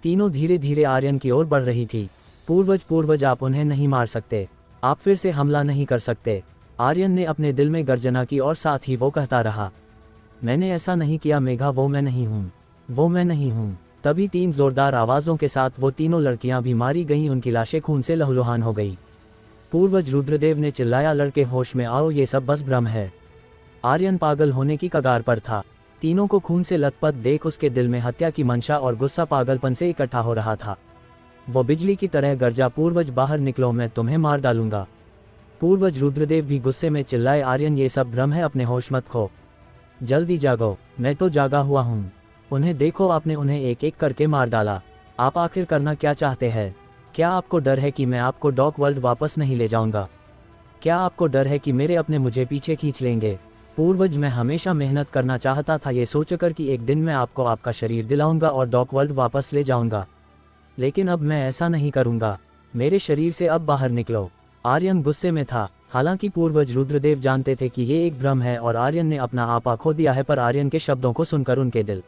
तीनों धीरे धीरे आर्यन की ओर बढ़ रही थी। पूर्वज, आप उन्हें नहीं मार सकते। आप फिर से हमला नहीं कर सकते। आर्यन ने अपने दिल में गर्जना की और साथ ही वो कहता रहा, मैंने ऐसा नहीं किया मेघा, वो मैं नहीं हूँ, वो मैं नहीं हूँ। तभी 3 जोरदार आवाज़ों के साथ वो तीनों लड़कियां भी मारी गईं, उनकी लाशें खून से लहूलुहान हो गई। पूर्वज रुद्रदेव ने चिल्लाया, लड़के होश में आओ, ये सब बस भ्रम है। आर्यन पागल होने की कगार पर था। तीनों को खून से लथपथ देख उसके दिल में हत्या की मंशा और गुस्सा पागलपन से इकट्ठा हो रहा था। वो बिजली की तरह गरजा, पूर्वज बाहर निकलो, मैं तुम्हें मार डालूंगा। पूर्वज रुद्रदेव भी गुस्से में चिल्लाए, आर्यन ये सब भ्रम है, अपने होश मत खो, जल्दी जागो, मैं तो जागा हुआ हूँ। उन्हें देखो, आपने उन्हें एक एक करके मार डाला। आप आखिर करना क्या चाहते हैं? क्या आपको डर है कि मैं आपको डॉक वर्ल्ड वापस नहीं ले जाऊंगा? क्या आपको डर है कि मेरे अपने मुझे पीछे खींच लेंगे? पूर्वज, मैं हमेशा मेहनत करना चाहता था, ये सोचकर कि एक दिन मैं आपको आपका शरीर दिलाऊंगा और डॉक वर्ल्ड वापस ले जाऊंगा, लेकिन अब मैं ऐसा नहीं करूंगा। मेरे शरीर से अब बाहर निकलो। आर्यन गुस्से में था। हालांकि पूर्वज रुद्रदेव जानते थे कि ये एक भ्रम है और आर्यन ने अपना आपा खो दिया है, पर आर्यन के शब्दों को सुनकर उनके दिल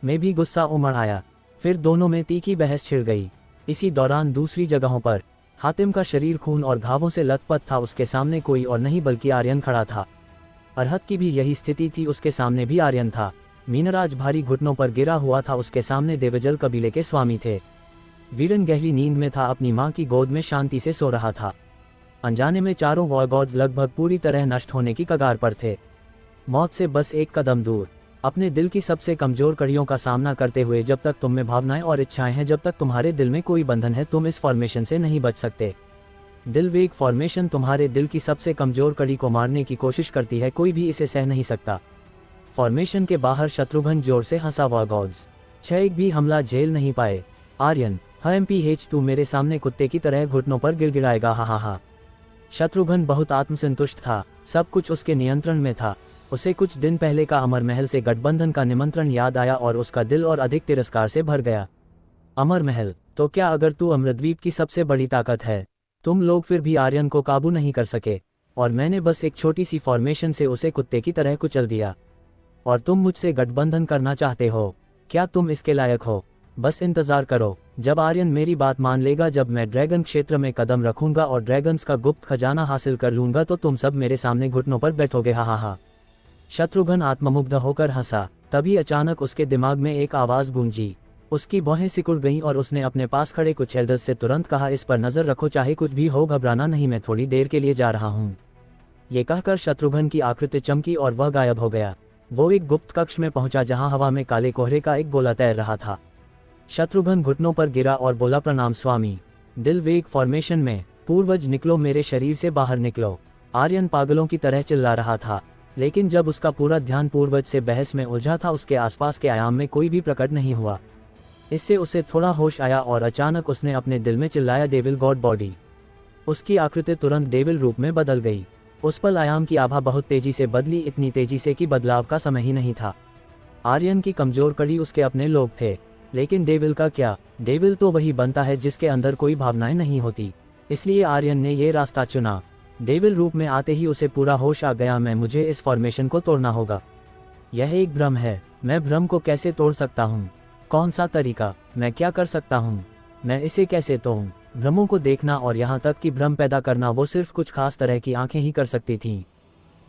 में भी गुस्सा उमड़ आया। फिर दोनों में तीखी बहस छिड़ गई। इसी दौरान दूसरी जगहों पर हातिम का शरीर खून और घावों से लथपथ था। उसके सामने कोई और नहीं बल्कि आर्यन खड़ा था। अरहत की भी यही स्थिति थी, उसके सामने भी आर्यन था। मीनराज भारी घुटनों पर गिरा हुआ था, उसके सामने देवजल कबीले के स्वामी थे। वीरन गहरी नींद में था, अपनी मां की गोद में शांति से सो रहा था। अनजाने में चारों वॉरगॉड्स लगभग पूरी तरह नष्ट होने की कगार पर थे, मौत से बस एक कदम दूर। अपने दिल की सबसे कमजोर कड़ियों का सामना करते हुए, जब तक तुम में भावनाएं और इच्छाएं हैं, जब तक तुम्हारे दिल में कोई बंधन है, तुम इस फॉर्मेशन से नहीं बच सकते। दिल वेग फॉर्मेशन तुम्हारे दिल की सबसे कमजोर कड़ी को मारने की कोशिश करती है, कोई भी इसे सह नहीं सकता। फॉर्मेशन के बाहर शत्रुघ्न जोर से हंसा, वॉरगॉड्स 6 भी हमला झेल नहीं पाए। आर्यन, MPH, तू मेरे सामने कुत्ते की तरह घुटनों पर गिड़गिड़ाएगा? हा हा हा। शत्रुघ्न बहुत आत्मसंतुष्ट था, सब कुछ उसके नियंत्रण में था। उसे कुछ दिन पहले का अमर महल से गठबंधन का निमंत्रण याद आया और उसका दिल और अधिक तिरस्कार से भर गया। अमर महल? तो क्या अगर तू अमृतद्वीप की सबसे बड़ी ताकत है, तुम लोग फिर भी आर्यन को काबू नहीं कर सके, और मैंने बस एक छोटी सी फॉर्मेशन से उसे कुत्ते की तरह कुचल दिया, और तुम मुझसे गठबंधन करना चाहते हो? क्या तुम इसके लायक हो? बस इंतजार करो, जब आर्यन मेरी बात मान लेगा, जब मैं ड्रैगन क्षेत्र में कदम रखूंगा और ड्रैगन्स का गुप्त खजाना हासिल कर लूंगा, तो तुम सब मेरे सामने घुटनों पर बैठोगे। हा हा हा। शत्रुघ्न आत्ममुग्ध होकर हंसा। तभी अचानक उसके दिमाग में एक आवाज गूंजी। उसकी भौहें सिकुड़ गईं और उसने अपने पास खड़े कुछ एल्डर्स से तुरंत कहा, इस पर नजर रखो, चाहे कुछ भी हो, घबराना नहीं, मैं थोड़ी देर के लिए जा रहा हूँ। ये कहकर शत्रुघ्न की आकृति चमकी और वह गायब हो गया। वो एक गुप्त कक्ष में पहुंचा जहां हवा में काले कोहरे का एक गोला तैर रहा था। शत्रुघ्न घुटनों पर गिरा और बोला, प्रणाम स्वामी। दिल वेग फॉर्मेशन में, पूर्वज निकलो, मेरे शरीर से बाहर निकलो। आर्यन पागलों की तरह चिल्ला रहा था, लेकिन जब उसका पूरा ध्यान पूर्वज से बहस में उलझा था, उसके आसपास के आयाम में कोई भी प्रकट नहीं हुआ। इससे उसे थोड़ा होश आया और अचानक उसने अपने दिल में चिल्लाया, डेविल गॉड बॉडी। उसकी आकृति तुरंत डेविल रूप में बदल गई। उस पल आयाम की आभा बहुत तेजी से बदली, इतनी तेजी से कि बदलाव का समय ही नहीं था। आर्यन की कमजोर कड़ी उसके अपने लोग थे, लेकिन डेविल का क्या? डेविल तो वही बनता है जिसके अंदर कोई भावनाएं नहीं होती। इसलिए आर्यन ने ये रास्ता चुना। डेविल रूप में आते ही उसे पूरा होश आ गया, मुझे इस फॉर्मेशन को तोड़ना होगा। यह एक भ्रम है, मैं भ्रम को कैसे तोड़ सकता हूँ? कौन सा तरीका? मैं क्या कर सकता हूँ? मैं इसे कैसे तोड़ूं? भ्रमों को देखना और यहाँ तक कि भ्रम पैदा करना, वो सिर्फ कुछ खास तरह की आंखें ही कर सकती थीं।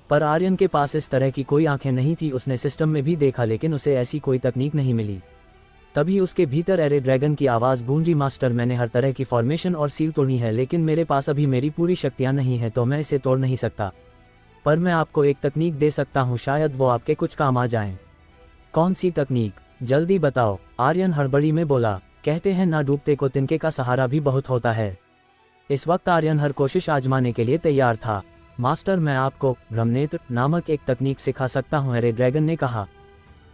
पर आर्यन के पास इस तरह की कोई आंखें नहीं थी। उसने सिस्टम में भी देखा, लेकिन उसे ऐसी कोई तकनीक नहीं मिली। तभी उसके भीतर एरे ड्रैगन की आवाज़ गूंजी, मास्टर, मैंने हर तरह की फॉर्मेशन और सील तोड़ी है, लेकिन मेरे पास अभी मेरी पूरी शक्तियाँ नहीं है, तो मैं इसे तोड़ नहीं सकता। पर मैं आपको एक तकनीक दे सकता हूँ, शायद वो आपके कुछ काम आ जाए। कौन सी तकनीक? जल्दी बताओ, आर्यन हड़बड़ी में बोला। कहते हैं ना, डूबते को तिनके का सहारा भी बहुत होता है। इस वक्त आर्यन हर कोशिश आजमाने के लिए तैयार था। मास्टर, मैं आपको ब्रह्मनेत्र नामक एक तकनीक सिखा सकता हूँ, एरे ड्रैगन ने कहा।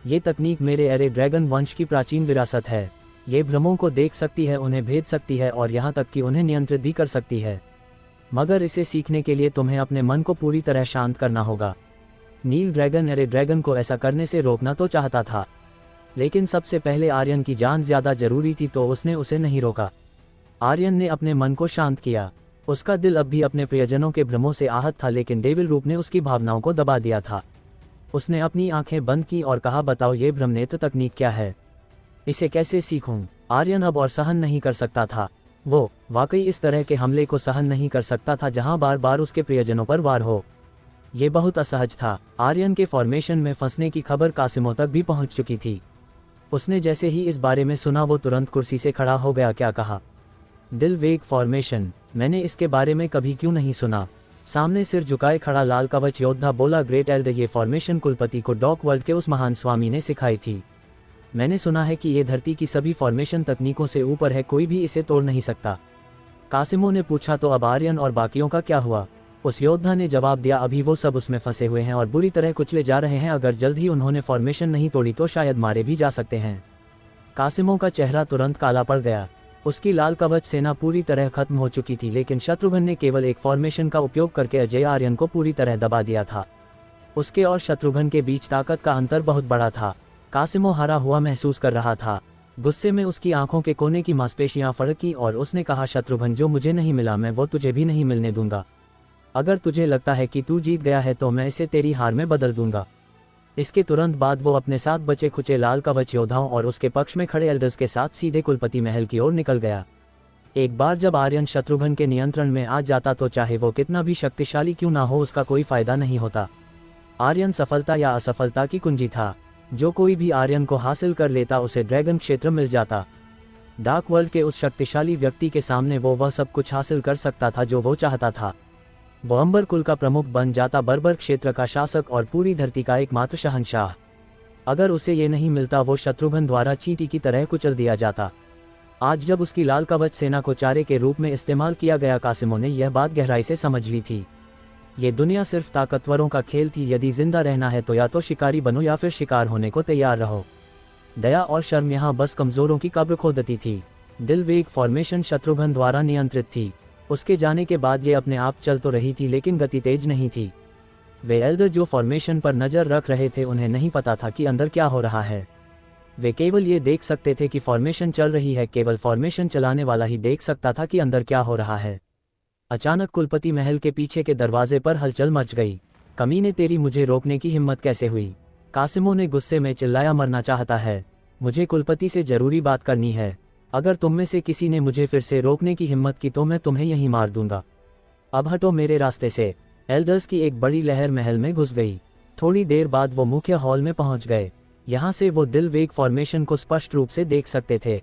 ये तकनीक मेरे एरे ड्रैगन वंश की प्राचीन विरासत है। ये भ्रमों को देख सकती है, उन्हें भेद सकती है और यहाँ तक कि उन्हें नियंत्रित भी कर सकती है। मगर इसे सीखने के लिए तुम्हें अपने मन को पूरी तरह शांत करना होगा। नील ड्रैगन एरे ड्रैगन को ऐसा करने से रोकना तो चाहता था, लेकिन सबसे पहले आर्यन की जान ज्यादा जरूरी थी, तो उसने उसे नहीं रोका। आर्यन ने अपने मन को शांत किया। उसका दिल अब भी अपने प्रियजनों के भ्रमों से आहत था, लेकिन डेविल रूप ने उसकी भावनाओं को दबा दिया था। उसने अपनी आंखें बंद की और कहा, बताओ, ये ब्रह्मनेत्र तकनीक क्या है? इसे कैसे सीखूं? आर्यन अब और सहन नहीं कर सकता था। वो वाकई इस तरह के हमले को सहन नहीं कर सकता था जहां बार बार उसके प्रियजनों पर वार हो। ये बहुत असहज था। आर्यन के फॉर्मेशन में फंसने की खबर कासिमों तक भी पहुंच चुकी थी। उसने जैसे ही इस बारे में सुना वो तुरंत कुर्सी से खड़ा हो गया। क्या कहा? दिल वेग फॉर्मेशन? मैंने इसके बारे में कभी क्यों नहीं सुना? सामने सिर झुकाए खड़ा लाल कवच योद्धा बोला, ग्रेट एल्डर, ये फॉर्मेशन कुलपति को डॉक वर्ल्ड के उस महान स्वामी ने सिखाई थी। मैंने सुना है कि ये धरती की सभी फॉर्मेशन तकनीकों से ऊपर है, कोई भी इसे तोड़ नहीं सकता। कासिमों ने पूछा, तो अब आर्यन और बाकियों का क्या हुआ? उस योद्धा ने जवाब दिया, अभी वो सब उसमें फंसे हुए हैं और बुरी तरह कुचले जा रहे हैं। अगर जल्द ही उन्होंने फॉर्मेशन नहीं तोड़ी तो शायद मारे भी जा सकते हैं। कासिमों का चेहरा तुरंत काला पड़ गया। उसकी लाल कवच सेना पूरी तरह खत्म हो चुकी थी, लेकिन शत्रुघ्न ने केवल एक फॉर्मेशन का उपयोग करके अजय आर्यन को पूरी तरह दबा दिया था। उसके और शत्रुघ्न के बीच ताकत का अंतर बहुत बड़ा था। कासिमों हारा हुआ महसूस कर रहा था। गुस्से में उसकी आंखों के कोने की मांसपेशियां फड़की और उसने कहा, शत्रुघ्न, जो मुझे नहीं मिला मैं वो तुझे भी नहीं मिलने दूंगा। अगर तुझे लगता है कि तू जीत गया है तो मैं इसे तेरी हार में बदल दूंगा। इसके तुरंत बाद वो अपने साथ बचे खुचे लाल कवच योद्धाओं और उसके पक्ष में खड़े एल्डर्स के साथ सीधे कुलपति महल की ओर निकल गया। एक बार जब आर्यन शत्रुघ्न के नियंत्रण में आ जाता तो चाहे वो कितना भी शक्तिशाली क्यों ना हो उसका कोई फायदा नहीं होता। आर्यन सफलता या असफलता की कुंजी था। जो कोई भी आर्यन को हासिल कर लेता उसे ड्रैगन क्षेत्र मिल जाता। डार्क वर्ल्ड के उस शक्तिशाली व्यक्ति के सामने वो वह सब कुछ हासिल कर सकता था जो वो चाहता था। वो अंबर कुल का प्रमुख बन जाता, बर्बर क्षेत्र का शासक और पूरी धरती का एकमात्र शहंशाह। अगर उसे ये नहीं मिलता वो शत्रुघ्न द्वारा चींटी की तरह कुचल दिया जाता। आज जब उसकी लाल कवच सेना को चारे के रूप में इस्तेमाल किया गया, कासिमों ने यह बात गहराई से समझ ली थी। ये दुनिया सिर्फ ताकतवरों का खेल थी। यदि जिंदा रहना है तो या तो शिकारी बनो या फिर शिकार होने को तैयार रहो। दया और शर्म यहाँ बस कमजोरों की कब्र खोदती थी। दिल वेग फॉर्मेशन शत्रुघ्न द्वारा नियंत्रित थी। उसके जाने के बाद ये अपने आप चल तो रही थी, लेकिन गति तेज नहीं थी। वे एल्डर जो फॉर्मेशन पर नजर रख रहे थे उन्हें नहीं पता था कि अंदर क्या हो रहा है। वे केवल ये देख सकते थे कि फॉर्मेशन चल रही है। केवल फॉर्मेशन चलाने वाला ही देख सकता था कि अंदर क्या हो रहा है। अचानक कुलपति महल के पीछे के दरवाजे पर हलचल मच गई। कमीने, तेरी मुझे रोकने की हिम्मत कैसे हुई? कासिमों ने गुस्से में चिल्लाया, मरना चाहता है? मुझे कुलपति से जरूरी बात करनी है। अगर तुम में से किसी ने मुझे फिर से रोकने की हिम्मत की तो मैं तुम्हें यहीं मार दूंगा। अब हटो मेरे रास्ते से। एल्डर्स की एक बड़ी लहर महल में घुस गई। थोड़ी देर बाद वो मुख्य हॉल में पहुंच गए। यहाँ से वो दिल वेग फॉर्मेशन को स्पष्ट रूप से देख सकते थे।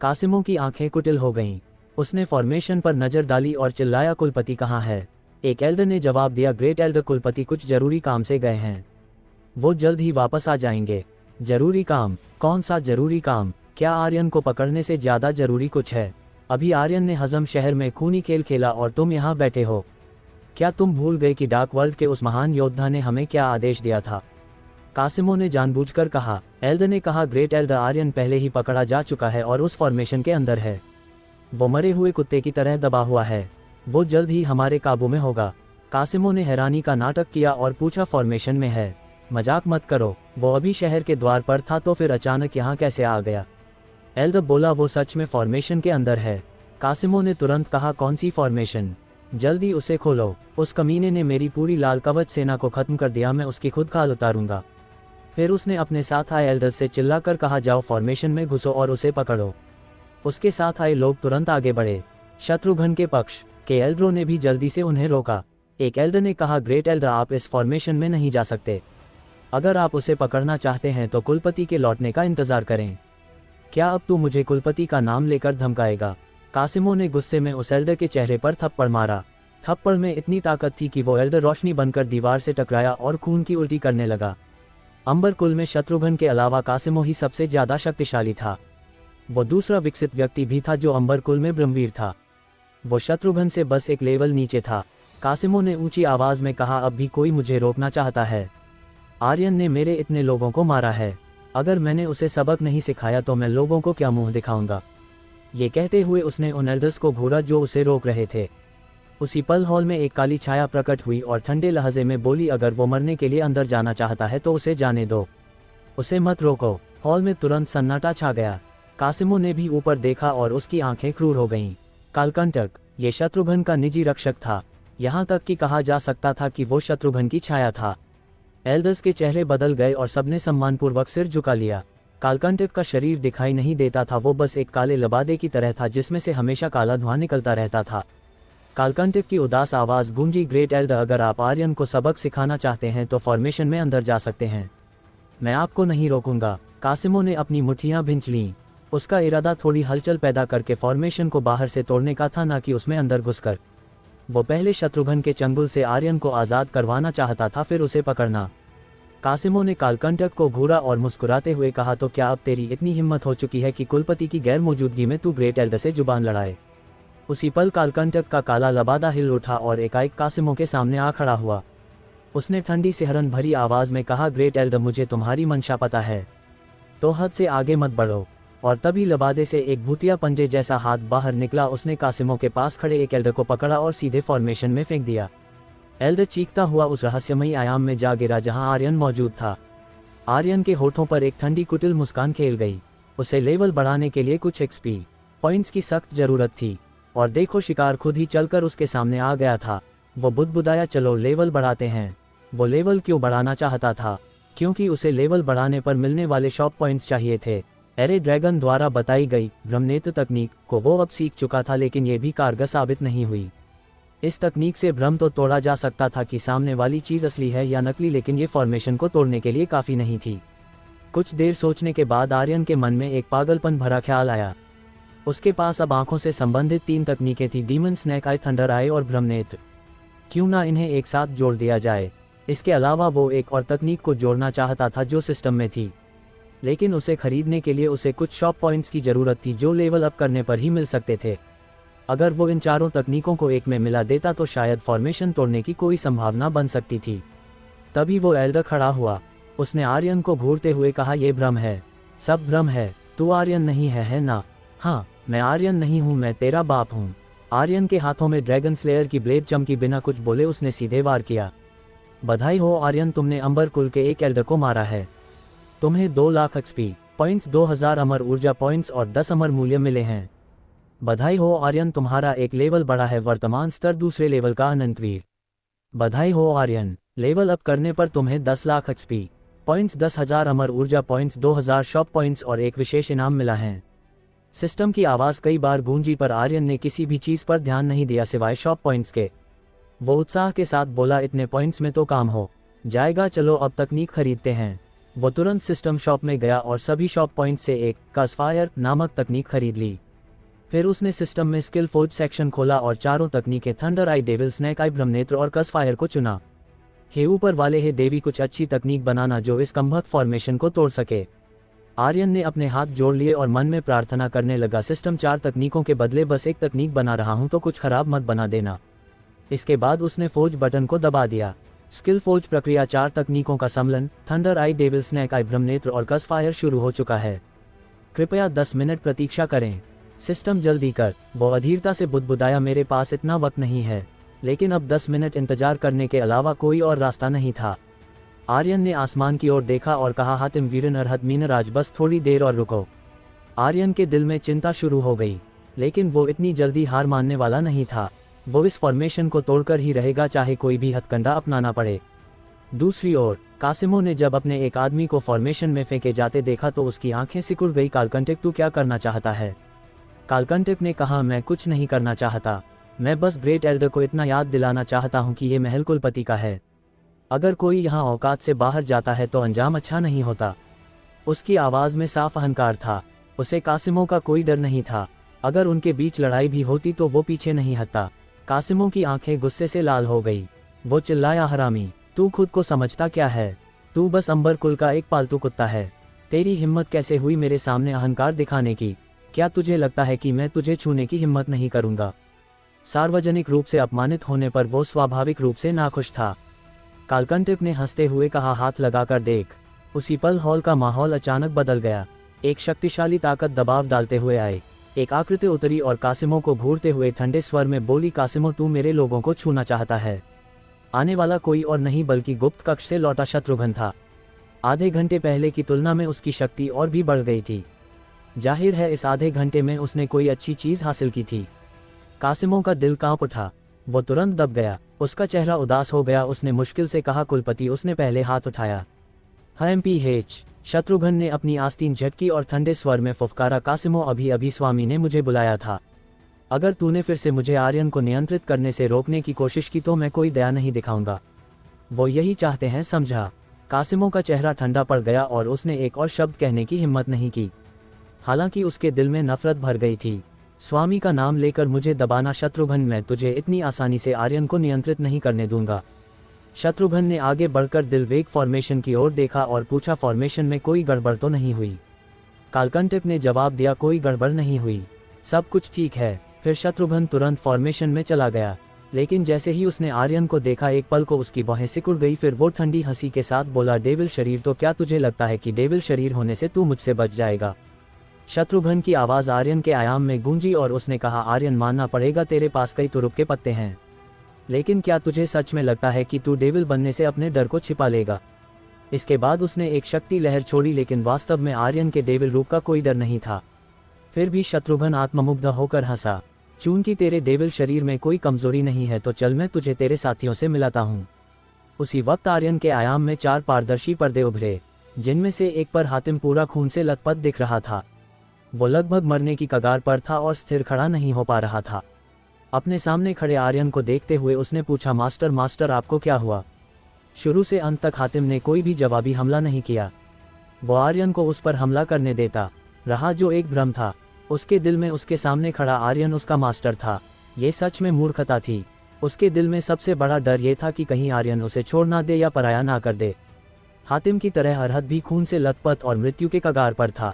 कासिमों की आंखें कुटिल हो गईं। उसने फॉर्मेशन पर नजर डाली और चिल्लाया, कुलपति कहाँ है? एक एल्डर ने जवाब दिया, ग्रेट एल्डर, कुलपति कुछ जरूरी काम से गए हैं। वो जल्द ही वापस आ जाएंगे। जरूरी काम? कौन सा जरूरी काम? क्या आर्यन को पकड़ने से ज्यादा जरूरी कुछ है? अभी आर्यन ने हजम शहर में खूनी खेल खेला और तुम यहाँ बैठे हो। क्या तुम भूल गए कि डार्क वर्ल्ड के उस महान योद्धा ने हमें क्या आदेश दिया था? कासिमों ने जानबूझकर कहा। एल्डर ने कहा, ग्रेट एल्डर, आर्यन पहले ही पकड़ा जा चुका है और उस फॉर्मेशन के अंदर है। वो मरे हुए कुत्ते की तरह दबा हुआ है। वो जल्द ही हमारे काबू में होगा। कासिमों ने हैरानी का नाटक किया और पूछा, फॉर्मेशन में है? मजाक मत करो। वो अभी शहर के द्वार पर था तो फिर अचानक यहाँ कैसे आ गया? एल्डर बोला, वो सच में फॉर्मेशन के अंदर है। कासिमों ने तुरंत कहा, कौन सी फॉर्मेशन? जल्दी उसे खोलो। उस कमीने ने मेरी पूरी लाल कवच सेना को खत्म कर दिया, मैं उसकी खुद खाल उतारूंगा। फिर उसने अपने साथ आए एल्डर्स से चिल्लाकर कहा, जाओ फॉर्मेशन में घुसो और उसे पकड़ो। उसके साथ आए लोग तुरंत आगे बढ़े। शत्रुघ्न के पक्ष के एल्डरों ने भी जल्दी से उन्हें रोका। एक एल्डर ने कहा, ग्रेट एल्डर, आप इस फॉर्मेशन में नहीं जा सकते। अगर आप उसे पकड़ना चाहते हैं तो कुलपति के लौटने का इंतजार करें। क्या अब तू मुझे कुलपति का नाम लेकर धमकाएगा? कासिमों ने गुस्से में उस एल्डर के चेहरे पर थप्पड़ मारा। थप्पड़ में इतनी ताकत थी कि वो एल्डर रोशनी बनकर दीवार से टकराया और खून की उल्टी करने लगा। अंबर कुल में शत्रुघ्न के अलावा कासिमों ही सबसे ज्यादा शक्तिशाली था। वो दूसरा विकसित व्यक्ति भी था जो अंबर कुल में ब्रह्मवीर था। वो शत्रुघ्न से बस एक लेवल नीचे था। कासिमों ने ऊंची आवाज में कहा, अब भी कोई मुझे रोकना चाहता है? आर्यन ने मेरे इतने लोगों को मारा है। अगर मैंने उसे सबक नहीं सिखाया तो मैं लोगों को क्या मुंह दिखाऊंगा? ये कहते हुए उसने उन एल्डर्स को घूरा जो उसे रोक रहे थे। उसी पल हॉल में एक काली छाया प्रकट हुई और ठंडे लहजे में बोली, अगर वो मरने के लिए अंदर जाना चाहता है तो उसे जाने दो, उसे मत रोको। हॉल में तुरंत सन्नाटा छा गया। कासिमों ने भी ऊपर देखा और उसकी आंखें क्रूर हो गईं। कालकंटक, ये शत्रुघ्न का निजी रक्षक था। यहाँ तक कि कहा जा सकता था कि वो शत्रुघ्न की छाया था। एल्डर्स के चेहरे बदल गए और सबने सम्मानपूर्वक सिर झुका लिया। कालकंटक का शरीर दिखाई नहीं देता था, वो बस एक काले लबादे की तरह था जिसमें से हमेशा काला धुआं निकलता रहता था। कालकंटक की उदास आवाज़ गूंजी, ग्रेट एल्डर, अगर आप आर्यन को सबक सिखाना चाहते हैं तो फॉर्मेशन में अंदर जा सकते हैं, मैं आपको नहीं रोकूंगा। कासिमो ने अपनी मुट्ठियां भींच लीं। उसका इरादा थोड़ी हलचल पैदा करके फॉर्मेशन को बाहर से तोड़ने का था, ना कि उसमें अंदर घुसकर। वो पहले शत्रुघ्न के चंगुल से आर्यन को आज़ाद करवाना चाहता था, फिर उसे पकड़ना। कासिमो ने कालकंटक को घूरा और मुस्कुराते हुए कहा, तो क्या अब तेरी इतनी हिम्मत हो चुकी है कि कुलपति की गैर मौजूदगी में तू ग्रेट एल्डर से जुबान लड़ाए? उसी पल कालकंटक का काला लबादा हिल उठा और एकाएक कासिमो के सामने आ खड़ा हुआ। उसने ठंडी सिहरन भरी आवाज़ में कहा, ग्रेट एल्डर, मुझे तुम्हारी मंशा पता है, तो हद से आगे मत बढ़ो। और तभी लबादे से एक भूतिया पंजे जैसा हाथ बाहर निकला। उसने कासिमो के पास खड़े एक एल्डर को पकड़ा और सीधे फॉर्मेशन में फेंक दिया। एल्डर चीखता हुआ उस रहस्यमयी आयाम में जा गिरा जहां आर्यन मौजूद था। आर्यन के होठों पर एक ठंडी कुटिल मुस्कान खेल गई। उसे लेवल बढ़ाने के लिए कुछ एक्सपी पॉइंट्स की सख्त जरूरत थी, और देखो, शिकार खुद ही चलकर उसके सामने आ गया था। वो बुदबुदाया, चलो लेवल बढ़ाते हैं। वो लेवल क्यों बढ़ाना चाहता था? क्योंकि उसे लेवल बढ़ाने पर मिलने वाले शॉप पॉइंट्स चाहिए थे। एरे ड्रैगन द्वारा बताई गई ब्रह्मनेत्र तकनीक को वो अब सीख चुका था, लेकिन ये भी कारगर साबित नहीं हुई। इस तकनीक से भ्रम तो तोड़ा जा सकता था कि सामने वाली चीज़ असली है या नकली, लेकिन ये फॉर्मेशन को तोड़ने के लिए काफ़ी नहीं थी। कुछ देर सोचने के बाद आर्यन के मन में एक पागलपन भरा ख्याल आया। उसके पास अब आंखों से संबंधित 3 तकनीकें थी, डीमन, स्नैक आई, थंडर आई और ब्रह्मनेत्र। क्यों ना इन्हें एक साथ जोड़ दिया जाए। इसके अलावा वो एक और तकनीक को जोड़ना चाहता था जो सिस्टम में थी, लेकिन उसे खरीदने के लिए उसे कुछ शॉप पॉइंट्स की ज़रूरत थी जो लेवल अप करने पर ही मिल सकते थे। अगर वो इन चारों तकनीकों को एक में मिला देता तो शायद फॉर्मेशन तोड़ने की कोई संभावना बन सकती थी। तभी वो एल्डर खड़ा हुआ। उसने आर्यन को घूरते हुए कहा, यह भ्रम है, सब भ्रम है, तू आर्यन नहीं है ना? हाँ, मैं आर्यन नहीं हूँ, मैं तेरा बाप हूँ। आर्यन के हाथों में ड्रैगन स्लेयर की ब्लेड चमकी। बिना कुछ बोले उसने सीधे वार किया। बधाई हो आर्यन, तुमने अंबर कुल के एक एल्डर को मारा है। तुम्हें 2 लाख एक्सपी पॉइंट्स, 2000 अमर ऊर्जा पॉइंट्स और 10 अमर मूल्य मिले हैं। बधाई हो आर्यन, तुम्हारा एक लेवल बढ़ा है, वर्तमान स्तर दूसरे लेवल का अनंतवीर। बधाई हो आर्यन, लेवल अप करने पर तुम्हें 10 लाख एक्सपी पॉइंट्स, 10,000 अमर ऊर्जा पॉइंट्स, 2000 शॉप पॉइंट्स और एक विशेष इनाम मिला है। सिस्टम की आवाज़ कई बार गूंजी पर आर्यन ने किसी भी चीज़ पर ध्यान नहीं दिया सिवाय शॉप पॉइंट्स के। वो उत्साह के साथ बोला, इतने पॉइंट्स में तो काम हो जाएगा, चलो अब तकनीक खरीदते हैं। वो तुरंत सिस्टम शॉप में गया और सभी शॉप पॉइंट्स से एक कास्फायर नामक तकनीक खरीद ली। फिर उसने सिस्टम में स्किल फोर्ज सेक्शन खोला और चारों तकनीकें थंडर आई, डेविल, स्नैक आई, ब्रह्मनेत्र और कास्फायर को चुना। हे ऊपर वाले, हे देवी, कुछ अच्छी तकनीक बनाना जो इस कमबख्त फॉर्मेशन को तोड़ सके। आर्यन ने अपने हाथ जोड़ लिए और मन में प्रार्थना करने लगा, सिस्टम 4 तकनीकों के बदले बस एक तकनीक बना रहा हूं, तो कुछ खराब मत बना देना। इसके बाद उसने फोर्ज बटन को दबा दिया। स्किल फोर्ज प्रक्रिया 4 तकनीकों का सम्मिलन थंडर आई, डेविल, स्नैक आई, ब्रह्मनेत्र और कास्फायर शुरू हो चुका है। कृपया 10 मिनट प्रतीक्षा करें। सिस्टम जल्दी कर। वो अधीरता से बुदबुदाया, मेरे पास इतना वक्त नहीं है। लेकिन अब 10 मिनट इंतजार करने के अलावा कोई और रास्ता नहीं था। आर्यन ने आसमान की ओर देखा और कहा, हातिम वीरन अरहद मीनराज, बस थोड़ी देर और रुको। आर्यन के दिल में चिंता शुरू हो गई, लेकिन वो इतनी जल्दी हार मानने वाला नहीं था। वो इस फॉर्मेशन को तोड़कर ही रहेगा, चाहे कोई भी हथकंडा अपनाना पड़े। दूसरी ओर कासिमो ने जब अपने एक आदमी को फॉर्मेशन में फेंके जाते देखा तो उसकी आंखें सिकुड़ गई। कालकंटक, तू क्या करना चाहता है? कालकंटक ने कहा, मैं कुछ नहीं करना चाहता, मैं बस ग्रेट एल्डर को इतना याद दिलाना चाहता हूँ कि ये महल कुलपति का है। अगर कोई यहाँ औकात से बाहर जाता है तो अंजाम अच्छा नहीं होता। उसकी आवाज़ में साफ अहंकार था। उसे कासिमो का कोई डर नहीं था। अगर उनके बीच लड़ाई भी होती तो वो पीछे नहीं हटता। कासिमो की आंखें गुस्से से लाल हो गई। वो चिल्लाया, हरामी, तू खुद को समझता क्या है? तू बस अंबर कुल का एक पालतू कुत्ता है। तेरी हिम्मत कैसे हुई मेरे सामने अहंकार दिखाने की? क्या तुझे लगता है कि मैं तुझे छूने की हिम्मत नहीं करूंगा? सार्वजनिक रूप से अपमानित होने पर वो स्वाभाविक रूप से नाखुश था। कालकंटक ने हंसते हुए कहा, हाथ लगाकर देख। उसी पल हॉल का माहौल अचानक बदल गया। एक शक्तिशाली ताकत दबाव डालते हुए आई। एक आकृति उतरी और कासिमो को घूरते हुए ठंडे स्वर में बोली, कासिमो, तू मेरे लोगों को छूना चाहता है? आने वाला कोई और नहीं बल्कि गुप्त कक्ष से लौटा शत्रुघ्न था। आधे घंटे पहले की तुलना में उसकी शक्ति और भी बढ़ गई थी। जाहिर है इस आधे घंटे में उसने कोई अच्छी चीज हासिल की थी। कासिमो का दिल कांप उठा। वो तुरंत दब गया। उसका चेहरा उदास हो गया। उसने मुश्किल से कहा, कुलपति। उसने पहले हाथ उठाया। HMPH शत्रुघ्न ने अपनी आस्तीन झटकी और ठंडे स्वर में फुफकारा, कासिमो, अभी अभी स्वामी ने मुझे बुलाया था। अगर तूने फिर से मुझे आर्यन को नियंत्रित करने से रोकने की कोशिश की तो मैं कोई दया नहीं दिखाऊंगा। वो यही चाहते हैं, समझा। कासिमो का चेहरा ठंडा पड़ गया और उसने एक और शब्द कहने की हिम्मत नहीं की। हालांकि उसके दिल में नफरत भर गई थी। स्वामी का नाम लेकर मुझे दबाना शत्रुघ्न, मैं तुझे इतनी आसानी से आर्यन को नियंत्रित नहीं करने दूंगा। शत्रुघ्न ने आगे बढ़कर दिलवेग फॉर्मेशन की ओर देखा और पूछा, फॉर्मेशन में कोई गड़बड़ तो नहीं हुई? कालकंटक ने जवाब दिया, कोई गड़बड़ नहीं हुई, सब कुछ ठीक है। फिर शत्रुघ्न तुरंत फॉर्मेशन में चला गया। लेकिन जैसे ही उसने आर्यन को देखा एक पल को उसकी बाहें सिकुड़ गई। फिर वो ठंडी हंसी के साथ बोला, डेविल शरीर, तो क्या तुझे लगता है कि डेविल शरीर होने से तू मुझसे बच जाएगा? शत्रुघ्न की आवाज़ आर्यन के आयाम में गूंजी और उसने कहा, आर्यन, मानना पड़ेगा तेरे पास कई तुरुप के पत्ते हैं, लेकिन क्या तुझे सच में लगता है कि तू डेविल बनने से अपने डर को छिपा लेगा? इसके बाद उसने एक शक्ति लहर छोड़ी, लेकिन वास्तव में आर्यन के डेविल रूप का कोई डर नहीं था। फिर भी शत्रुघ्न आत्ममुग्ध होकर हंसा। चूंकि तेरे डेविल शरीर में कोई कमजोरी नहीं है तो चल मैं तुझे तेरे साथियों से मिलाता हूँ। उसी वक्त आर्यन के आयाम में 4 पारदर्शी पर्दे उभरे, जिनमें से एक पर हातिम पूरा खून से लथपथ दिख रहा था। वो लगभग मरने की कगार पर था और स्थिर खड़ा नहीं हो पा रहा था। अपने सामने खड़े आर्यन को देखते हुए उसने पूछा, मास्टर आपको क्या हुआ? शुरू से अंत तक हातिम ने कोई भी जवाबी हमला नहीं किया। वो आर्यन को उस पर हमला करने देता रहा जो एक भ्रम था। उसके दिल में उसके सामने खड़ा आर्यन उसका मास्टर था। ये सच में मूर्खता थी। उसके दिल में सबसे बड़ा डर ये था कि कहीं आर्यन उसे छोड़ ना दे या पराया ना कर दे। हातिम की तरह अरहद भी खून से लथपथ और मृत्यु के कगार पर था।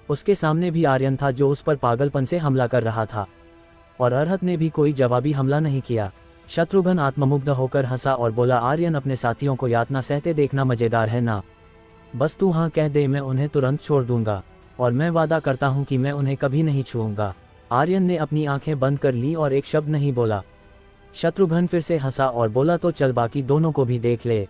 उसके सामने भी आर्यन था जो उस पर पागलपन से हमला कर रहा था, और अरहद ने भी कोई जवाबी हमला नहीं किया। शत्रुघ्न आत्ममुग्ध होकर हंसा और बोला, आर्यन, अपने साथियों को यातना सहते देखना मजेदार है ना? बस तू हाँ कह दे, मैं उन्हें तुरंत छोड़ दूंगा, और मैं वादा करता हूं कि मैं उन्हें कभी नहीं छूऊंगा। आर्यन ने अपनी आंखें बंद कर ली और एक शब्द नहीं बोला। शत्रुघ्न फिर से हंसा और बोला, तो चल बाकी दोनों को भी देख ले।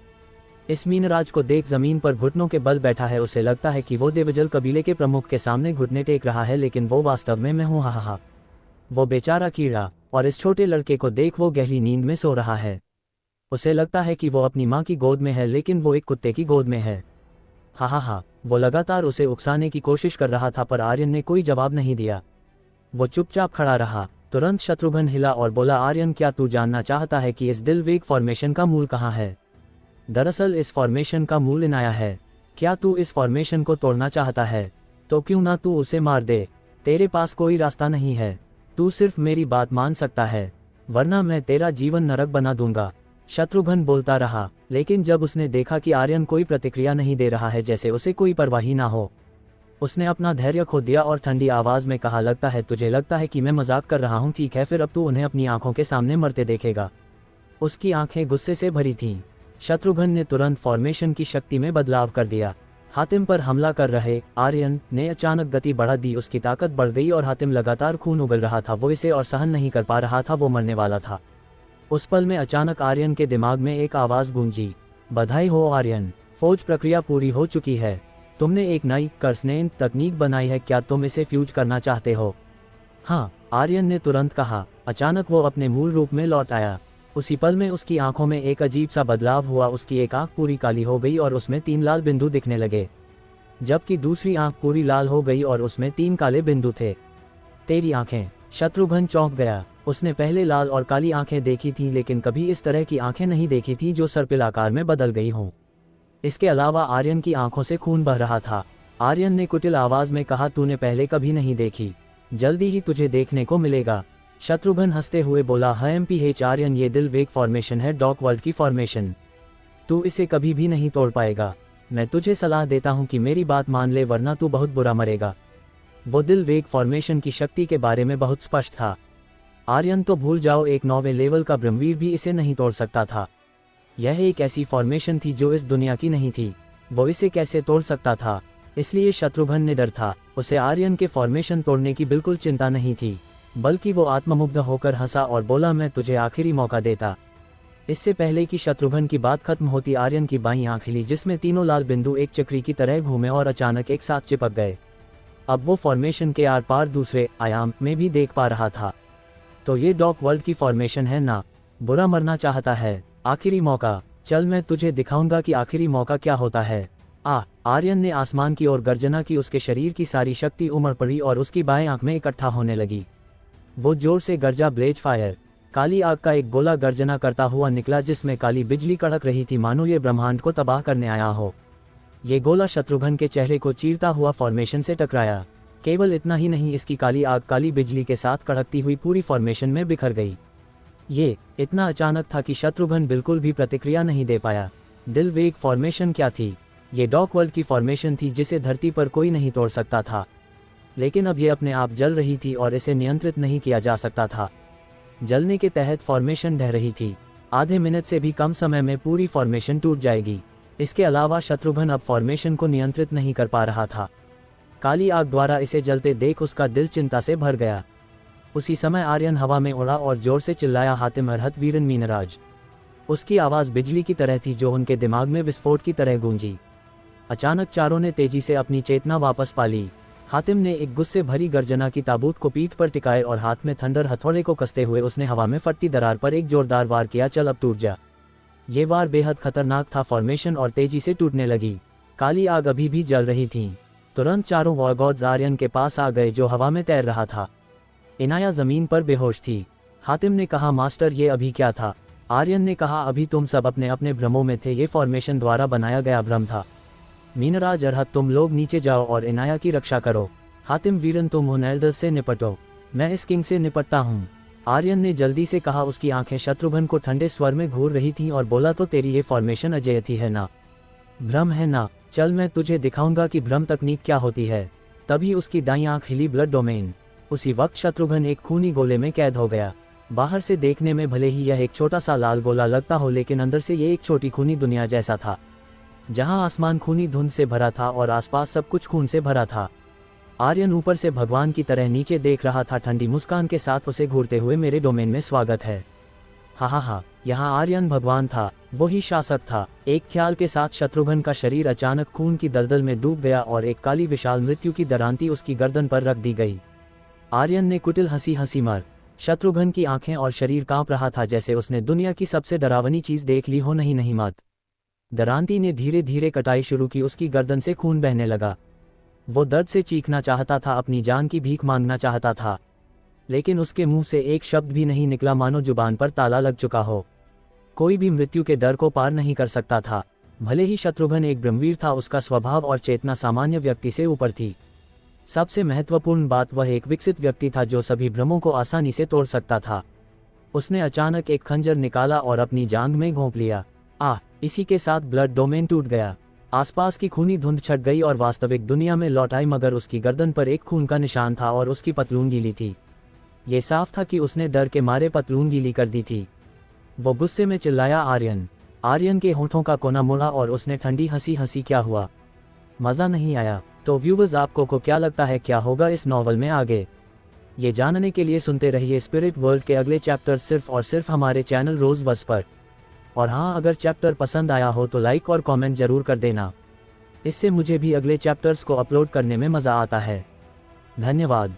इस मीनराज को देख, जमीन पर घुटनों के बल बैठा है। उसे लगता है कि वो देवजल कबीले के प्रमुख के सामने घुटने टेक रहा है, लेकिन वो वास्तव में मैं हूँ। हा। वो बेचारा कीड़ा, और इस छोटे लड़के को देख, वो गहरी नींद में सो रहा है। उसे लगता है कि वो अपनी माँ की गोद में है, लेकिन वो एक कुत्ते की गोद में है। हा। वो लगातार उसे उकसाने की कोशिश कर रहा था, पर आर्यन ने कोई जवाब नहीं दिया। वो चुपचाप खड़ा रहा। तुरंत शत्रुघ्न हिला और बोला, आर्यन, क्या तू जानना चाहता है कि इस दिलवेग फॉर्मेशन का मूल कहाँ है? दरअसल इस फॉर्मेशन का मूल इनाया है। क्या तू इस फॉर्मेशन को तोड़ना चाहता है? तो क्यों ना तू उसे मार दे। तेरे पास कोई रास्ता नहीं है। तू सिर्फ मेरी बात मान सकता है, वरना मैं तेरा जीवन नरक बना दूंगा। शत्रुघ्न बोलता रहा, लेकिन जब उसने देखा कि आर्यन कोई प्रतिक्रिया नहीं दे रहा है, जैसे उसे कोई परवाह ही ना हो, उसने अपना धैर्य खो दिया और ठंडी आवाज में कहा, लगता है तुझे लगता है कि मैं मजाक कर रहा हूँ। ठीक है, फिर अब तू उन्हें अपनी आंखों के सामने मरते देखेगा। उसकी आंखें गुस्से से भरी थीं। शत्रुघ्न ने तुरंत फॉर्मेशन की शक्ति में बदलाव कर दिया। हातिम पर हमला कर रहे आर्यन ने अचानक गति बढ़ा दी। उसकी ताकत बढ़ गई और हातिम लगातार खून उगल रहा था। वो इसे और सहन नहीं कर पा रहा था। वो मरने वाला था। उस पल में अचानक आर्यन के दिमाग में एक आवाज गूंजी, बधाई हो आर्यन, फौज प्रक्रिया पूरी हो चुकी है। तुमने एक नई कर्सनेन तकनीक बनाई है, क्या तुम इसे फ्यूज करना चाहते हो? हाँ, आर्यन ने तुरंत कहा। अचानक वो अपने मूल रूप में लौट आया। उसी पल में उसकी आंखों में एक अजीब सा बदलाव हुआ। उसकी एक आंख पूरी काली हो गई और उसमें 3 लाल बिंदु दिखने लगे, जबकि दूसरी आंख पूरी लाल हो गई और उसमें 3 काले बिंदु थे। तेरी आंखें? शत्रुघ्न चौंक गया। उसने पहले लाल और काली आंखें देखी थीं, लेकिन कभी इस तरह की आंखें नहीं देखी थीं जो सर्पिल आकार में बदल गई हों। इसके अलावा आर्यन की आंखों से खून बह रहा था। आर्यन ने कुटिल आवाज में कहा, तूने पहले कभी नहीं देखी, जल्दी ही तुझे देखने को मिलेगा। शत्रुघ्न हंसते हुए बोला, MPH आर्यन, ये दिलवेग फॉर्मेशन है, डॉक वर्ल्ड की फॉर्मेशन। तू इसे कभी भी नहीं तोड़ पाएगा। मैं तुझे सलाह देता हूँ कि मेरी बात मान ले, वरना तू बहुत बुरा मरेगा। वो दिलवेग फॉर्मेशन की शक्ति के बारे में बहुत स्पष्ट था। आर्यन तो भूल जाओ, एक 9वें लेवल का ब्रह्मवीर भी इसे नहीं तोड़ सकता था। यह एक ऐसी फॉर्मेशन थी जो इस दुनिया की नहीं थी। वो इसे कैसे तोड़ सकता था? इसलिए शत्रुघ्न निडर था। उसे आर्यन के फॉर्मेशन तोड़ने की बिल्कुल चिंता नहीं थी, बल्कि वो आत्ममुग्ध होकर हंसा और बोला, मैं तुझे आखिरी मौका देता। इससे पहले कि शत्रुघ्न की बात खत्म होती, आर्यन की बाईं आंख हिली, जिसमें तीनों लाल बिंदु एक चक्री की तरह घूमे और अचानक एक साथ चिपक गए। अब वो फॉर्मेशन के आर पार दूसरे आयाम में भी देख पा रहा था। तो ये डॉक वर्ल्ड की फॉर्मेशन है ना? बुरा मरना चाहता है? आखिरी मौका? चल मैं तुझे दिखाऊंगा कि आखिरी मौका क्या होता है। आर्यन ने आसमान की ओर गर्जना की। उसके शरीर की सारी शक्ति उमड़ पड़ी और उसकी बाएं आंख में इकट्ठा होने लगी। वो जोर से गर्जा, ब्लेज फायर। काली आग का एक गोला गर्जना करता हुआ निकला जिसमें काली बिजली कड़क रही थी, मानो ये ब्रह्मांड को तबाह करने आया हो। ये गोला शत्रुघ्न के चेहरे को चीरता हुआ फॉर्मेशन से टकराया। केवल इतना ही नहीं, इसकी काली आग काली बिजली के साथ कड़कती हुई पूरी फॉर्मेशन में बिखर गई। ये इतना अचानक था कि शत्रुघ्न बिल्कुल भी प्रतिक्रिया नहीं दे पाया। दिल वेग फॉर्मेशन क्या थी? ये डॉक वर्ल्ड की फॉर्मेशन थी जिसे धरती पर कोई नहीं तोड़ सकता था, लेकिन अब ये अपने आप जल रही थी और इसे नियंत्रित नहीं किया जा सकता था। जलने के तहत फॉर्मेशन ढह रही थी। आधे मिनट से भी कम समय में पूरी फॉर्मेशन टूट जाएगी। इसके अलावा शत्रुघ्न अब फॉर्मेशन को नियंत्रित नहीं कर पा रहा था। काली आग द्वारा इसे जलते देख उसका दिल चिंता से भर गया। उसी समय आर्यन हवा में उड़ा और जोर से चिल्लाया, हातिम अरहत वीरन मीनराज। उसकी आवाज़ बिजली की तरह थी जो उनके दिमाग में विस्फोट की तरह गूंजी। अचानक चारों ने तेजी से अपनी चेतना वापस पा ली। हातिम ने एक गुस्से भरी गर्जना की ताबूत को पीठ पर टिकाए और हाथ में थंडर हथौड़े को कसते हुए उसने हवा में फटती दरार पर एक जोरदार वार किया। चल अब टूट जा। ये वार बेहद खतरनाक था। फॉर्मेशन और तेजी से टूटने लगी। काली आग अभी भी जल रही थी। तुरंत चारों वॉर गॉड्स आर्यन के पास आ गए जो हवा में तैर रहा था। इनाया जमीन पर बेहोश थी। हातिम ने कहा, मास्टर ये अभी क्या था? आर्यन ने कहा, अभी तुम सब अपने अपने भ्रमों में थे। ये फॉर्मेशन द्वारा बनाया गया भ्रम था। मीनराज अरहत, तुम लोग नीचे जाओ और इनाया की रक्षा करो। हातिम वीरन, तुम उन एल्डर्स से निपटो, मैं इस किंग से निपटता हूँ। आर्यन ने जल्दी से कहा। उसकी आंखें शत्रुघ्न को ठंडे स्वर में घूर रही थीं और बोला, तो तेरी ये फॉर्मेशन अजयती है ना? भ्रम है ना? चल मैं तुझे दिखाऊंगा कि भ्रम तकनीक क्या होती है। तभी उसकी दाईं आंख हिली। Blood domain. उसी वक्त शत्रुघ्न एक खूनी गोले में कैद हो गया। बाहर से देखने में भले ही यह एक छोटा सा लाल गोला लगता हो, लेकिन अंदर से ये एक छोटी खूनी दुनिया जैसा था, जहां आसमान खूनी धुंध से भरा था और आसपास सब कुछ खून से भरा था। आर्यन ऊपर से भगवान की तरह नीचे देख रहा था, ठंडी मुस्कान के साथ उसे घूरते हुए, मेरे डोमेन में स्वागत है। हा, यहाँ आर्यन भगवान था, वही शासक था। एक ख्याल के साथ शत्रुघ्न का शरीर अचानक खून की दलदल में डूब गया और एक काली विशाल मृत्यु की दरांती उसकी गर्दन पर रख दी गई। आर्यन ने कुटिल हंसी मर। शत्रुघ्न की आंखें और शरीर कांप रहा था जैसे उसने दुनिया की सबसे डरावनी चीज देख ली हो। नहीं मत। दरांती ने धीरे धीरे कटाई शुरू की। उसकी गर्दन से खून बहने लगा। वो दर्द से चीखना चाहता था, अपनी जान की भीख मांगना चाहता था, लेकिन उसके मुंह से एक शब्द भी नहीं निकला, मानो जुबान पर ताला लग चुका हो। कोई भी मृत्यु के डर को पार नहीं कर सकता था। भले ही शत्रुघ्न एक ब्रह्मवीर था, उसका स्वभाव और चेतना सामान्य व्यक्ति से ऊपर थी। सबसे महत्वपूर्ण बात, वह एक विकसित व्यक्ति था जो सभी भ्रमों को आसानी से तोड़ सकता था। उसने अचानक एक खंजर निकाला और अपनी जांघ में घोंप लिया। इसी के साथ ब्लड डोमेन टूट गया। आसपास की खूनी धुंध छट गई और वास्तविक दुनिया में लौट आई, मगर उसकी गर्दन पर एक खून का निशान था और उसकी पतलून गीली थी। ये साफ था कि उसने डर के मारे पतलून गीली कर दी थी। वो गुस्से में चिल्लाया, आर्यन। आर्यन के होठों का कोना मुड़ा और उसने ठंडी हंसी। क्या हुआ? मज़ा नहीं आया? तो व्यूवर्स, आपको को क्या लगता है क्या होगा इस नॉवल में आगे? ये जानने के लिए सुनते रहिए स्पिरिट वर्ल्ड के अगले चैप्टर सिर्फ और सिर्फ हमारे चैनल रोज बस पर। और हाँ, अगर चैप्टर पसंद आया हो तो लाइक और कमेंट जरूर कर देना। इससे मुझे भी अगले चैप्टर्स को अपलोड करने में मज़ा आता है। धन्यवाद।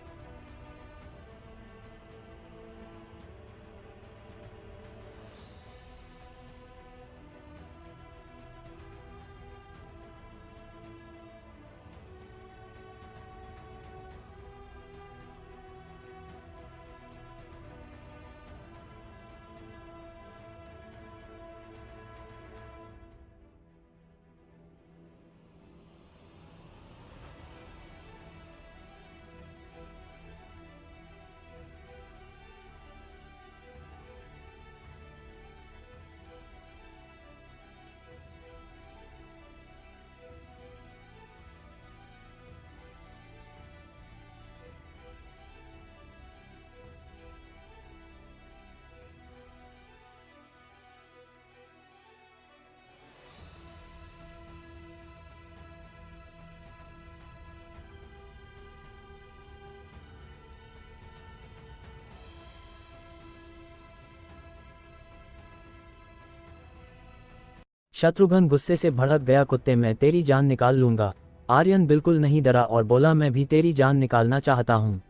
शत्रुघ्न गुस्से से भड़क गया, कुत्ते, मैं तेरी जान निकाल लूंगा। आर्यन बिल्कुल नहीं डरा और बोला, मैं भी तेरी जान निकालना चाहता हूँ।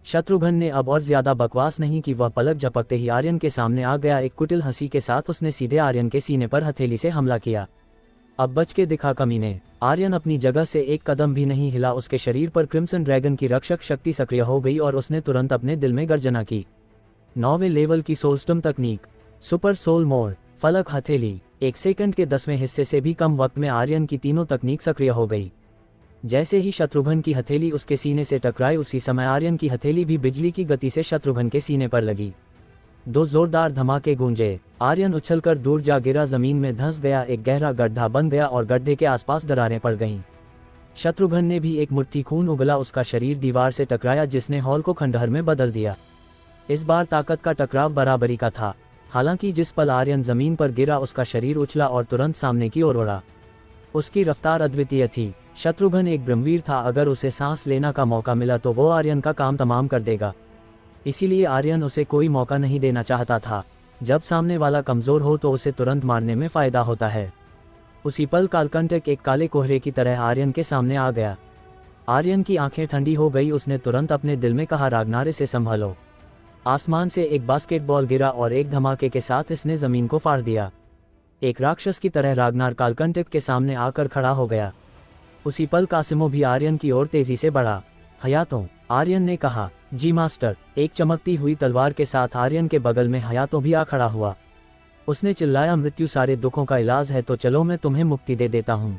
शत्रुघ्न ने अब और ज्यादा बकवास नहीं की। वह पलक झपकते ही आर्यन के सामने आ गया। एक कुटिल हंसी के साथ उसने सीधे आर्यन के सीने पर हथेली से हमला किया। अब बच के दिखा कमीने। आर्यन अपनी जगह से एक कदम भी नहीं हिला। उसके शरीर पर क्रिम्सन ड्रैगन की रक्षक शक्ति सक्रिय हो गई और उसने तुरंत अपने दिल में गर्जना की। 9वें लेवल की सोलस्टम तकनीक, सुपर सोल मोड, फलक हथेली। 1 सेकंड के 10वें हिस्से से भी कम वक्त में आर्यन की तीनों तकनीक सक्रिय हो गई। जैसे ही शत्रुघ्न की हथेली उसके सीने से टकराई, उसी समय आर्यन की हथेली भी बिजली की गति से शत्रुघ्न के सीने पर लगी। 2 जोरदार धमाके गूंजे। आर्यन उछलकर दूर जा गिरा, जमीन में धंस गया। एक गहरा गड्ढा बन गया और गड्ढे के आसपास दरारें पड़ गईं। शत्रुघ्न ने भी एक मुट्ठी खून उगला। उसका शरीर दीवार से टकराया, जिसने हॉल को खंडहर में बदल दिया। इस बार ताकत का टकराव बराबरी का था। हालांकि जिस पल आर्यन जमीन पर गिरा, उसका शरीर उछला और तुरंत सामने की ओर उड़ा। उसकी रफ्तार अद्वितीय थी। शत्रुघ्न एक ब्रह्मवीर था। अगर उसे सांस लेना का मौका मिला तो वो आर्यन का काम तमाम कर देगा। इसीलिए आर्यन उसे कोई मौका नहीं देना चाहता था। जब सामने वाला कमजोर हो तो उसे तुरंत मारने में फायदा होता है। उसी पल कालकंटक एक काले कोहरे की तरह आर्यन के सामने आ गया। आर्यन की आंखें ठंडी हो गई। उसने तुरंत अपने दिल में कहा, रागनार, इसे संभालो। आसमान से एक बास्केटबॉल गिरा और एक धमाके के साथ इसने जमीन को फाड़ दिया। एक राक्षस की तरह रागनार कालकंटक के सामने आकर खड़ा हो गया। उसी पल कासिमो भी आर्यन की ओर तेजी से बढ़ा। हयातो, आर्यन ने कहा। जी मास्टर। एक चमकती हुई तलवार के साथ आर्यन के बगल में हयातो भी आ खड़ा हुआ। उसने चिल्लाया, मृत्यु सारे दुखों का इलाज है, तो चलो मैं तुम्हें मुक्ति दे देता हूँ।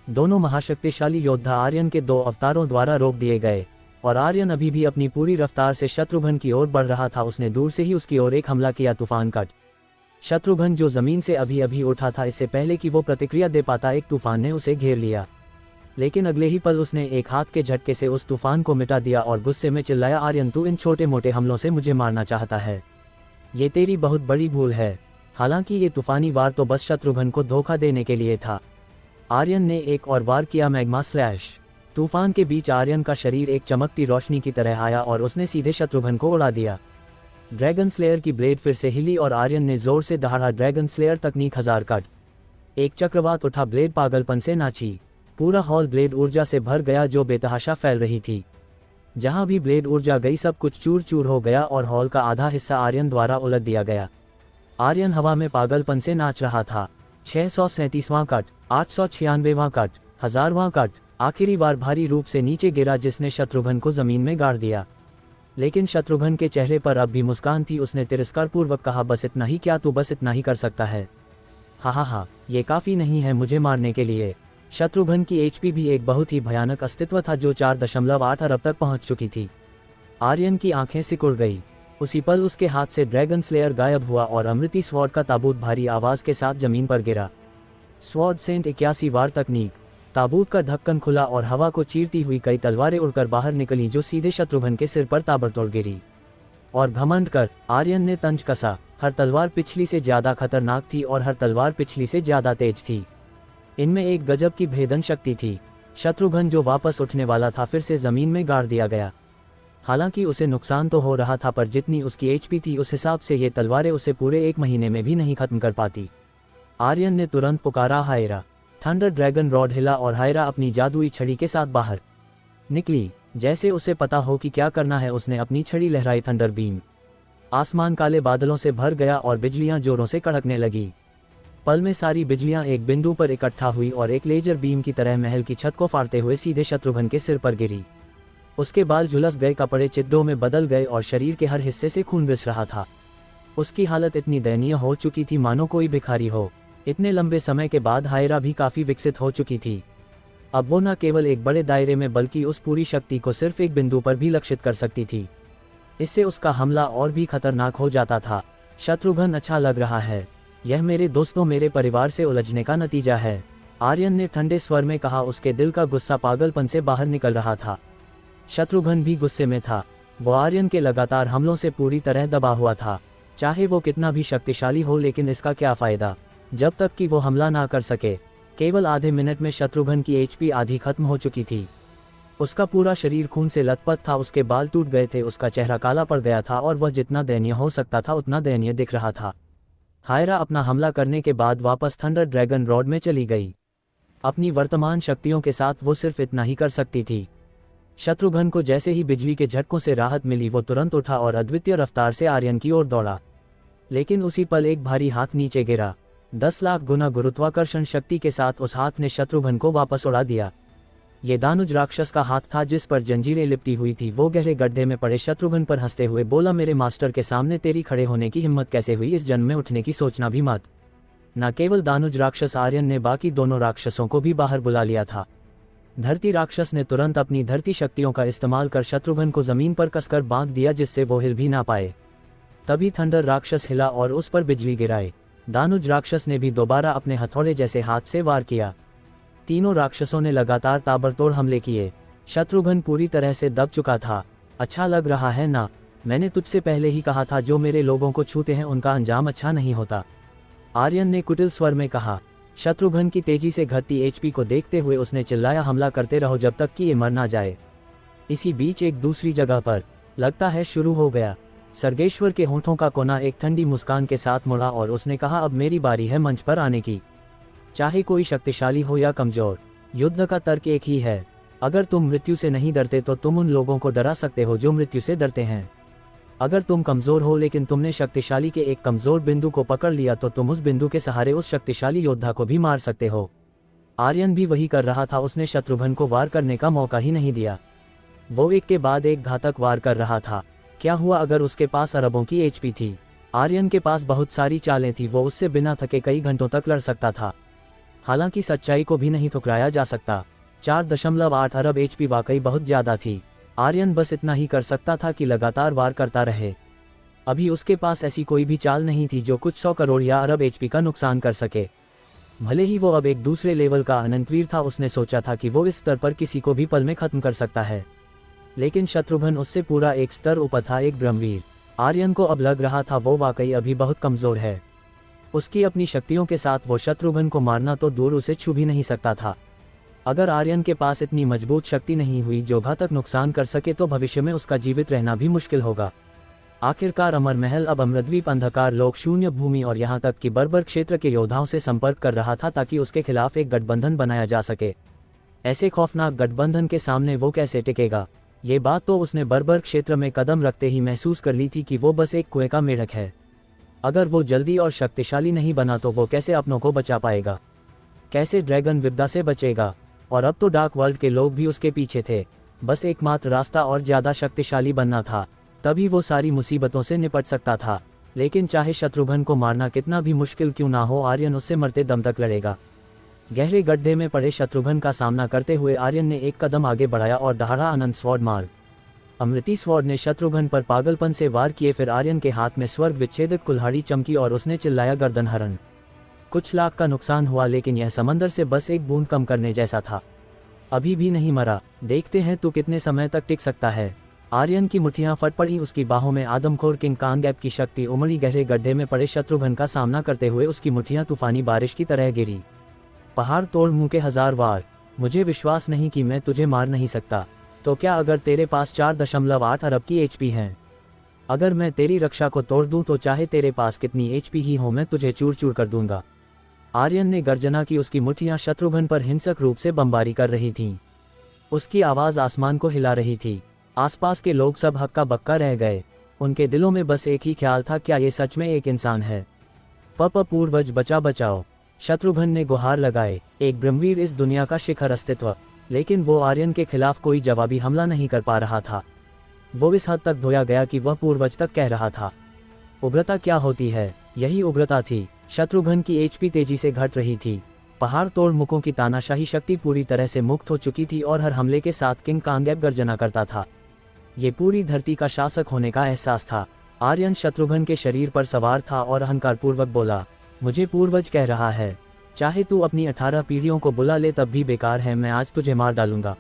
दोनों महाशक्तिशाली योद्धा आर्यन के 2 अवतारों द्वारा रोक दिए गए और आर्यन अभी भी अपनी पूरी रफ्तार से शत्रुघ्न की ओर बढ़ रहा था। उसने दूर से ही उसकी ओर एक हमला किया, तूफान कट। शत्रुघ्न जो जमीन से अभी अभी उठा था, इससे पहले कि वो प्रतिक्रिया दे पाता, एक तूफान ने उसे घेर लिया। लेकिन अगले ही पल उसने एक हाथ के झटके से उस तूफान को मिटा दिया और गुस्से में चिल्लाया, आर्यन, तू इन छोटे मोटे हमलों से मुझे मारना चाहता है। ये तेरी बहुत बड़ी भूल है। हालांकि ये तूफानी वार तो बस शत्रुघ्न को धोखा देने के लिए था। आर्यन ने एक और वार किया, मैग्मा स्लैश। तूफान के बीच आर्यन का शरीर एक चमकती रोशनी की तरह आया और उसने सीधे शत्रुघ्न को उड़ा दिया। ड्रैगन स्लेयर की ब्लेड फिर से हिली और आर्यन ने जोर से दहाड़ा। ड्रैगन स्लेयर तकनीक 1000 कट। एक चक्रवात उठा, ब्लेड पागलपन से नाची। पूरा हॉल ब्लेड ऊर्जा से भर गया जो बेतहाशा फैल रही थी। जहां भी ब्लेड ऊर्जा गई, सब कुछ चूर चूर हो गया और हॉल का आधा हिस्सा आर्यन द्वारा उलट दिया गया। आर्यन हवा में पागलपन से नाच रहा था। 637वां कट, 896वां कट, 1000वां कट। आखिरी बार भारी रूप से नीचे गिरा, जिसने शत्रुघ्न को जमीन में गाड़ दिया। लेकिन शत्रुघ्न के चेहरे पर अब भी मुस्कान थी। उसने तिरस्कारपूर्वक कहा, बस इतना ही? क्या तू बस इतना ही कर सकता है? हा, ये काफी नहीं है मुझे मारने के लिए। शत्रुघ्न की एचपी भी एक बहुत ही भयानक अस्तित्व था जो 4.8 अरब तक पहुंच चुकी थी। आर्यन की आंखें सिकुड़ गई। उसी पल उसके हाथ से ड्रैगन स्लेयर गायब हुआ और अमृति स्वॉर्ड का ताबूत भारी आवाज के साथ जमीन पर गिरा। स्वॉर्ड सेंट 81 वार तकनीक। ताबूत का ढक्कन खुला और हवा को चीरती हुई कई तलवारें उड़कर बाहर निकली, जो सीधे शत्रुघ्न के सिर पर ताबड़तोड़ गिरी। और घमंड कर आर्यन ने तंज कसा। हर तलवार पिछली से ज्यादा खतरनाक थी और हर तलवार पिछली से ज्यादा तेज थी। इनमें एक गजब की भेदन शक्ति थी। शत्रुघ्न जो वापस उठने वाला था, फिर से जमीन में गाड़ दिया गया। हालांकि उसे नुकसान तो हो रहा था, पर जितनी उसकी एचपी थी उस हिसाब से ये तलवारें उसे पूरे 1 महीने में भी नहीं खत्म कर पाती। आर्यन ने तुरंत पुकारा, हायरा। थंडर ड्रैगन रॉड हिला और हायरा अपनी जादुई छड़ी के साथ बाहर निकली। जैसे उसे पता हो कि क्या करना है, उसने अपनी छड़ी लहराई। Thunder beam. आसमान काले बादलों से भर गया और बिजलियां जोरों से कड़कने लगी। पल में सारी बिजलियां एक बिंदु पर इकट्ठा हुई और एक लेजर बीम की तरह महल की छत को फाड़ते हुए सीधे शत्रुघ्न के सिर पर गिरी। उसके बाल झुलस गए, कपड़े चिद्दों में बदल गए और शरीर के हर हिस्से से खून रिस रहा था। उसकी हालत इतनी दयनीय हो चुकी थी मानो कोई भिखारी हो। इतने लंबे समय के बाद हायरा भी काफी विकसित हो चुकी थी। अब वो न केवल एक बड़े दायरे में बल्कि उस पूरी शक्ति को सिर्फ एक बिंदु पर भी लक्षित कर सकती थी। इससे उसका हमला और भी खतरनाक हो जाता था। शत्रुघ्न, अच्छा लग रहा है। यह मेरे दोस्तों, मेरे परिवार से उलझने का नतीजा है, आर्यन ने ठंडे स्वर में कहा। उसके दिल का गुस्सा पागलपन से बाहर निकल रहा था। शत्रुघ्न भी गुस्से में था। वो आर्यन के लगातार हमलों से पूरी तरह दबा हुआ था। चाहे वो कितना भी शक्तिशाली हो, लेकिन इसका क्या फायदा जब तक कि वो हमला ना कर सके। केवल आधे मिनट में शत्रुघ्न की एचपी आधी खत्म हो चुकी थी। उसका पूरा शरीर खून से लथपथ था। उसके बाल टूट गए थे, उसका चेहरा काला पड़ गया था और वह जितना दयनीय हो सकता था उतना दयनीय दिख रहा था। हायरा अपना हमला करने के बाद वापस थंडर ड्रैगन रॉड में चली गई। अपनी वर्तमान शक्तियों के साथ वो सिर्फ इतना ही कर सकती थी। शत्रुघ्न को जैसे ही बिजली के झटकों से राहत मिली, वो तुरंत उठा और अद्वितीय रफ्तार से आर्यन की ओर दौड़ा। लेकिन उसी पल एक भारी हाथ नीचे गिरा। 10 लाख गुना गुरुत्वाकर्षण शक्ति के साथ उस हाथ ने शत्रुघ्न को वापस उड़ा दिया। ये दानुज राक्षस का हाथ था जिस पर जंजीरें लिपटी हुई थी। वो गहरे गड्ढे में पड़े शत्रुघ्न पर हंसते हुए बोला, मेरे मास्टर के सामने तेरी खड़े होने की हिम्मत कैसे हुई? इस जन्म में उठने की सोचना भी मत। न केवल दानुज राक्षस, आर्यन ने बाकी दोनों राक्षसों को भी बाहर बुला लिया था। धरती राक्षस ने तुरंत अपनी धरती शक्तियों का इस्तेमाल कर शत्रुघ्न को जमीन पर कसकर बांध दिया जिससे वो हिल भी ना पाए। तभी थंडर राक्षस हिला और उस पर बिजली गिराई। दानुज राक्षस ने भी दोबारा अपने हथौड़े जैसे हाथ से वार किया। तीनों राक्षसों ने लगातार ताबड़तोड़ हमले किए। शत्रुघ्न पूरी तरह से दब चुका था। अच्छा लग रहा है ना? मैंने तुझसे पहले ही कहा था, जो मेरे लोगों को छूते हैं उनका अंजाम अच्छा नहीं होता, आर्यन ने कुटिल स्वर में कहा। शत्रुघ्न की तेजी से घटती एचपी को देखते हुए उसने चिल्लाया, हमला करते रहो जब तक कि ये मर ना जाए। इसी बीच एक दूसरी जगह पर लगता है शुरू हो गया। सर्गेश्वर के होठों का कोना एक ठंडी मुस्कान के साथ मुड़ा और उसने कहा, अब मेरी बारी है मंच पर आने की। चाहे कोई शक्तिशाली हो या कमजोर, युद्ध का तर्क एक ही है। अगर तुम मृत्यु से नहीं डरते तो तुम उन लोगों को डरा सकते हो जो मृत्यु से डरते हैं। अगर तुम कमजोर हो लेकिन तुमने शक्तिशाली के एक कमजोर बिंदु को पकड़ लिया तो तुम उस बिंदु के सहारे उस शक्तिशाली योद्धा को भी मार सकते हो। आर्यन भी वही कर रहा था। उसने शत्रुघ्न को वार करने का मौका ही नहीं दिया। वो एक के बाद एक घातक वार कर रहा था। क्या हुआ अगर उसके पास अरबों की एचपी थी? आर्यन के पास बहुत सारी चालें थी। वो उससे बिना थके कई घंटों तक लड़ सकता था। हालांकि सच्चाई को भी नहीं ठुकराया जा सकता। 4.8 अरब एचपी वाकई बहुत ज्यादा थी। आर्यन बस इतना ही कर सकता था कि लगातार वार करता रहे। अभी उसके पास ऐसी कोई भी चाल नहीं थी जो कुछ 100 करोड़ या अरब एचपी का नुकसान कर सके। भले ही वो अब एक दूसरे लेवल का अनंतवीर था, उसने सोचा था कि वो इस स्तर पर किसी को भी पल में खत्म कर सकता है, लेकिन शत्रुघ्न उससे पूरा एक स्तर ऊपर था, एक ब्रह्मवीर। आर्यन को अब लग रहा था वो वाकई अभी बहुत कमजोर है। उसकी अपनी शक्तियों के साथ वो शत्रुघ्न को मारना तो दूर, उसे छू भी नहीं सकता था। अगर आर्यन के पास इतनी मजबूत शक्ति नहीं हुई जो घातक नुकसान कर सके तो भविष्य में उसका जीवित रहना भी मुश्किल होगा। आखिरकार अमर महल अब अमृतद्वीप, अंधकार लोक, शून्य भूमि और यहाँ तक कि बर्बर क्षेत्र के योद्धाओं से संपर्क कर रहा था ताकि उसके खिलाफ एक गठबंधन बनाया जा सके। ऐसे खौफनाक गठबंधन के सामने वो कैसे टिकेगा? ये बात तो उसने बर्बर क्षेत्र में कदम रखते ही महसूस कर ली थी कि वो बस एक कुएं का मेढक है। अगर वो जल्दी और शक्तिशाली नहीं बना तो वो कैसे अपनों को बचा पाएगा? कैसे ड्रैगन विपदा से बचेगा? और अब तो डार्क वर्ल्ड के लोग भी उसके पीछे थे। बस एकमात्र रास्ता और ज़्यादा शक्तिशाली बनना था, तभी वो सारी मुसीबतों से निपट सकता था। लेकिन चाहे शत्रुघ्न को मारना कितना भी मुश्किल क्यों ना हो, आर्यन उससे मरते दम तक लड़ेगा। गहरे गड्ढे में पड़े शत्रुघ्न का सामना करते हुए आर्यन ने एक कदम आगे बढ़ाया और दहाड़ा अनंत स्वॉर्ड मार। अमृति स्वॉर्ड ने शत्रुघ्न पर पागलपन से वार किए। फिर आर्यन के हाथ में स्वर्ग विच्छेदक कुल्हाड़ी चमकी और उसने चिल्लाया, गर्दन हरण। कुछ लाख का नुकसान हुआ लेकिन यह समंदर से बस एक बूंद कम करने जैसा था। अभी भी नहीं मरा, देखते हैं तू कितने समय तक टिक सकता है। आर्यन की मुट्ठियां फट पड़ी। उसकी बाहों में आदमखोर किंग कांगैप की शक्ति उमड़ी। गहरे गड्ढे में पड़े शत्रुघ्न का सामना करते हुए उसकी मुट्ठियां तूफानी बारिश की तरह गिरी। पहाड़ तोड़ मुंह के 1000 वार। मुझे विश्वास नहीं कि मैं तुझे मार नहीं सकता। तो क्या अगर तेरे पास 4.8 अरब की एचपी हैं? अगर मैं तेरी रक्षा को तोड़ दूं तो चाहे तेरे पास कितनी एचपी ही हो, मैं तुझे चूर चूर कर दूंगा। आर्यन ने गर्जना की। उसकी मुट्ठियां शत्रुघ्न पर हिंसक रूप से बमबारी कर रही थीं। उसकी आवाज आसमान को हिला रही थी। आसपास के लोग सब हक्का बक्का रह गए। उनके दिलों में बस एक ही ख्याल था, क्या ये सच में एक इंसान है? पूर्वज बचा बचाओ। शत्रुघ्न ने गुहार लगाए। एक ब्रह्मवीर, इस दुनिया का शिखर अस्तित्व। लेकिन वो आर्यन के खिलाफ कोई जवाबी हमला नहीं कर पा रहा था। वो इस हद तक धोया गया कि वह पूर्वज तक कह रहा था। उग्रता क्या होती है? यही उग्रता थी। शत्रुघ्न की एचपी तेजी से घट रही थी। पहाड़ तोड़ मुखों की तानाशाही शक्ति पूरी तरह से मुक्त हो चुकी थी और हर हमले के साथ किंग कांगैप गर्जना करता था। ये पूरी धरती का शासक होने का एहसास था। आर्यन शत्रुघ्न के शरीर पर सवार था और अहंकारपूर्वक बोला, मुझे पूर्वज कह रहा है, चाहे तू अपनी 18 पीढ़ियों को बुला ले तब भी बेकार है। मैं आज तुझे मार डालूंगा।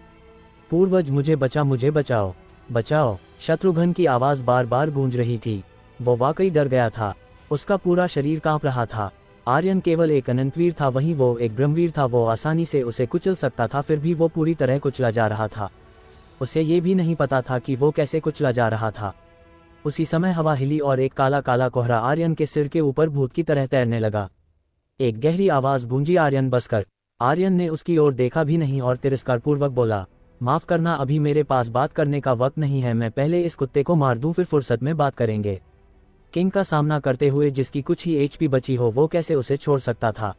पूर्वज मुझे बचा, मुझे बचाओ, बचाओ। शत्रुघ्न की आवाज बार बार गूंज रही थी। वो वाकई डर गया था। उसका पूरा शरीर कांप रहा था। आर्यन केवल एक अनंतवीर था, वहीं वो एक ब्रह्मवीर था। वो आसानी से उसे कुचल सकता था, फिर भी वो पूरी तरह कुचला जा रहा था। उसे ये भी नहीं पता था कि वो कैसे कुचला जा रहा था। उसी समय हवा हिली और एक काला काला कोहरा आर्यन के सिर के ऊपर भूत की तरह तैरने लगा। एक गहरी आवाज गूंजी, आर्यन बस कर। आर्यन ने उसकी ओर देखा भी नहीं और तिरस्कारपूर्वक बोला, माफ करना, अभी मेरे पास बात करने का वक्त नहीं है। मैं पहले इस कुत्ते को मार दूं, फिर फुर्सत में बात करेंगे। किंग का सामना करते हुए जिसकी कुछ ही एचपी बची हो वो कैसे उसे छोड़ सकता था।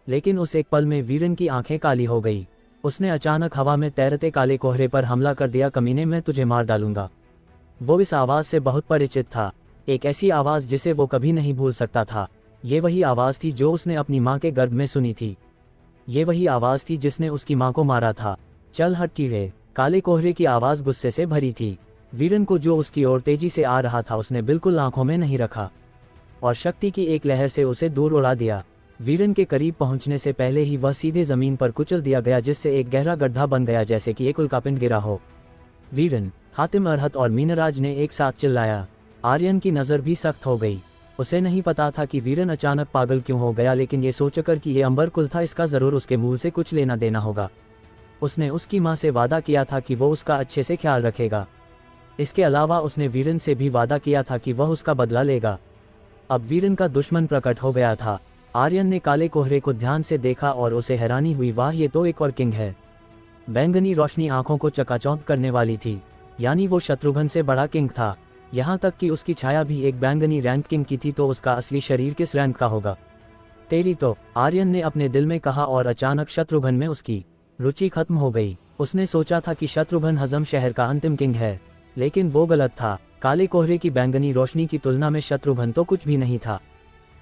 लेकिन उस एक पल में वीरन की आंखें काली हो गई। उसने अचानक हवा में तैरते काले कोहरे पर हमला कर दिया। कमीने, मैं तुझे मार डालूंगा। वो इस आवाज़ से बहुत परिचित था, एक ऐसी आवाज़ जिसे वो कभी नहीं भूल सकता था। ये वही आवाज़ थी जो उसने अपनी माँ के गर्भ में सुनी थी। ये वही आवाज़ थी जिसने उसकी माँ को मारा था। चल हट कीड़े। काले कोहरे की आवाज़ गुस्से से भरी थी। वीरन को जो उसकी ओर तेजी से आ रहा था उसने बिल्कुल आंखों में नहीं रखा और शक्ति की एक लहर से उसे दूर उड़ा दिया। वीरन के करीब पहुंचने से पहले ही वह सीधे जमीन पर कुचल दिया गया, जिससे एक गहरा गड्ढा बन गया जैसे कि एक उल्कापिंड गिरा हो। वीरन, हातिम, अरहत और मीनराज ने एक साथ चिल्लाया। आर्यन की नज़र भी सख्त हो गई। उसे नहीं पता था कि वीरन अचानक पागल क्यों हो गया, लेकिन ये सोचकर कि ये अंबरकुल था, इसका ज़रूर उसके मूल से कुछ लेना देना होगा। उसने उसकी माँ से वादा किया था कि वो उसका अच्छे से ख्याल रखेगा। इसके अलावा उसने वीरन से भी वादा किया था कि वह उसका बदला लेगा। अब वीरन का दुश्मन प्रकट हो गया था। आर्यन ने काले कोहरे को ध्यान से देखा और उसे हैरानी हुई, वाह, ये तो एक और किंग है। बैंगनी रोशनी आंखों को चकाचौंध करने वाली थी, यानी वो शत्रुघ्न से बड़ा किंग था। यहाँ तक कि उसकी छाया भी एक बैंगनी रैंक किंग की थी, तो उसका असली शरीर किस रैंक का होगा। तेरी तो, आर्यन ने अपने दिल में कहा और अचानक शत्रुघ्न में उसकी रुचि खत्म हो गई। उसने सोचा था कि शत्रुघ्न हजम शहर का अंतिम किंग है, लेकिन वो गलत था। काले कोहरे की बैंगनी रोशनी की तुलना में शत्रुघ्न तो कुछ भी नहीं था।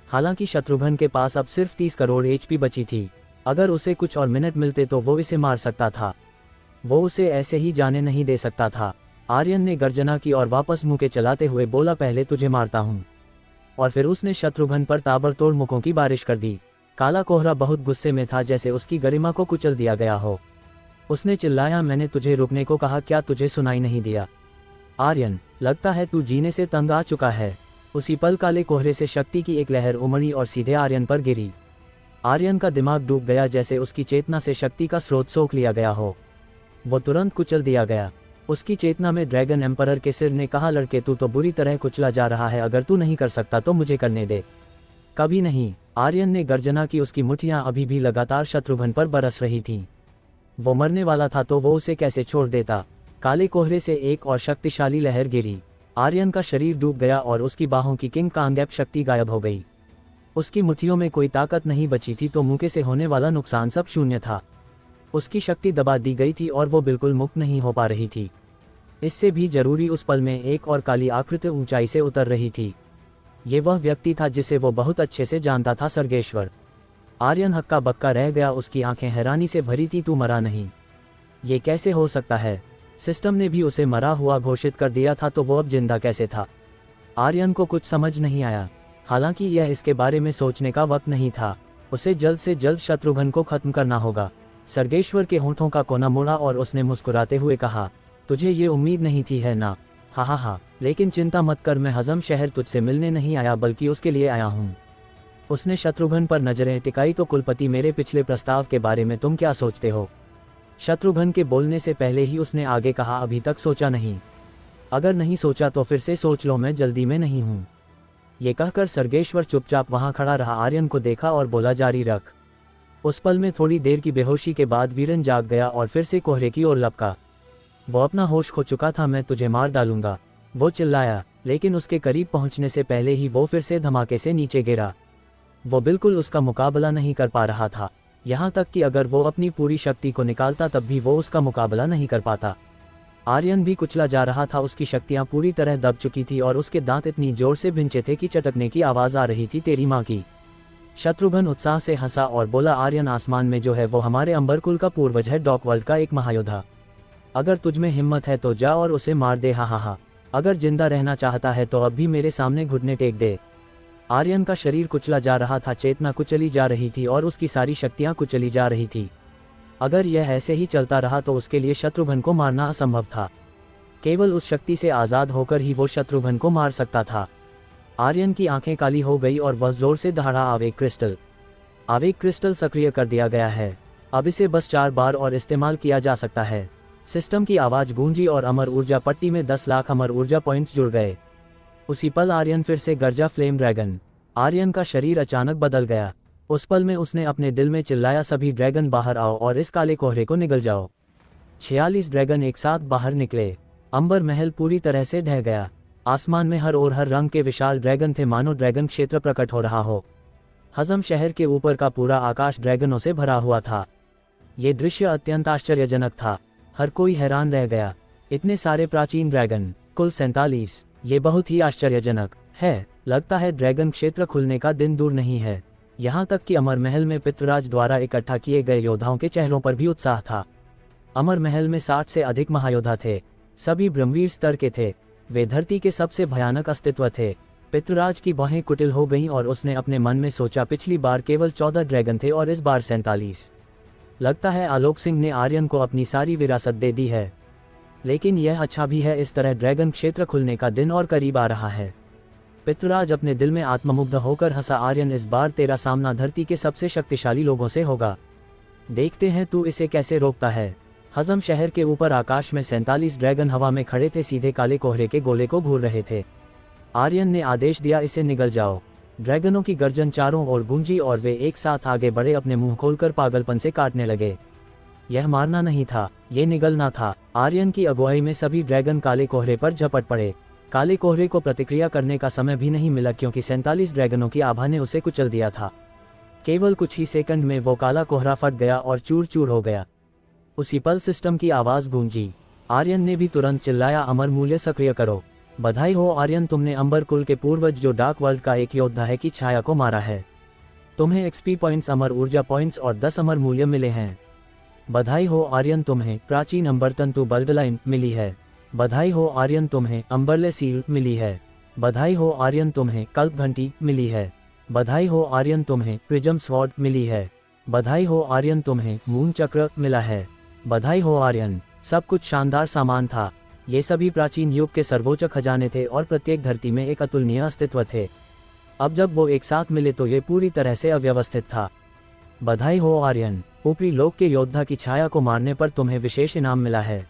हालांकि शत्रुघ्न के पास अब सिर्फ 30 करोड़ एचपी बची थी। अगर उसे कुछ और मिनट मिलते तो वो इसे मार सकता था। वो उसे ऐसे ही जाने नहीं दे सकता था। आर्यन ने गर्जना की और वापस मुंह के चलाते हुए बोला, पहले तुझे मारता हूँ। और फिर उसने शत्रुघ्न पर ताबड़तोड़ मुक्कों की बारिश कर दी। काला कोहरा बहुत गुस्से में था, जैसे उसकी गरिमा को कुचल दिया गया हो। उसने चिल्लाया, मैंने तुझे रुकने को कहा, क्या तुझे सुनाई नहीं दिया? आर्यन, लगता है तू जीने से तंग आ चुका है। उसी पल काले कोहरे से शक्ति की एक लहर उमड़ी और सीधे आर्यन पर गिरी। आर्यन का दिमाग डूब गया, जैसे उसकी चेतना से शक्ति का स्रोत सोख लिया गया हो। वो तुरंत कुचल दिया गया। उसकी चेतना में ड्रैगन एम्परर के सिर ने कहा, लड़के, तू तो बुरी तरह कुचला जा रहा है। अगर तू नहीं कर सकता तो मुझे करने दे। कभी नहीं। आर्यन ने गर्जना की। उसकी मुठ्ठियां अभी भी लगातार शत्रुघ्न पर बरस रही थीं। वो मरने वाला था तो वो उसे कैसे छोड़ देता। काले कोहरे से एक और शक्तिशाली लहर गिरी। आर्यन का शरीर डूब गया और उसकी बाहों की किंग कांगैप शक्ति गायब हो गई। उसकी मुट्ठियों में कोई ताकत नहीं बची थी, तो मुक्के से होने वाला नुकसान सब शून्य था। उसकी शक्ति दबा दी गई थी और वो बिल्कुल मुक्त नहीं हो पा रही थी। इससे भी जरूरी, उस पल में एक और काली आकृति ऊंचाई से उतर रही थी। ये वह व्यक्ति था जिसे वो बहुत अच्छे से जानता था, सर्गेश्वर। आर्यन हक्का बक्का रह गया। उसकी आंखें हैरानी से भरी थी। तू मरा नहीं? ये कैसे हो सकता है? सिस्टम ने भी उसे मरा हुआ घोषित कर दिया था, तो वो अब जिंदा कैसे था? आर्यन को कुछ समझ नहीं आया। हालांकि यह इसके बारे में सोचने का वक्त नहीं था। उसे जल्द से जल्द शत्रुघ्न को खत्म करना होगा। सर्गेश्वर के होठों का कोना मुड़ा और उसने मुस्कुराते हुए कहा, तुझे ये उम्मीद नहीं थी है ना? हा हा हा, लेकिन चिंता मत कर, मैं हजम शहर तुझसे मिलने नहीं आया बल्कि उसके लिए आया हूँ। उसने शत्रुघ्न पर नजरें टिकाई। तो कुलपति, मेरे पिछले प्रस्ताव के बारे में तुम क्या सोचते हो? शत्रुघ्न के बोलने से पहले ही उसने आगे कहा, अभी तक सोचा नहीं। अगर नहीं सोचा तो फिर से सोच लो, मैं जल्दी में नहीं हूँ। ये कहकर सर्गेश्वर चुपचाप वहां खड़ा रहा। आर्यन को देखा और बोला, जारी रख। उस पल में थोड़ी देर की बेहोशी के बाद वीरन जाग गया और फिर से कोहरे की ओर लपका। वो अपना होश खो चुका था। मैं तुझे मार डालूंगा, वो चिल्लाया, लेकिन उसके करीब पहुंचने से पहले ही वो फिर से धमाके से नीचे गिरा। वो बिल्कुल उसका मुकाबला नहीं कर पा रहा था। यहाँ तक कि अगर वो अपनी पूरी शक्ति को निकालता तब भी वो उसका मुकाबला नहीं कर पाता। आर्यन भी कुचला जा रहा था। उसकी शक्तियाँ पूरी तरह दब चुकी थी और उसके दांत इतनी जोर से भिंचे थे कि चटकने की आवाज़ आ रही थी, तेरी माँ की। शत्रुघ्न उत्साह से हंसा और बोला, आर्यन, आसमान में जो है वो हमारे अंबरकुल का पूर्वज है, डॉकवर्ल्ड का एक महायोद्धा। अगर तुझमें हिम्मत है तो जा और उसे मार दे। हा हा हा। अगर जिंदा रहना चाहता है तो अब भी मेरे सामने घुटने टेक दे। आर्यन का शरीर कुचला जा रहा था, चेतना कुचली जा रही थी और उसकी सारी शक्तियाँ कुचली जा रही थी। अगर यह ऐसे ही चलता रहा तो उसके लिए शत्रुघ्न को मारना असंभव था। केवल उस शक्ति से आज़ाद होकर ही वो शत्रुघ्न को मार सकता था। आर्यन की आंखें काली हो गई और वह जोर से दहाड़ा, आवेग क्रिस्टल। आवेग क्रिस्टल सक्रिय कर दिया गया है। अब इसे बस 4 बार और इस्तेमाल किया जा सकता है। सिस्टम की आवाज़ गूंजी और अमर ऊर्जा पट्टी में 10 लाख अमर ऊर्जा पॉइंट्स जुड़ गए। उसी पल आर्यन फिर से गरजा, फ्लेम ड्रैगन। आर्यन का शरीर अचानक बदल गया। उस पल में उसने अपने दिल में चिल्लाया, सभी ड्रैगन बाहर आओ और इस काले कोहरे को निगल जाओ। 46 ड्रैगन एक साथ बाहर निकले। अंबर महल पूरी तरह से ढह गया। आसमान में हर ओर हर रंग के विशाल ड्रैगन थे, मानो ड्रैगन क्षेत्र प्रकट हो रहा हो। हजम शहर के ऊपर का पूरा आकाश ड्रैगनों से भरा हुआ था। ये दृश्य अत्यंत आश्चर्यजनक था। हर कोई हैरान रह गया। इतने सारे प्राचीन ड्रैगन, कुल 47। ये बहुत ही आश्चर्यजनक है। लगता है ड्रैगन क्षेत्र खुलने का दिन दूर नहीं है। यहाँ तक कि अमर महल में पितृराज द्वारा इकट्ठा किए गए योद्धाओं के चेहरों पर भी उत्साह था। अमर महल में 60 से अधिक महायोद्धा थे। सभी ब्रह्मवीर स्तर के थे। वे धरती के सबसे भयानक अस्तित्व थे। पितृराज की बाहें कुटिल हो गईं और उसने अपने मन में सोचा, पिछली बार केवल 14 ड्रैगन थे और इस बार 47। लगता है आलोक सिंह ने आर्यन को अपनी सारी विरासत दे दी है। लेकिन यह अच्छा भी है, इस तरह ड्रैगन क्षेत्र खुलने का दिन और करीब आ रहा है। पितृराज अपने दिल में आत्ममुग्ध होकर हंसा। आर्यन, इस बार तेरा सामना धरती के सबसे शक्तिशाली लोगों से होगा। देखते हैं तू इसे कैसे रोकता है। हजम शहर के ऊपर आकाश में 47 ड्रैगन हवा में खड़े थे, सीधे काले कोहरे के गोले को घूर रहे थे। आर्यन ने आदेश दिया, इसे निगल जाओ। ड्रैगनों की गर्जन चारों ओर गूंजी और वे एक साथ आगे बढ़े, अपने मुंह खोलकर पागलपन से काटने लगे। यह मारना नहीं था, ये निगलना था। आर्यन की अगुवाई में सभी ड्रैगन काले कोहरे पर झपट पड़े। काले कोहरे को प्रतिक्रिया करने का समय भी नहीं मिला, क्योंकि 47 ड्रैगनों की आभा ने उसे कुचल दिया था। केवल कुछ ही सेकंड में वो काला कोहरा फट गया और चूर चूर हो गया। उसी पल सिस्टम की आवाज गूंजी। आर्यन ने भी तुरंत चिल्लाया, अमर मूल्य सक्रिय करो। बधाई हो आर्यन, तुमने अंबर कुल के पूर्वज जो डार्क वर्ल्ड का एक योद्धा है की छाया को मारा है। तुम्हें एक्सपी पॉइंट्स, अमर ऊर्जा पॉइंट्स और 10 अमर मूल्य मिले हैं। बधाई हो आर्यन, तुम्हें प्राचीन अंबर तंतु बल्डलाइन मिली है। बधाई हो आर्यन, तुम्हें अंबरले सील मिली है। बधाई हो आर्यन, तुम्हें कल्प घंटी मिली है। बधाई हो आर्यन, तुम्हें प्रिज्म स्वॉर्ड मिली है। बधाई हो आर्यन, तुम्हें मून चक्र मिला है। बधाई हो आर्यन। सब कुछ शानदार सामान था। ये सभी प्राचीन युग के सर्वोच्च खजाने थे और प्रत्येक धरती में एक अतुलनीय अस्तित्व थे। अब जब वो एक साथ मिले तो ये पूरी तरह से अव्यवस्थित था। बधाई हो आर्यन, ऊपरी लोक के योद्धा की छाया को मारने पर तुम्हें विशेष इनाम मिला है।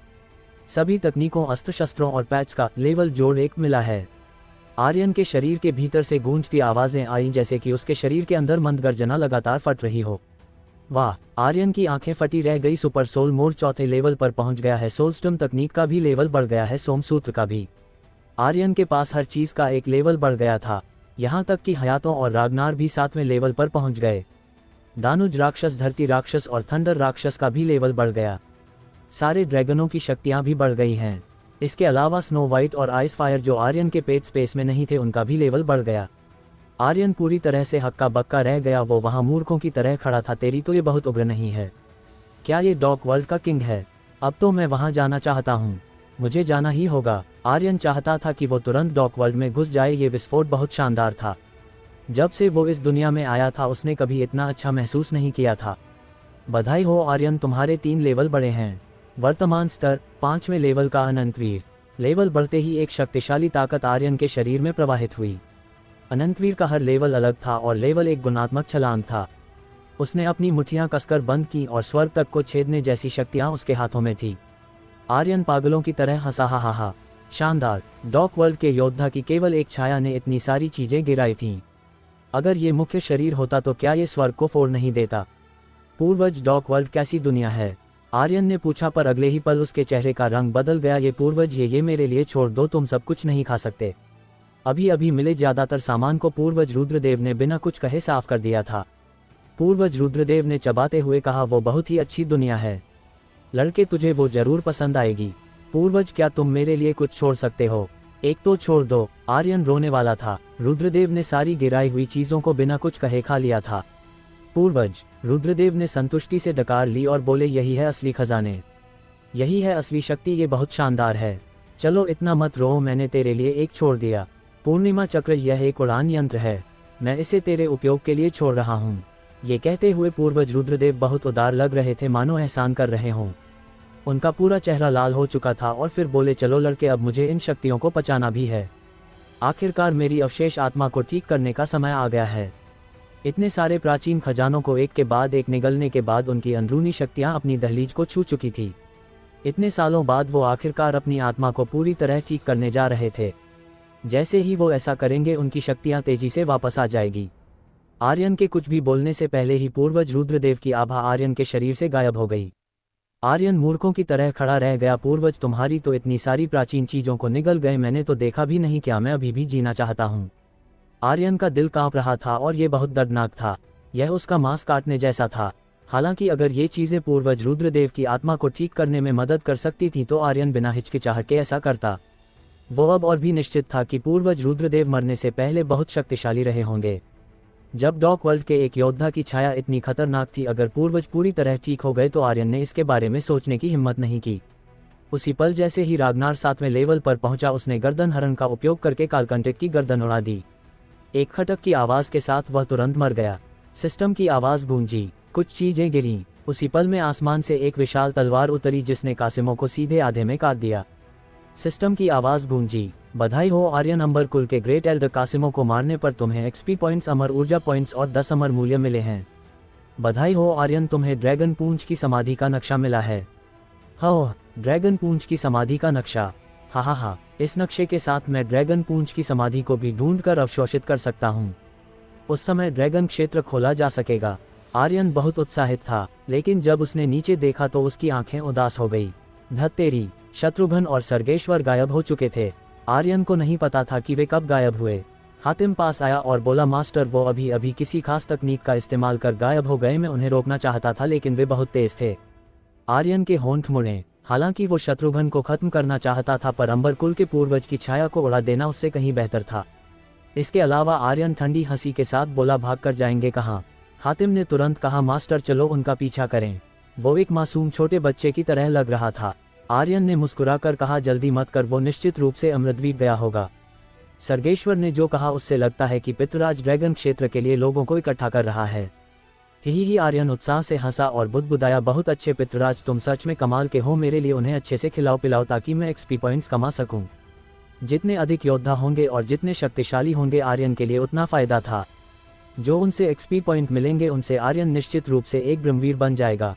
सभी तकनीकों, अस्त्र शस्त्रों और पैच का लेवल जोड़ 1 मिला है। आर्यन के शरीर के भीतर से गूंजती आवाजें आईं, जैसे कि उसके शरीर के अंदर मंद गर्जना लगातार फट रही हो। वाह, आर्यन की आंखें फटी रह गई। सुपर सोल मोड 4थे लेवल पर पहुंच गया है। सोलस्टम तकनीक का भी लेवल बढ़ गया है, सोमसूत्र का भी। आर्यन के पास हर चीज का एक लेवल बढ़ गया था। यहाँ तक कि हयातों और रागनार भी 7वें लेवल पर पहुंच गए। दानुज राक्षस, धरती राक्षस और थंडर राक्षस का भी लेवल बढ़ गया। सारे ड्रैगनों की शक्तियां भी बढ़ गई हैं। इसके अलावा स्नो वाइट और आइस फायर जो आर्यन के पेट स्पेस में नहीं थे, उनका भी लेवल बढ़ गया। आर्यन पूरी तरह से हक्का बक्का रह गया। वो वहां मूर्खों की तरह खड़ा था। तेरी तो ये बहुत उग्र नहीं है? क्या ये डॉक वर्ल्ड का किंग है? अब तो मैं वहां जाना चाहता हूँ। मुझे जाना ही होगा। आर्यन चाहता था कि वो तुरंत डॉक वर्ल्ड में घुस जाए। ये विस्फोट बहुत शानदार था। जब से वो इस दुनिया में आया था, उसने कभी इतना अच्छा महसूस नहीं किया था। बधाई हो आर्यन, तुम्हारे 3 लेवल बढ़े हैं। वर्तमान स्तर 5वें लेवल का अनंतवीर। लेवल बढ़ते ही एक शक्तिशाली ताकत आर्यन के शरीर में प्रवाहित हुई। अनंतवीर का हर लेवल अलग था और लेवल एक गुणात्मक छलांग था। उसने अपनी मुट्ठियां कसकर बंद की और स्वर्ग तक को छेदने जैसी शक्तियां उसके हाथों में थी। आर्यन पागलों की तरह हंसा, हा हा हा। शानदार। डॉक वर्ल्ड के योद्धा की केवल एक छाया ने इतनी सारी चीजें गिराई थीं। अगर ये मुख्य शरीर होता तो क्या ये स्वर्ग को फोड़ नहीं देता? पूर्वज, डॉक वर्ल्ड कैसी दुनिया है? आर्यन ने पूछा, पर अगले ही पल उसके चेहरे का रंग बदल गया। ये पूर्वज, ये मेरे लिए छोड़ दो, तुम सब कुछ नहीं खा सकते। अभी अभी मिले ज्यादातर सामान को पूर्वज रुद्रदेव ने बिना कुछ कहे साफ कर दिया था। पूर्वज रुद्रदेव ने चबाते हुए कहा, वो बहुत ही अच्छी दुनिया है लड़के, तुझे वो जरूर पसंद आएगी। पूर्वज, क्या तुम मेरे लिए कुछ छोड़ सकते हो? एक तो छोड़ दो। आर्यन रोने वाला था। रुद्रदेव ने सारी गिराई हुई चीजों को बिना कुछ कहे खा लिया था। पूर्वज, रुद्रदेव ने संतुष्टि से डकार ली और बोले, यही है असली खजाने, यही है असली शक्ति, ये बहुत शानदार है। चलो इतना मत रो, मैंने तेरे लिए एक छोड़ दिया। पूर्णिमा चक्र, यह एक उड़ान यंत्र है, मैं इसे तेरे उपयोग के लिए छोड़ रहा हूँ। ये कहते हुए पूर्वज रुद्रदेव बहुत उदार लग रहे थे, मानो एहसान कर रहे हों। उनका पूरा चेहरा लाल हो चुका था और फिर बोले, चलो लड़के, अब मुझे इन शक्तियों को पचाना भी है। आखिरकार मेरी अवशेष आत्मा को ठीक करने का समय आ गया है। इतने सारे प्राचीन खजानों को एक के बाद एक निगलने के बाद उनकी अंदरूनी शक्तियां अपनी दहलीज को छू चुकी थी। इतने सालों बाद वो आखिरकार अपनी आत्मा को पूरी तरह ठीक करने जा रहे थे। जैसे ही वो ऐसा करेंगे, उनकी शक्तियां तेजी से वापस आ जाएगी। आर्यन के कुछ भी बोलने से पहले ही पूर्वज रुद्रदेव की आभा आर्यन के शरीर से गायब हो गई। आर्यन मूर्खों की तरह खड़ा रह गया। पूर्वज, तुम्हारी तो इतनी सारी प्राचीन चीजों को निगल गए, मैंने तो देखा भी नहीं। क्या मैं अभी भी जीना चाहता हूँ? आर्यन का दिल कांप रहा था और ये बहुत दर्दनाक था। यह उसका मांस काटने जैसा था। हालांकि अगर ये चीजें पूर्वज रुद्रदेव की आत्मा को ठीक करने में मदद कर सकती थी तो आर्यन बिना हिचकिचाहट के ऐसा करता। वो अब और भी निश्चित था कि पूर्वज रुद्रदेव मरने से पहले बहुत शक्तिशाली रहे होंगे। जब डॉक वर्ल्ड के एक योद्धा की छाया इतनी खतरनाक थी, अगर पूर्वज पूरी तरह ठीक हो गए तो आर्यन ने इसके बारे में सोचने की हिम्मत नहीं की। उसी पल जैसे ही रागनार 7वें लेवल पर पहुंचा, उसने गर्दन हरण का उपयोग करके कालकंटक की गर्दन उड़ा दी। एक खटक की आवाज के साथ वह तुरंत मर गया। सिस्टम की आवाज गूंजी, कुछ चीजें गिरीं। उसी पल में आसमान से एक विशाल तलवार उतरी जिसने कासिमों को सीधे आधे में काट दिया। सिस्टम की आवाज गूंजी, बधाई हो आर्यन, अंबर कुल के ग्रेट एल्डर कासिमों को मारने पर तुम्हें एक्सपी पॉइंट्स, अमर ऊर्जा पॉइंट्स और 10 अमर मूल्य मिले हैं। बधाई हो आर्यन, तुम्हें ड्रैगन पूंछ की समाधि का नक्शा मिला है। हो, ड्रैगन पूंछ की समाधि का नक्शा। हा, इस नक्शे के साथ मैं ड्रैगन पूंछ की समाधि को भी ढूंढकर अवशोषित कर सकता हूँ। उस समय ड्रैगन क्षेत्र खोला जा सकेगा। आर्यन बहुत उत्साहित था, लेकिन जब उसने नीचे देखा तो उसकी आंखें उदास हो गई। धत्तेरी, शत्रुघ्न और सर्गेश्वर गायब हो चुके थे। आर्यन को नहीं पता था कि वे कब गायब हुए। हातिम पास आया और बोला, मास्टर, वो अभी अभी किसी खास तकनीक का इस्तेमाल कर गायब हो गए। मैं उन्हें रोकना चाहता था लेकिन वे बहुत तेज थे। आर्यन के होंठ मुड़े। हालांकि वो शत्रुघ्न को खत्म करना चाहता था, पर अंबर कुल के पूर्वज की छाया को उड़ा देना उससे कहीं बेहतर था। इसके अलावा आर्यन ठंडी हंसी के साथ बोला, भाग कर जाएंगे कहाँ? हातिम ने तुरंत कहा, मास्टर चलो उनका पीछा करें। वो एक मासूम छोटे बच्चे की तरह लग रहा था। आर्यन ने मुस्कुराकर कहा, जल्दी मत कर, वो निश्चित रूप से अमृतद्वीप गया होगा। सर्गेश्वर ने जो कहा उससे लगता है कि पितृराज ड्रैगन क्षेत्र के लिए लोगों को इकट्ठा कर रहा है। ही आर्यन उत्साह से हंसा और बुदबुदाया, बहुत अच्छे पितृराज, तुम सच में कमाल के हो। मेरे लिए उन्हें अच्छे से खिलाओ पिलाओ ताकि मैं एक्सपी पॉइंट्स कमा सकूं। जितने अधिक योद्धा होंगे और जितने शक्तिशाली होंगे आर्यन के लिए उतना फायदा था। जो उनसे एक्सपी पॉइंट मिलेंगे उनसे आर्यन निश्चित रूप से एक ब्रह्मवीर बन जाएगा।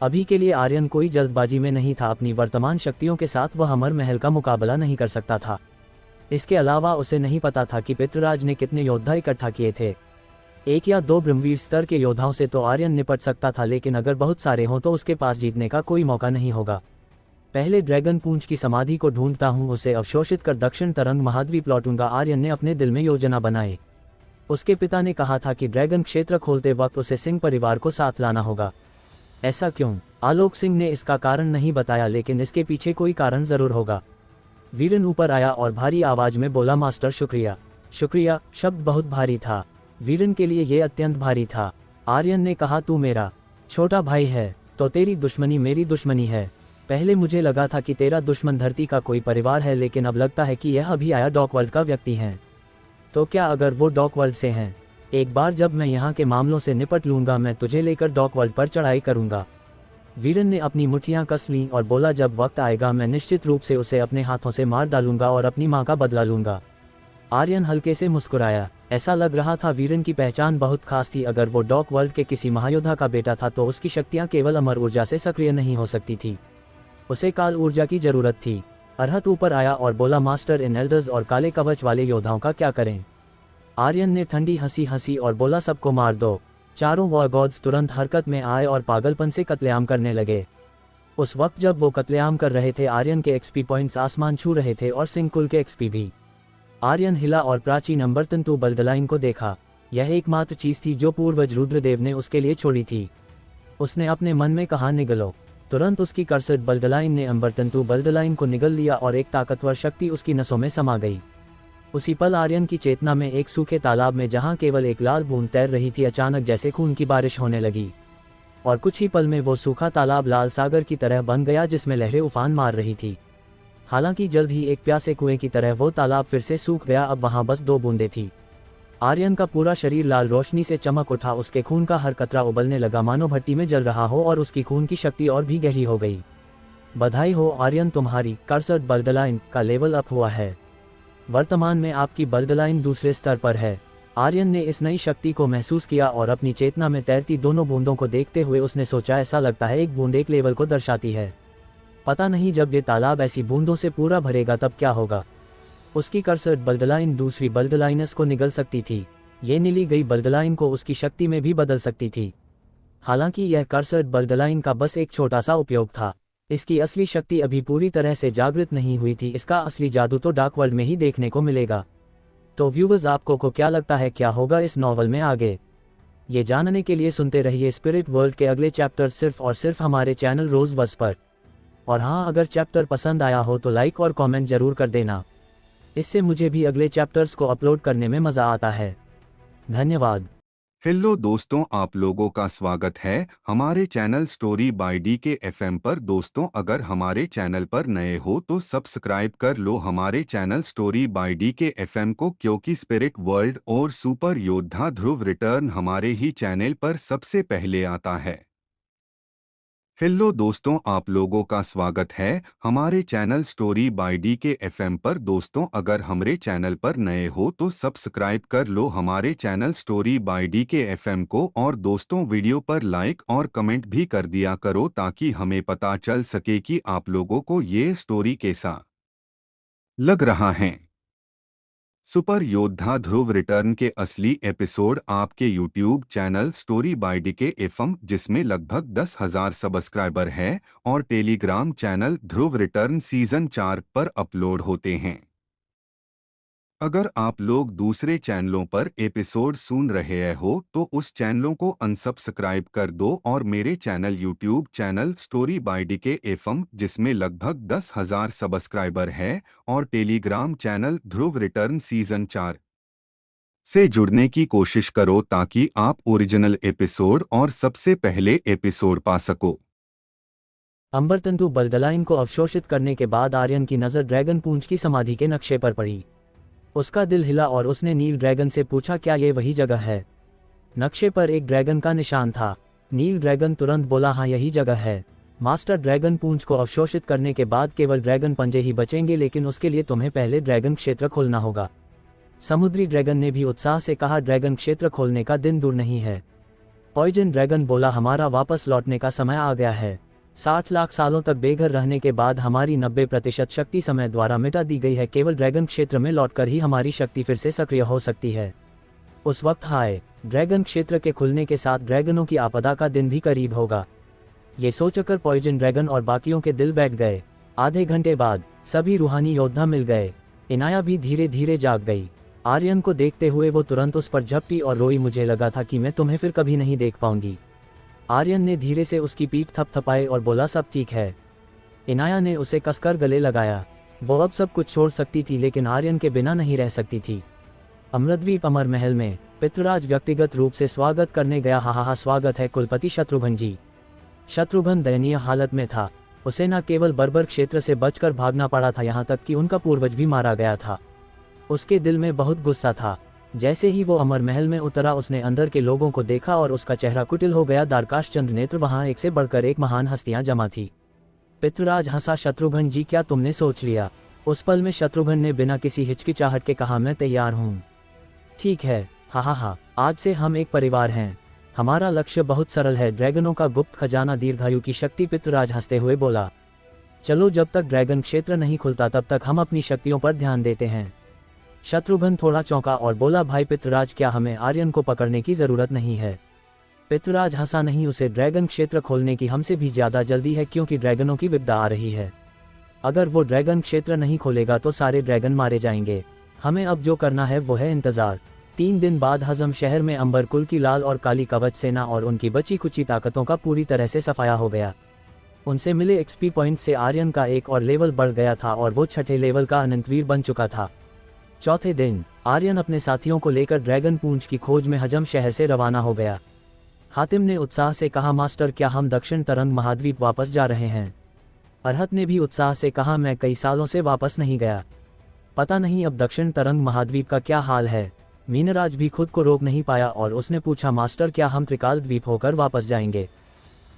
अभी के लिए आर्यन कोई जल्दबाजी में नहीं था। अपनी वर्तमान शक्तियों के साथ वह अमर महल का मुकाबला नहीं कर सकता था। इसके अलावा उसे नहीं पता था कि पितृराज ने कितने योद्धा इकट्ठा किए थे। 1 या 2 ब्रह्मवीर स्तर के योद्धाओं से तो आर्यन निपट सकता था, लेकिन अगर बहुत सारे हों तो उसके पास जीतने का कोई मौका नहीं होगा। पहले ड्रैगन पूंछ की समाधि को ढूंढता हूँ, उसे अवशोषित कर दक्षिण तरंग महाद्वीप लौटूंगा। आर्यन ने अपने दिल में योजना बनाई। उसके पिता ने कहा था कि ड्रैगन क्षेत्र खोलते वक्त उसे सिंह परिवार को साथ लाना होगा। ऐसा क्यों? आलोक सिंह ने इसका कारण नहीं बताया, लेकिन इसके पीछे कोई कारण जरूर होगा। वीरन ऊपर आया और भारी आवाज में बोला, मास्टर शुक्रिया। शुक्रिया शब्द बहुत भारी था। वीरन के लिए यह अत्यंत भारी था। आर्यन ने कहा, तू मेरा छोटा भाई है तो तेरी दुश्मनी मेरी दुश्मनी है। पहले मुझे लगा था कि तेरा दुश्मन धरती का कोई परिवार है, लेकिन अब लगता है कि यह अभी आया डॉक वर्ल्ड का व्यक्ति है। तो क्या अगर वो डॉक वर्ल्ड से हैं? एक बार जब मैं यहाँ के मामलों से निपट लूंगा मैं तुझे लेकर डॉक वर्ल्ड पर चढ़ाई करूंगा। वीरन ने अपनी मुट्ठियां कस लीं और बोला, जब वक्त आएगा मैं निश्चित रूप से उसे अपने हाथों से मार डालूंगा और अपनी मां का बदला लूंगा। आर्यन हल्के से मुस्कुराया। ऐसा लग रहा था वीरन की पहचान बहुत खास थी। अगर वो डॉक वर्ल्ड के किसी महायोद्धा का बेटा था तो उसकी शक्तियां केवल अमर ऊर्जा से सक्रिय नहीं हो सकती थी, उसे काल ऊर्जा की जरूरत थी। अरहत ऊपर आया और बोला, मास्टर, इन एल्डर्स और काले कवच वाले योद्धाओं का क्या करें? आर्यन ने ठंडी हंसी और बोला, सबको मार दो। चारों वॉर गॉड्स तुरंत हरकत में आए और पागलपन से कत्लेआम करने लगे। उस वक्त जब वो कत्लेआम कर रहे थे आर्यन के एक्सपी पॉइंट्स आसमान छू रहे थे और सिंह कुल के एक्सपी भी। आर्यन हिला और प्राचीन अंबरतंतु बल्दलाइन को देखा। यह एकमात्र चीज थी जो पूर्वज रुद्रदेव ने उसके लिए छोड़ी थी। उसने अपने मन में कहा, निगलो। तुरंत उसकी कर्सर बल्दलाइन ने अंबरतंतु बल्दलाइन को निगल लिया और एक ताकतवर शक्ति उसकी नसों में समा गई। उसी पल आर्यन की चेतना में एक सूखे तालाब में जहां केवल एक लाल बूंद तैर रही थी, अचानक जैसे खून की बारिश होने लगी और कुछ ही पल में वो सूखा तालाब लाल सागर की तरह बन गया जिसमें लहरें उफान मार रही थी। हालांकि जल्द ही एक प्यासे कुएं की तरह वो तालाब फिर से सूख गया। अब वहां बस 2 बूंदें थी। आर्यन का पूरा शरीर लाल रोशनी से चमक उठा। उसके खून का हर कतरा उबलने लगा मानो भट्टी में जल रहा हो और उसकी खून की शक्ति और भी गहरी हो गई। बधाई हो आर्यन, तुम्हारी कर्सर बल्दलाइन का लेवल अप हुआ है। वर्तमान में आपकी बल्दलाइन दूसरे स्तर पर है। आर्यन ने इस नई शक्ति को महसूस किया और अपनी चेतना में तैरती दोनों बूंदों को देखते हुए उसने सोचा, ऐसा लगता है एक बूंद एक लेवल को दर्शाती है। पता नहीं जब ये तालाब ऐसी बूंदों से पूरा भरेगा तब क्या होगा। उसकी कर्सर बल्दलाइन दूसरी बल्दलाइनस को निगल सकती थी। ये निली गई बल्दलाइन को उसकी शक्ति में भी बदल सकती थी। हालांकि यह कर्सर्ड बल्डलाइन का बस एक छोटा सा उपयोग था। इसकी असली शक्ति अभी पूरी तरह से जागृत नहीं हुई थी। इसका असली जादू तो डार्क वर्ल्ड में ही देखने को मिलेगा। तो व्यूवर्स, आपको को क्या लगता है क्या होगा इस नॉवल में आगे? ये जानने के लिए सुनते रहिए स्पिरिट वर्ल्ड के अगले चैप्टर सिर्फ और सिर्फ हमारे चैनल रोज़बज़ पर। और हाँ, अगर चैप्टर पसंद आया हो तो लाइक और कमेंट जरूर कर देना। इससे मुझे भी अगले चैप्टर्स को अपलोड करने में मज़ा आता है। धन्यवाद। हेलो दोस्तों, आप लोगों का स्वागत है हमारे चैनल स्टोरी बाय डी के एफएम पर। दोस्तों, अगर हमारे चैनल पर नए हो तो सब्सक्राइब कर लो हमारे चैनल स्टोरी बाय डी के एफएम को, क्योंकि स्पिरिट वर्ल्ड और सुपर योद्धा ध्रुव रिटर्न हमारे ही चैनल पर सबसे पहले आता है। हेलो दोस्तों, आप लोगों का स्वागत है हमारे चैनल स्टोरी बाय डी के एफएम पर। दोस्तों, अगर हमारे चैनल पर नए हो तो सब्सक्राइब कर लो हमारे चैनल स्टोरी बाय डी के एफएम को, और दोस्तों वीडियो पर लाइक और कमेंट भी कर दिया करो ताकि हमें पता चल सके कि आप लोगों को ये स्टोरी कैसा लग रहा है। सुपर योद्धा ध्रुव रिटर्न के असली एपिसोड आपके YouTube channel story by D के एफएम, जिसमें लगभग 10,000 सब्सक्राइबर हैं, और टेलीग्राम चैनल ध्रुव रिटर्न सीजन 4 पर अपलोड होते हैं। अगर आप लोग दूसरे चैनलों पर एपिसोड सुन रहे हो तो उस चैनलों को अनसब्सक्राइब कर दो, और मेरे channel YouTube channel story by D के एफएम, जिसमें लगभग 10,000 सब्सक्राइबर हैं, और टेलीग्राम चैनल ध्रुव रिटर्न सीजन 4 से जुड़ने की कोशिश करो ताकि आप ओरिजिनल एपिसोड और सबसे पहले एपिसोड पा सको। अम्बरतंतु बल्डलाइन को अवशोषित करने के बाद आर्यन की नज़र ड्रैगन पूंछ की समाधि के नक्शे पर पड़ी। उसका दिल हिला और उसने नील ड्रैगन से पूछा, क्या ये वही जगह है? नक्शे पर एक ड्रैगन का निशान था। नील ड्रैगन तुरंत बोला, हाँ यही जगह है। मास्टर, ड्रैगन पूंछ को अवशोषित करने के बाद केवल ड्रैगन पंजे ही बचेंगे, लेकिन उसके लिए तुम्हें पहले ड्रैगन क्षेत्र खोलना होगा। समुद्री ड्रैगन ने भी उत्साह से कहा, ड्रैगन क्षेत्र खोलने का दिन दूर नहीं है। पॉइजन ड्रैगन बोला, हमारा वापस लौटने का समय आ गया है। 60 लाख सालों तक बेघर रहने के बाद हमारी 90% शक्ति समय द्वारा मिटा दी गई है। केवल ड्रैगन क्षेत्र में लौटकर ही हमारी शक्ति फिर से सक्रिय हो सकती है। उस वक्त हाय ड्रैगन क्षेत्र के खुलने के साथ ड्रैगनों की आपदा का दिन भी करीब होगा। ये सोचकर पॉइजन ड्रैगन और बाकियों के दिल बैठ गए। आधे घंटे बाद सभी रूहानी योद्धा मिल गए। इनाया भी धीरे धीरे जाग गई। आर्यन को देखते हुए वो तुरंत उस पर झपटी और रोई। मुझे लगा था कि मैं तुम्हें फिर कभी नहीं देख पाऊंगी। आर्यन ने धीरे से उसकी पीठ थपथपाई और बोला, सब ठीक है। इनाया ने उसे कसकर गले लगाया। वो अब सब कुछ छोड़ सकती थी, लेकिन आर्यन के बिना नहीं रह सकती थी। अमृतद्वीप अमर महल में पितृराज व्यक्तिगत रूप से स्वागत करने गया। हा स्वागत है कुलपति शत्रुघ्न जी। शत्रुघ्न दयनीय हालत में था। उसे न केवल बर्बर क्षेत्र से बचकर भागना पड़ा था, यहाँ तक कि उनका पूर्वज भी मारा गया था। उसके दिल में बहुत गुस्सा था। जैसे ही वो अमर महल में उतरा, उसने अंदर के लोगों को देखा और उसका चेहरा कुटिल हो गया। दारकाश चंद्र नेत्र, वहां एक से बढ़कर एक महान हस्तियां जमा थी। पितृराज हंसा, शत्रुघ्न जी क्या तुमने सोच लिया? उस पल में शत्रुघ्न ने बिना किसी हिचकिचाहट के कहा, मैं तैयार हूँ। ठीक है, हा, आज से हम एक परिवार हैं। हमारा लक्ष्य बहुत सरल है, ड्रैगनों का गुप्त खजाना, दीर्घायु की शक्ति। पितृराज हंसते हुए बोला, चलो जब तक ड्रैगन क्षेत्र नहीं खुलता तब तक हम अपनी शक्तियों पर ध्यान देते हैं। शत्रुघ्न थोड़ा चौंका और बोला, भाई पितृराज, क्या हमें आर्यन को पकड़ने की जरूरत नहीं है? पितृराज हंसा, नहीं, उसे ड्रैगन क्षेत्र खोलने की हमसे भी ज्यादा जल्दी है, क्योंकि ड्रैगनों की विपदा आ रही है। अगर वो ड्रैगन क्षेत्र नहीं खोलेगा तो सारे ड्रैगन मारे जाएंगे। हमें अब जो करना है वो है इंतजार। 3 दिन बाद हजम शहर में अंबरकुल की लाल और काली कवच सेना और उनकी बची कुची ताकतों का पूरी तरह से सफाया हो गया। उनसे मिले एक्सपी पॉइंट से आर्यन का एक और लेवल बढ़ गया था और वो 6ठे लेवल का अनंतवीर बन चुका था। चौथे दिन आर्यन अपने साथियों को लेकर ड्रैगन पूंछ की खोज में हजम शहर से रवाना हो गया। हातिम ने उत्साह से कहा, मास्टर, क्या हम दक्षिण तरंग महाद्वीप वापस जा रहे हैं? अरहत ने भी उत्साह से कहा, मैं कई सालों से वापस नहीं गया। पता नहीं अब दक्षिण तरंग महाद्वीप का क्या हाल है। मीनराज भी खुद को रोक नहीं पाया और उसने पूछा, मास्टर, क्या हम त्रिकाल द्वीप होकर वापस जाएंगे?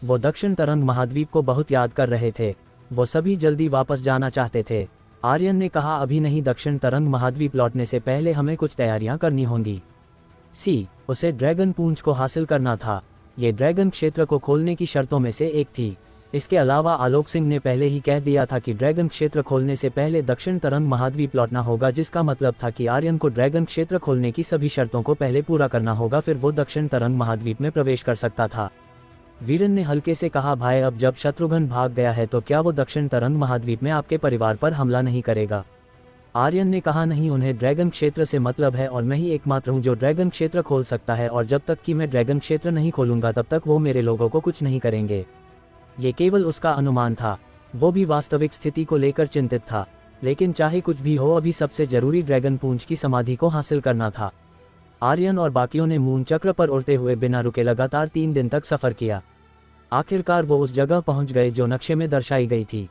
वो दक्षिण तरंग महाद्वीप को बहुत याद कर रहे थे। वो सभी जल्दी वापस जाना चाहते थे। आर्यन ने कहा, अभी नहीं, दक्षिण तरंग महाद्वीप लौटने से पहले हमें कुछ तैयारियां करनी होंगी। उसे ड्रैगन पूंछ को हासिल करना था। ये ड्रैगन क्षेत्र को खोलने की शर्तों में से एक थी। इसके अलावा आलोक सिंह ने पहले ही कह दिया था कि ड्रैगन क्षेत्र खोलने से पहले दक्षिण तरंग महाद्वीप लौटना होगा, जिसका मतलब था कि आर्यन को ड्रैगन क्षेत्र खोलने की सभी शर्तों को पहले पूरा करना होगा, फिर वो दक्षिण तरंग महाद्वीप में प्रवेश कर सकता था। वीरेन ने हल्के से कहा, भाई अब जब शत्रुघ्न भाग गया है तो क्या वो दक्षिण तरंग महाद्वीप में आपके परिवार पर हमला नहीं करेगा? आर्यन ने कहा, नहीं, उन्हें ड्रैगन क्षेत्र से मतलब है और मैं ही एकमात्र हूँ जो ड्रैगन क्षेत्र खोल सकता है, और जब तक कि मैं ड्रैगन क्षेत्र नहीं खोलूंगा तब तक वो मेरे लोगों को कुछ नहीं करेंगे। ये केवल उसका अनुमान था, वो भी वास्तविक स्थिति को लेकर चिंतित था। लेकिन चाहे कुछ भी हो, अभी सबसे जरूरी ड्रैगन पूंछ की समाधि को हासिल करना था। आर्यन और बाकियों ने मून चक्र पर उड़ते हुए बिना रुके लगातार 3 दिन तक सफर किया। आखिरकार वो उस जगह पहुंच गए जो नक्शे में दर्शाई गई थी।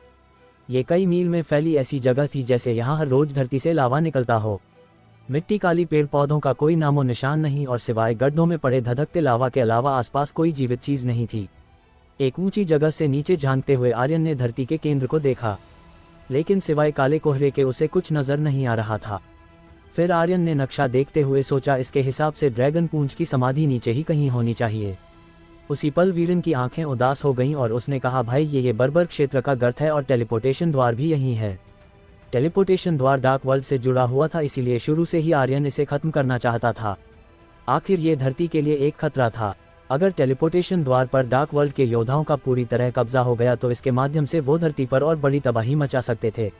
ये कई मील में फैली ऐसी जगह थी जैसे यहाँ हर रोज धरती से लावा निकलता हो। मिट्टी काली, पेड़ पौधों का कोई नामो निशान नहीं, और सिवाय गड्ढों में पड़े धधकते लावा के अलावा आसपास कोई जीवित चीज नहीं थी। एक ऊंची जगह से नीचे झांकते हुए आर्यन ने धरती के केंद्र को देखा, लेकिन सिवाय काले कोहरे के उसे कुछ नजर नहीं आ रहा था। फिर आर्यन ने नक्शा देखते हुए सोचा, इसके हिसाब से ड्रैगन पूंछ की समाधि नीचे ही कहीं होनी चाहिए। उसी पल वीरेन की आंखें उदास हो गईं और उसने कहा, भाई ये बर्बर क्षेत्र का गर्त है और टेलीपोर्टेशन द्वार भी यहीं है। टेलीपोर्टेशन द्वार डार्क वर्ल्ड से जुड़ा हुआ था, इसीलिए शुरू से ही आर्यन इसे खत्म करना चाहता था। आखिर ये धरती के लिए एक खतरा था। अगर टेलीपोर्टेशन द्वार पर डार्क वर्ल्ड के योद्धाओं का पूरी तरह कब्जा हो गया तो इसके माध्यम से वो धरती पर और बड़ी तबाही मचा सकते थे।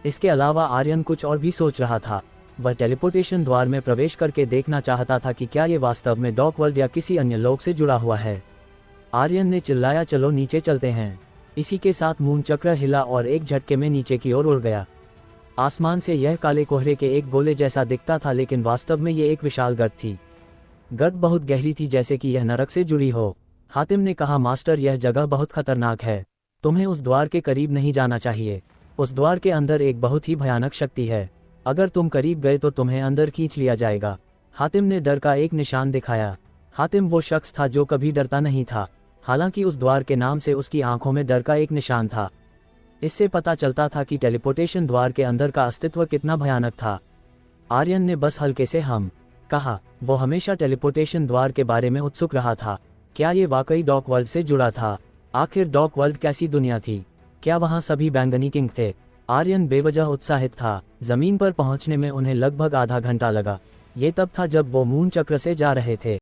इसके अलावा आर्यन कुछ और भी सोच रहा था। वह टेलीपोर्टेशन द्वार में प्रवेश करके देखना चाहता था कि क्या ये वास्तव में डार्क वर्ल्ड या किसी अन्य लोक से जुड़ा हुआ है। आर्यन ने चिल्लाया, चलो नीचे चलते हैं। इसी के साथ मून चक्र हिला और एक झटके में नीचे की ओर उड़ गया। आसमान से यह काले कोहरे के एक गोले जैसा दिखता था, लेकिन वास्तव में ये एक विशाल गर्त थी। गर्त बहुत गहरी थी, जैसे कि यह नरक से जुड़ी हो। हातिम ने कहा, मास्टर, यह जगह बहुत खतरनाक है, तुम्हें उस द्वार के करीब नहीं जाना चाहिए। उस द्वार के अंदर एक बहुत ही भयानक शक्ति है, अगर तुम करीब गए तो तुम्हें अंदर खींच लिया जाएगा। हातिम ने डर का एक निशान दिखाया। हातिम वो शख्स था जो कभी डरता नहीं था, हालांकि उस द्वार के नाम से उसकी आंखों में डर का एक निशान था। इससे पता चलता था कि टेलीपोर्टेशन द्वार के अंदर का अस्तित्व कितना भयानक था। आर्यन ने बस हल्के से कहा, वो हमेशा टेलीपोर्टेशन द्वार के बारे में उत्सुक रहा था। क्या ये वाकई डार्क वर्ल्ड से जुड़ा था? आखिर डार्क वर्ल्ड कैसी दुनिया थी? क्या वहाँ सभी बैंगनी किंग थे? आर्यन बेवजह उत्साहित था। जमीन पर पहुंचने में उन्हें लगभग आधा घंटा लगा। ये तब था जब वो मून चक्र से जा रहे थे।